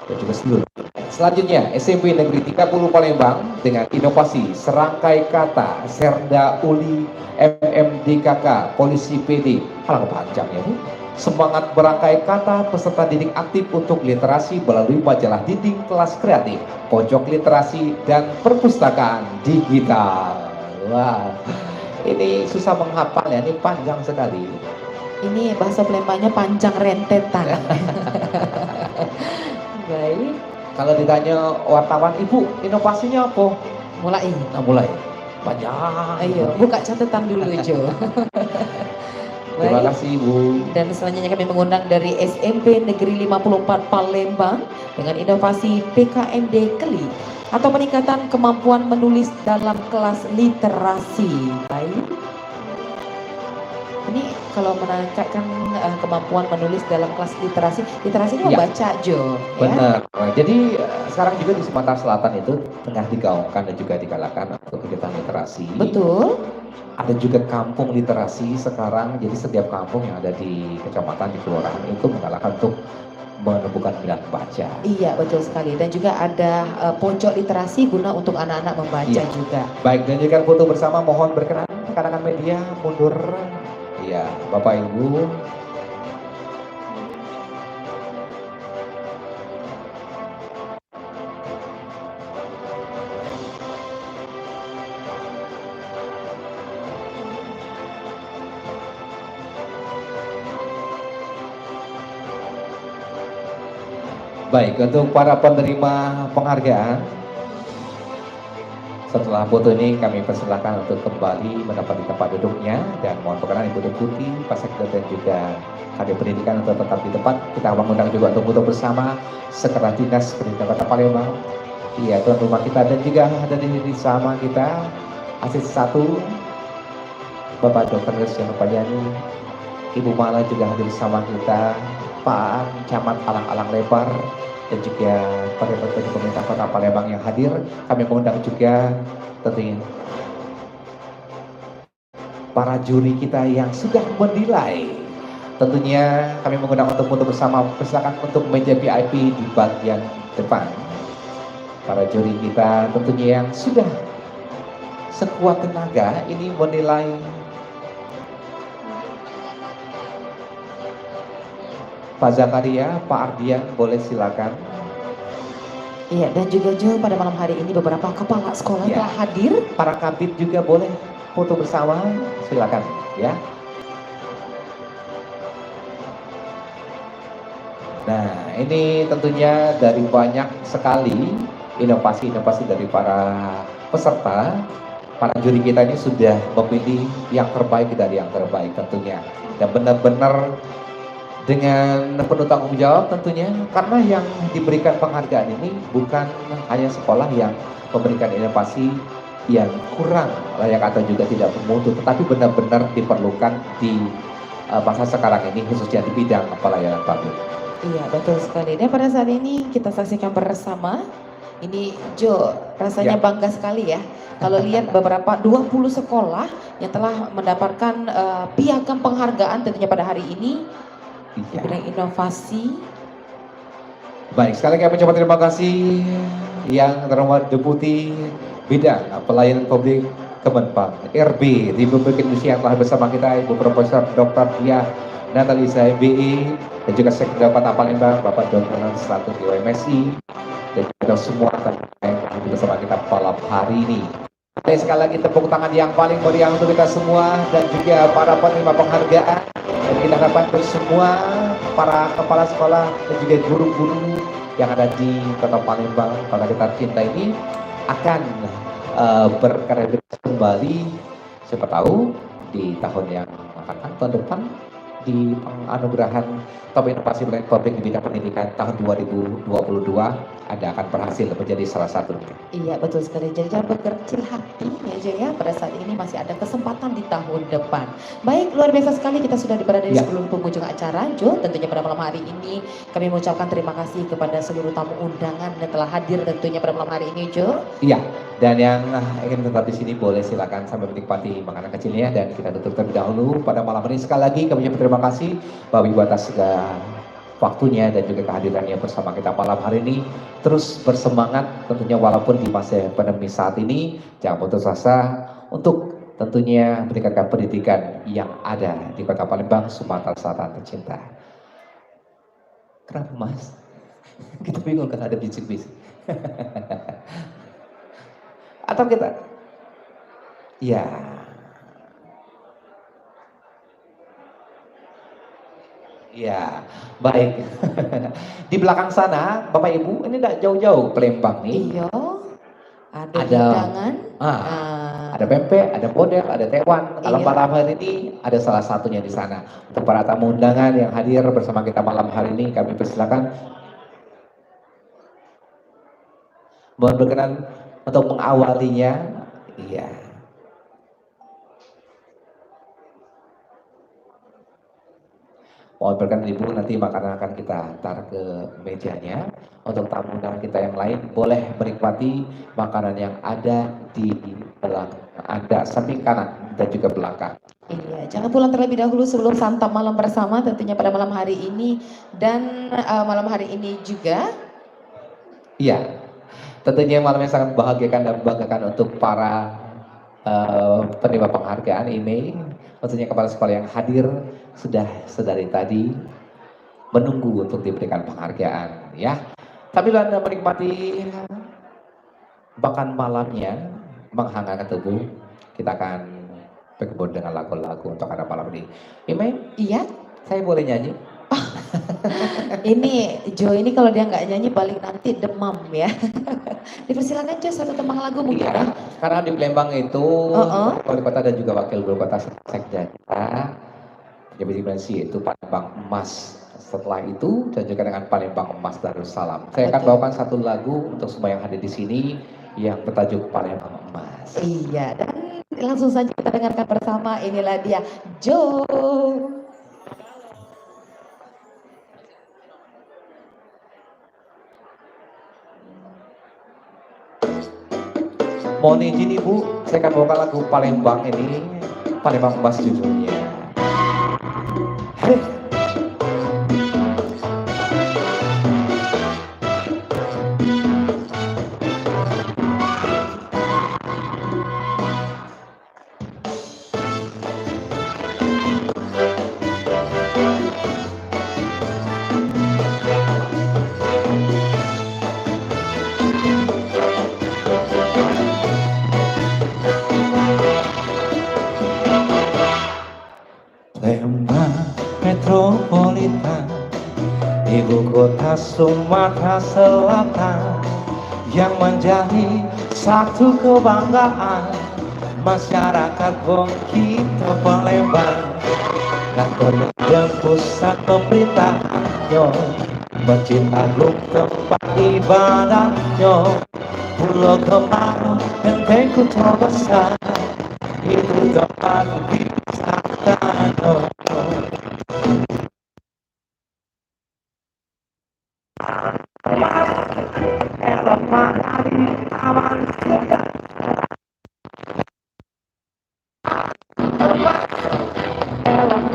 Dan juga seluruh. Selanjutnya SMP Negeri 30 Palembang dengan inovasi serangkai kata Serda Uli MMDKK Polisi PD. Alang panjang ya Bu. Semangat berangkai kata peserta didik aktif untuk literasi melalui majalah dinding kelas kreatif, pojok literasi dan perpustakaan digital. Wah, ini susah menghafal ya, ini panjang sekali. Ini bahasa Palembangnya panjang rentetan. Baik. Kalau ditanya wartawan, Ibu inovasinya apa? Mulai. Nah, mulai. Panjang. Ayo, buka catatan dulu Jo. Terima kasih Bu. Dan selanjutnya kami mengundang dari SMP Negeri 54 Palembang dengan inovasi PKMD Keli atau peningkatan kemampuan menulis dalam kelas literasi. Baik. Ini kalau meningkatkan kemampuan menulis dalam kelas literasi ini Ya. membaca Jo. Benar. Jadi sekarang juga di Sumatera Selatan itu tengah digaungkan dan juga digalakan untuk kegiatan literasi. Betul. Ada juga kampung literasi sekarang. Jadi setiap kampung yang ada di kecamatan, di kelurahan itu menggalakkan untuk menumbuhkan minat baca. Iya, betul sekali. Dan juga ada pojok literasi guna untuk anak-anak membaca Iya. juga. Baik, dan juga foto bersama mohon berkenan rekan-rekan media mundur. Iya, Bapak Ibu. Baik, untuk para penerima penghargaan, setelah foto ini kami persilakan untuk kembali menempati tempat duduknya dan mohon perkenan Ibu Deputi, Pak Sekda dan juga Kadep Pendidikan untuk tetap di tempat. Kita mengundang juga untuk foto bersama Sekretaris Dinas Pendidikan Kota Palembang, iya tuan rumah kita, dan juga ada di sama kita Asisten 1 Bapak Dr. Rizky Payani, Ibu Mala juga hadir bersama kita, Pak Aan, Camat Alang-Alang Lebar, dan juga pejabat pemerintah Kota Palembang yang hadir. Kami mengundang juga tentunya para juri kita yang sudah menilai. Tentunya kami mengundang untuk foto bersama, persilakan untuk meja VIP di bagian depan. Para juri kita tentunya yang sudah sekuat tenaga ini menilai. Pak Zakaria, Pak Ardian, boleh silakan. Iya, dan juga Jo pada malam hari ini beberapa kepala sekolah Ya. telah hadir. Para kabit juga boleh foto bersama, silakan ya. Nah, ini tentunya dari banyak sekali inovasi-inovasi dari para peserta. Para juri kita ini sudah memilih yang terbaik dari yang terbaik tentunya. Dan benar-benar dengan penuh tanggung jawab tentunya, karena yang diberikan penghargaan ini bukan hanya sekolah yang memberikan inovasi yang kurang layak atau juga tidak bermutu, tetapi benar-benar diperlukan di masa sekarang ini, khususnya di bidang pelayanan publik. Iya, betul sekali. Dan pada saat ini kita saksikan bersama. Ini Jo, rasanya Ya. bangga sekali ya. Kalau lihat beberapa 20 sekolah yang telah mendapatkan piagam penghargaan tentunya pada hari ini. Di bidang inovasi. Baik, sekali lagi kami ucapkan terima kasih yang terhormat Deputi Bidang Pelayanan Publik Kemenpar RB di Republik Indonesia yang telah bersama kita Ibu Profesor Dr. Diah Natalisa MBI, dan juga Sekda Kota Palembang, Bapak Dr. Selaku DWMSI, dan juga semua yang bersama kita malam hari ini. Dan sekali lagi tepuk tangan yang paling meriah untuk kita semua dan juga para penerima penghargaan. Dan kita harapkan semua para kepala sekolah dan juga guru-guru yang ada di Kota Palembang, kota kita cinta ini akan berkarya kembali. Siapa tahu di tahun yang akan datang, tahun depan, di penganugerahan Top Inovasi Pelayanan Publik di bidang pendidikan tahun 2022 Anda akan berhasil menjadi salah satu. Iya betul sekali. Jadi jangan berkecil hati ya Jo ya. Pada saat ini masih ada kesempatan di tahun depan. Baik, luar biasa sekali kita sudah berada di sebelum penghujung acara Jo. Tentunya pada malam hari ini kami mengucapkan terima kasih kepada seluruh tamu undangan yang telah hadir tentunya pada malam hari ini Jo. Iya. Dan yang ingin tetap di sini boleh silakan sambil menikmati makanan kecilnya dan kita tutup terlebih dahulu pada malam ini. Sekali lagi kami berterima kasih Bapak Ibu atas segala waktunya dan juga kehadirannya bersama kita malam hari ini. Terus bersemangat tentunya walaupun di masa pandemi saat ini, jangan putus asa untuk tentunya meningkatkan pendidikan yang ada di Kota Palembang, Sumatera Selatan tercinta. Kenapa Mas? Kita bingung kan ada bisik-bisik. Atau kita, ya, ya, baik. Di belakang sana, Bapak Ibu, ini tidak jauh-jauh Palembang nih. Iya, ada hidangan. Ada pempek, ada podel, ada tewan. Kalau malam hari ini ada salah satunya di sana. Untuk para tamu undangan yang hadir bersama kita malam hari ini, kami persilakan. Mohon berkenan untuk mengawalinya. Iya. Mohon berkenan Ibu, nanti makanan akan kita taruh ke mejanya. Untuk tamu undangan kita yang lain boleh menikmati makanan yang ada di belakang Anda, samping kanan dan juga belakang. Iya, jangan pulang terlebih dahulu sebelum santap malam bersama tentunya pada malam hari ini. Dan malam hari ini juga. Iya. Tentunya malam yang sangat membahagiakan dan membanggakan untuk para penerima penghargaan ini. Tentunya kepala sekolah yang hadir sudah sedari tadi menunggu untuk diberikan penghargaan ya. Sambil Anda menikmati makan malamnya, menghangatkan tubuh, kita akan berkebun dengan lagu-lagu untuk Anda malam ini. Ime? Iya? Saya boleh nyanyi? Ini Jo ini kalau dia nggak nyanyi paling nanti demam ya. Dipersilakan Jo satu tembang lagu mungkin ya. Karena di Palembang itu wali kota dan juga wakil wali kota Sekda pejabat dimensi itu Palembang Emas. Setelah itu dan juga dengan Palembang Emas Darussalam. Saya akan bawakan satu lagu untuk semua yang hadir di sini yang bertajuk Palembang Emas. Iya, dan langsung saja kita dengarkan bersama. Inilah dia Jo. Mohon izin Ibu, saya akan bawakan lagu Palembang ini, Palembang Emas judulnya. Metropolitan, ibu kota Sumatera Selatan, yang menjadi satu kebanggaan masyarakat kita Palembang. Kantor dan pusat pemerintahannya, Masjid Agung tempat ibadahnya, Pulau Kemang Menteng Kota Besar, itu tempat wisatanya.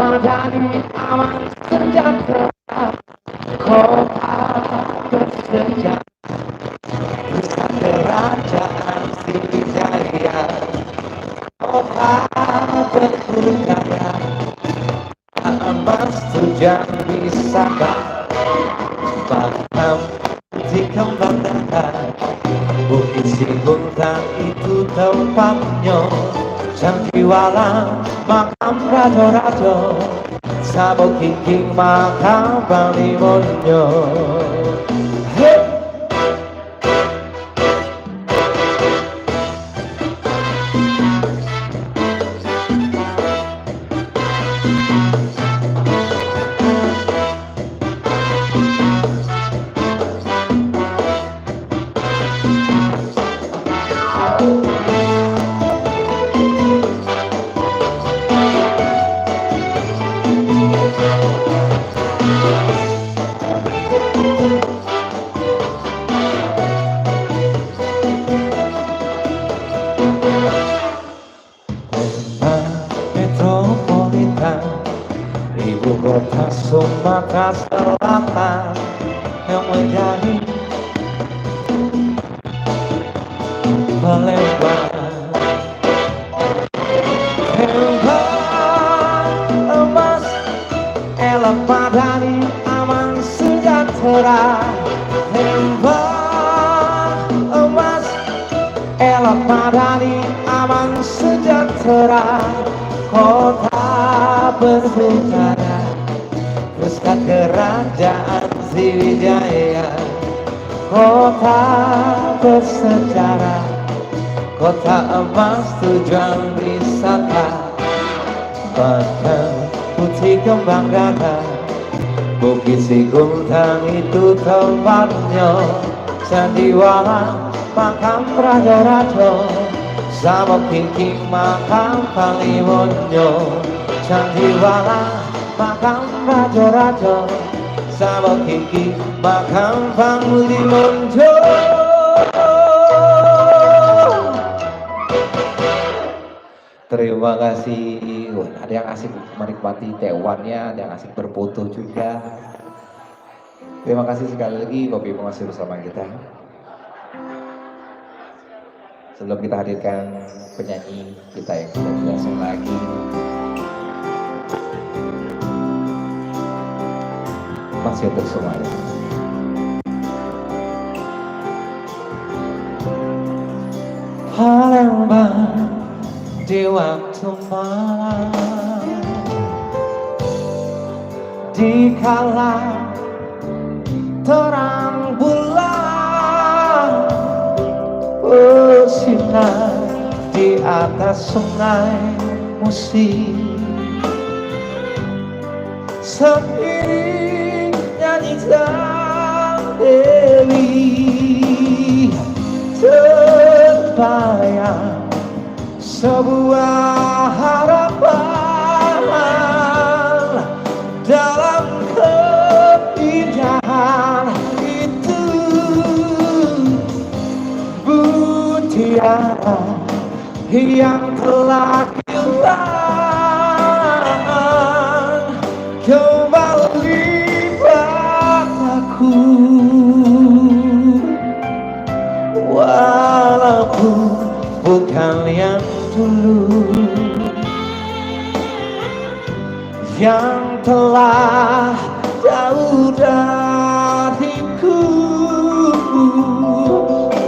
Madani aman sejahtera, kota bersejarah, pusat kerajaan Sriwijaya, kota berbudaya, emas tujuan wisata Makam di kembang datar Bukit Siguntang itu tempatnya Cangkiwala makam raja-raja Sabuk kingking makam Balimonyo Hey! Ibu kota Sumatera Selatan yang menjadi Palembang emas elok padani aman sejahtera emas elok padani aman sejahtera kota berbudaya pusat kerajaan Sriwijaya kota bersejarah kota emas tujuan wisata bahkan putih kembang gada Bukit Siguntang itu tempatnya sandiwara makam raja-raja Sabuk kingking makam Balimonyo Sandiwara makam raja-raja Sabuk kingking makam Balimonyo Terima kasih. Wah, ada yang asik menikmati tewannya, ada yang asik berfoto juga. Terima kasih sekali lagi Bapak Ibu masih bersama kita. Sebelum kita hadirkan penyanyi kita yang sudah tidak asing lagi, masih untuk semuanya. Palembang di waktu malam, di kala terang bulan bersinar di atas sungai Musi, seiring nyanyi sang Dewi terbayang sebuah harapan dalam keindahan itu. Mutiara yang telah hilang kembali padaku, walaupun bukan yang dulu yang telah jauh dariku,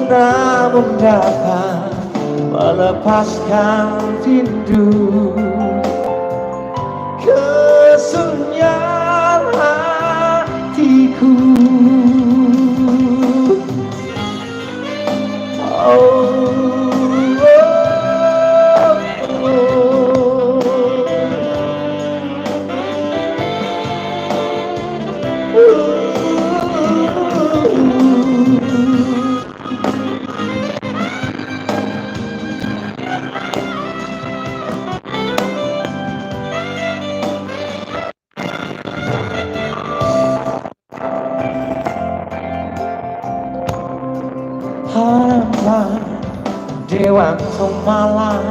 namun dapat melepaskan rindu kesunyian hatiku. Harapan di waktu malam,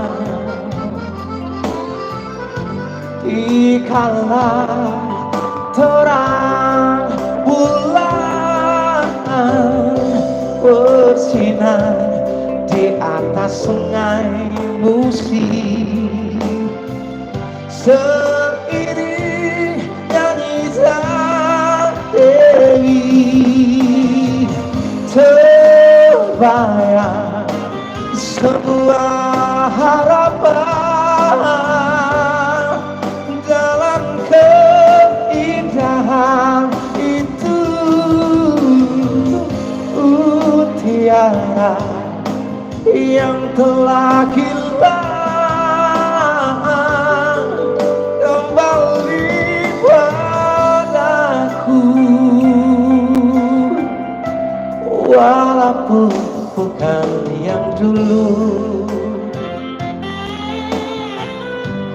di kala terang bulan bersinar di atas sungai Musi, seiring terbayang sebuah harapan dalam keindahan itu. Mutiara yang telah hilang kembali padaku, walaupun bukan yang dulu,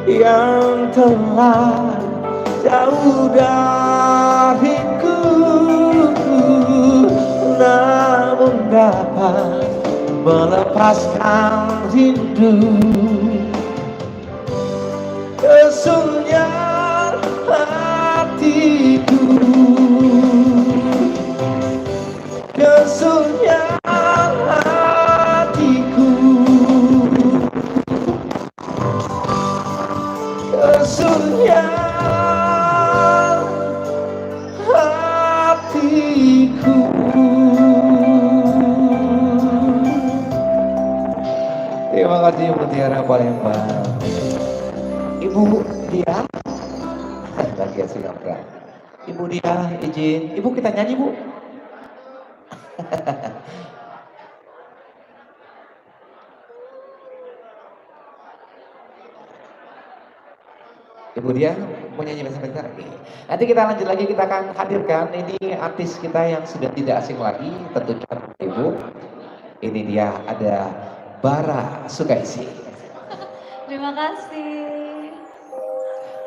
yang telah jauh dariku, namun dapat melepaskan rindu. Kesunyian hatiku, kesunyian hatiku, kesunyian hatiku. Terima kasih Mutiara Palembang. Ibu Dia lagi asik apa? Ibu Dia izin, Ibu kita nyanyi Bu. Ibu Dia mau nyanyi sebentar. Nanti kita lanjut lagi, kita akan hadirkan ini artis kita yang sudah tidak asing lagi tentunya Ibu. Ini dia ada Bara Sukaisi. Terima kasih.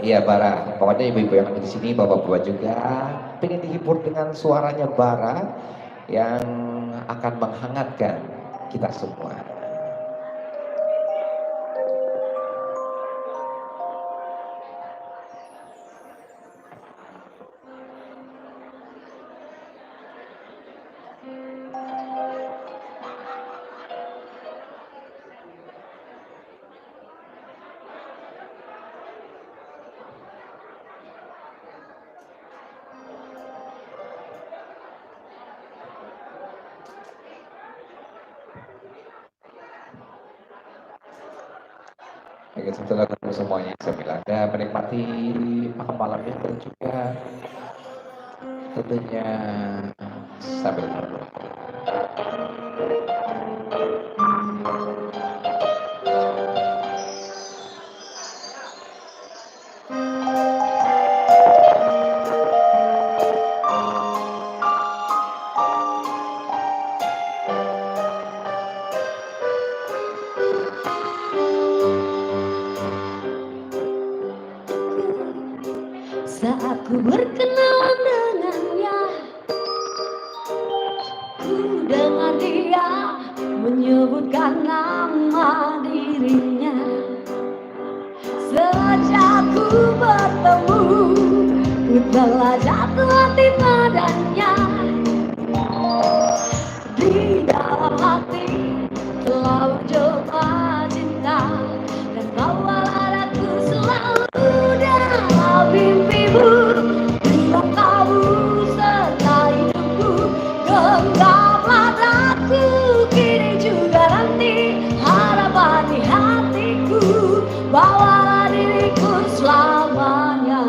Iya Bara, pokoknya ibu-ibu yang ada di sini, bapak-bapak juga pengen dihibur dengan suaranya Bara yang akan menghangatkan kita semua. Oke, setelah ketemu semuanya, saya bilang Anda menikmati makan malamnya dan juga tentunya sambil merokok. Saat ku berkenalan dengannya, ku dengar dia menyebutkan nama dirinya. Sejak ku bertemu, ku telah jatuh hati padanya. Di dalam hati telah berjumpa cinta, dan bawalah aku selalu dalam mimpimu. Bila kamu serta hidupku, genggamlah aku kini juga nanti. Harapan di hatiku, bawalah diriku selamanya.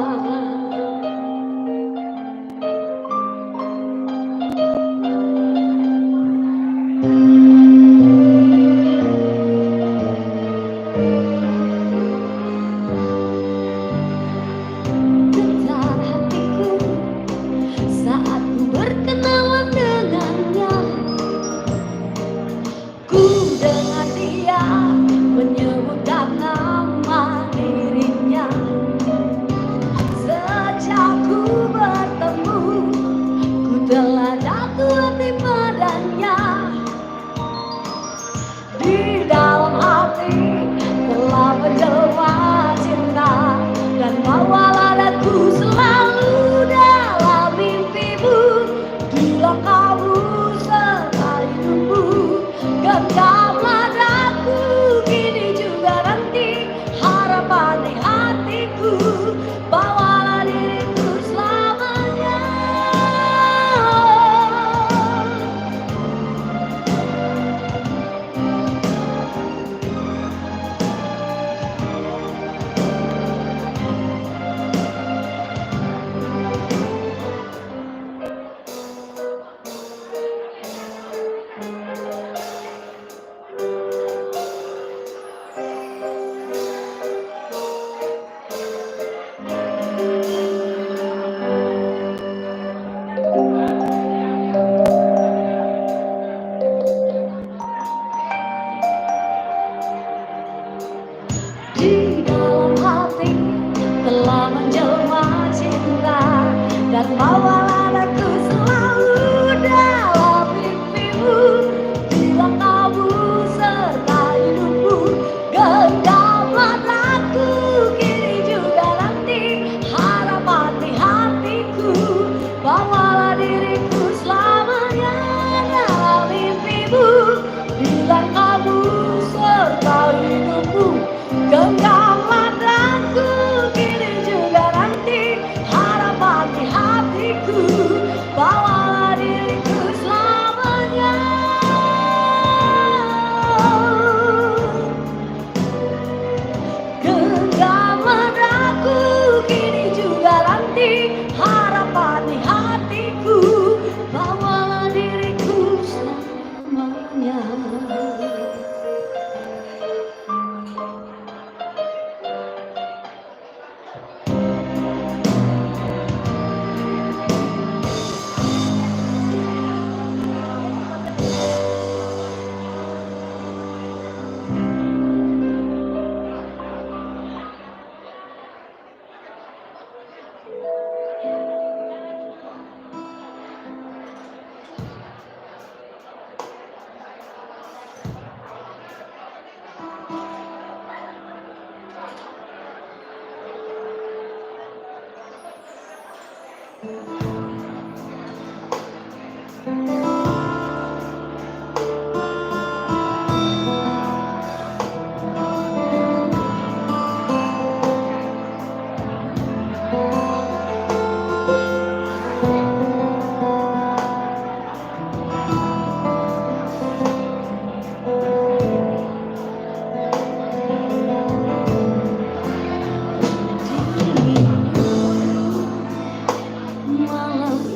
Malam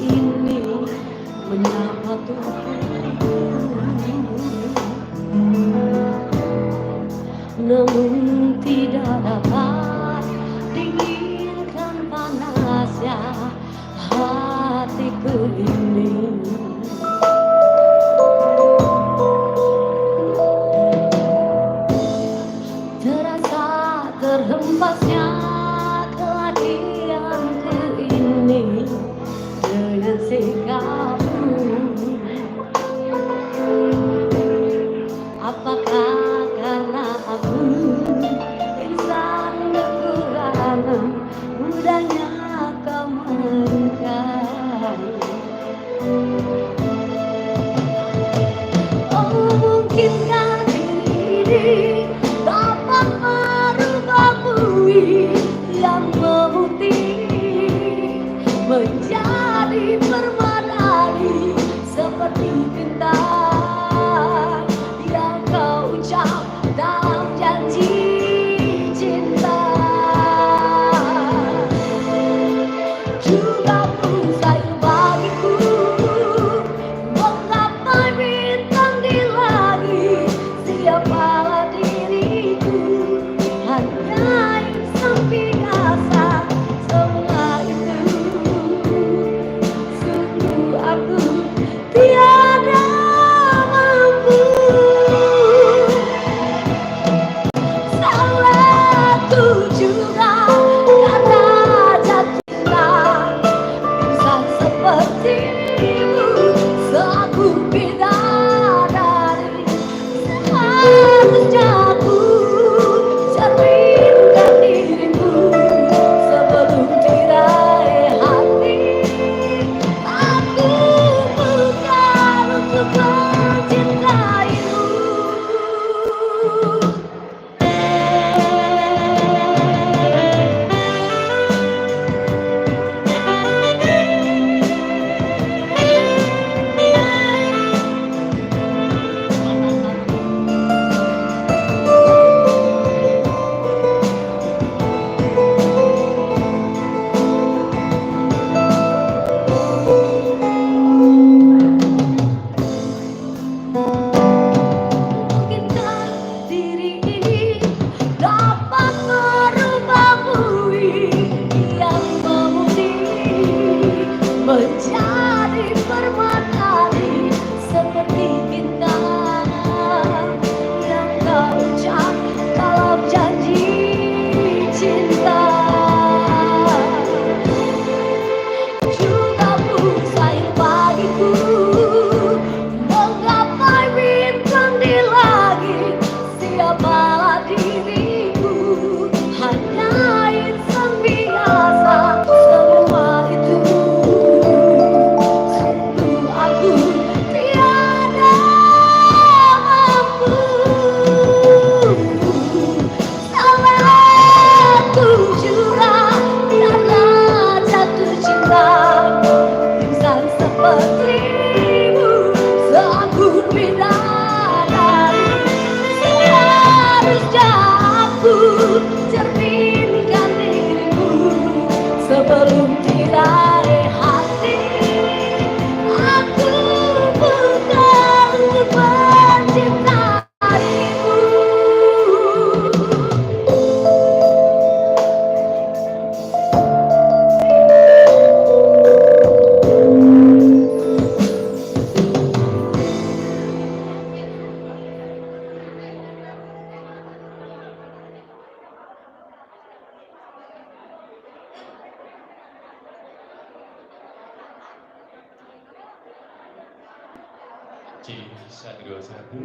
ini menyapa namun tidak dapat dinginkan panasnya hatiku ini. Terasa terhempasnya kehadiranku ini dengan sikapmu. Apakah karena aku insan kekurangan, mudahnya kau mengingkari? Oh, mungkinkah diri ini dapat merubah bumi yang memutih menjadi permadani seperti bintang yang kau ucap dalam janji cinta. Juga mustahil bagiku menggapai bintang di langit. Siapalah diriku, hanya insan biasa. Semua itu sungguh aku tiada mampu. Salahku juga karena jatuh cinta. Insan sepertimu seaku bidadari. Seharusnya aku cerminkan dirimu sebelum tirai hati. Aku bukan untuk mencintaimu. Mungkinkah diri ini dapat merubah bumi yang memutih menjadi permadani seperti bintang yang kau ucap dalam janji cinta. Juga mustahil bagiku menggapai bintang di langit. Siapalah diriku, hanya insan biasa. Semua itu sungguh aku tiada mampu. Salahku juga karena jatuh cinta. Insan sepertimu seaku bidadari. Seharusnya aku cerminkan dirimu sebelum tirai hati. Aku bukan untuk mencintaimu. C 121.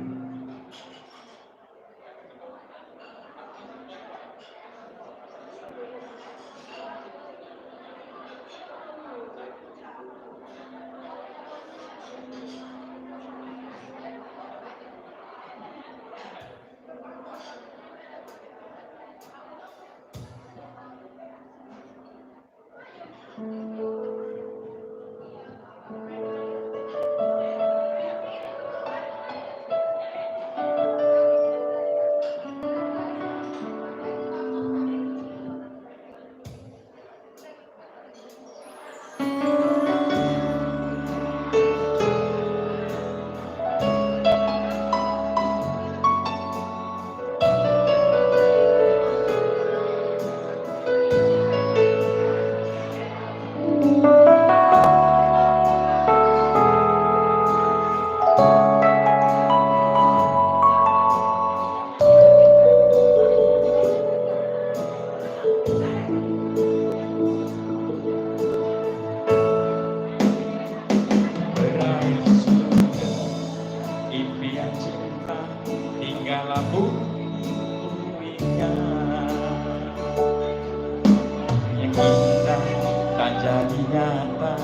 tak jadi nyata,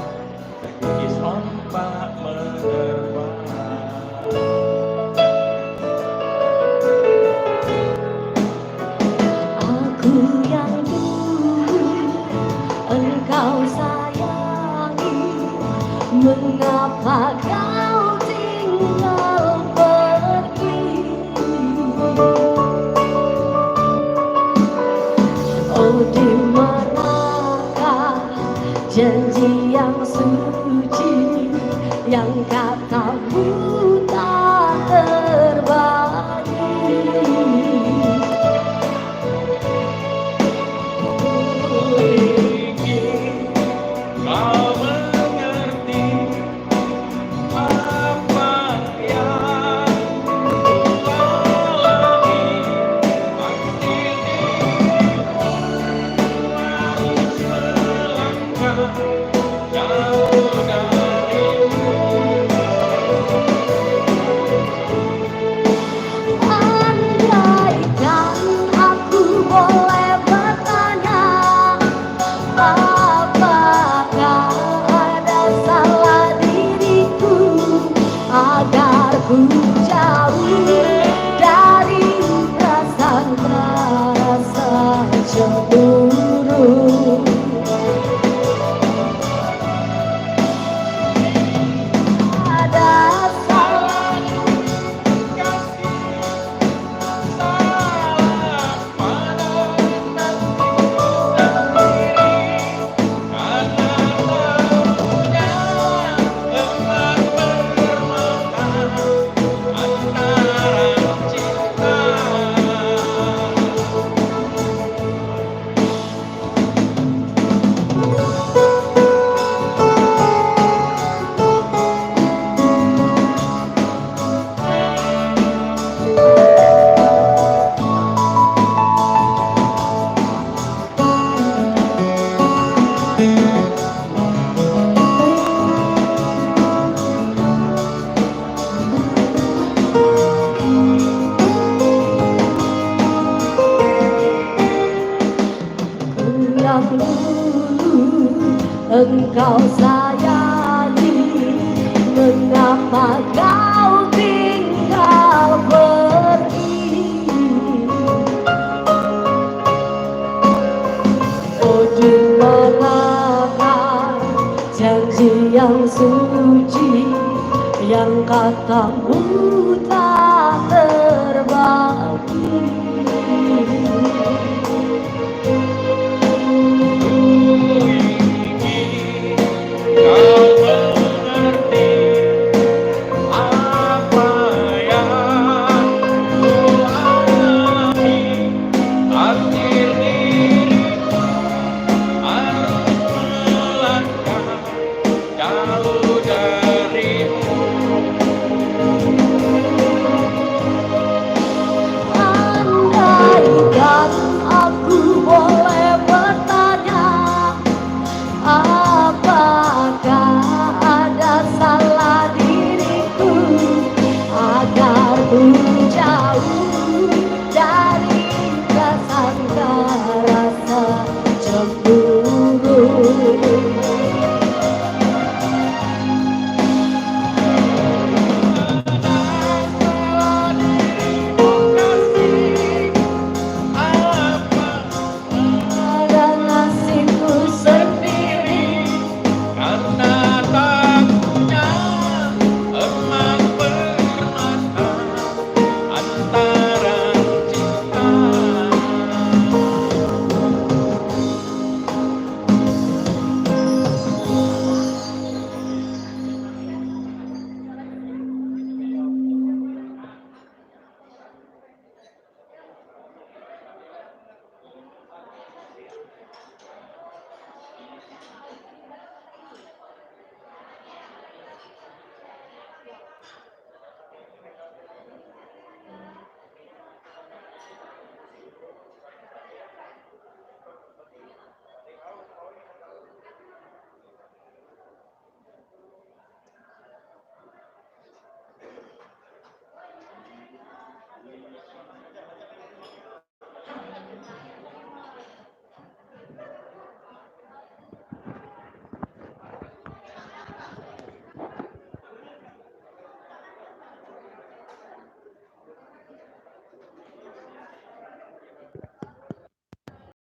terkikis ombak menerpa. Aku yang dulu engkau sayangi, mengapa kau tinggal pergi? Oh, di manakah janji yang suci yang katamu tak terbagi? Kau mengerti apa yang kau lalui, pasti harus melangkah jauh darimu. Andaikan aku boleh bertanya, apakah ada salah diriku agar ku jauh dari rasa cemburu? Ada salah yang dulu engkau sayangi, mengapa kau tinggal pergi? Oh, di manakah janji yang suci yang katamu tak terbagi?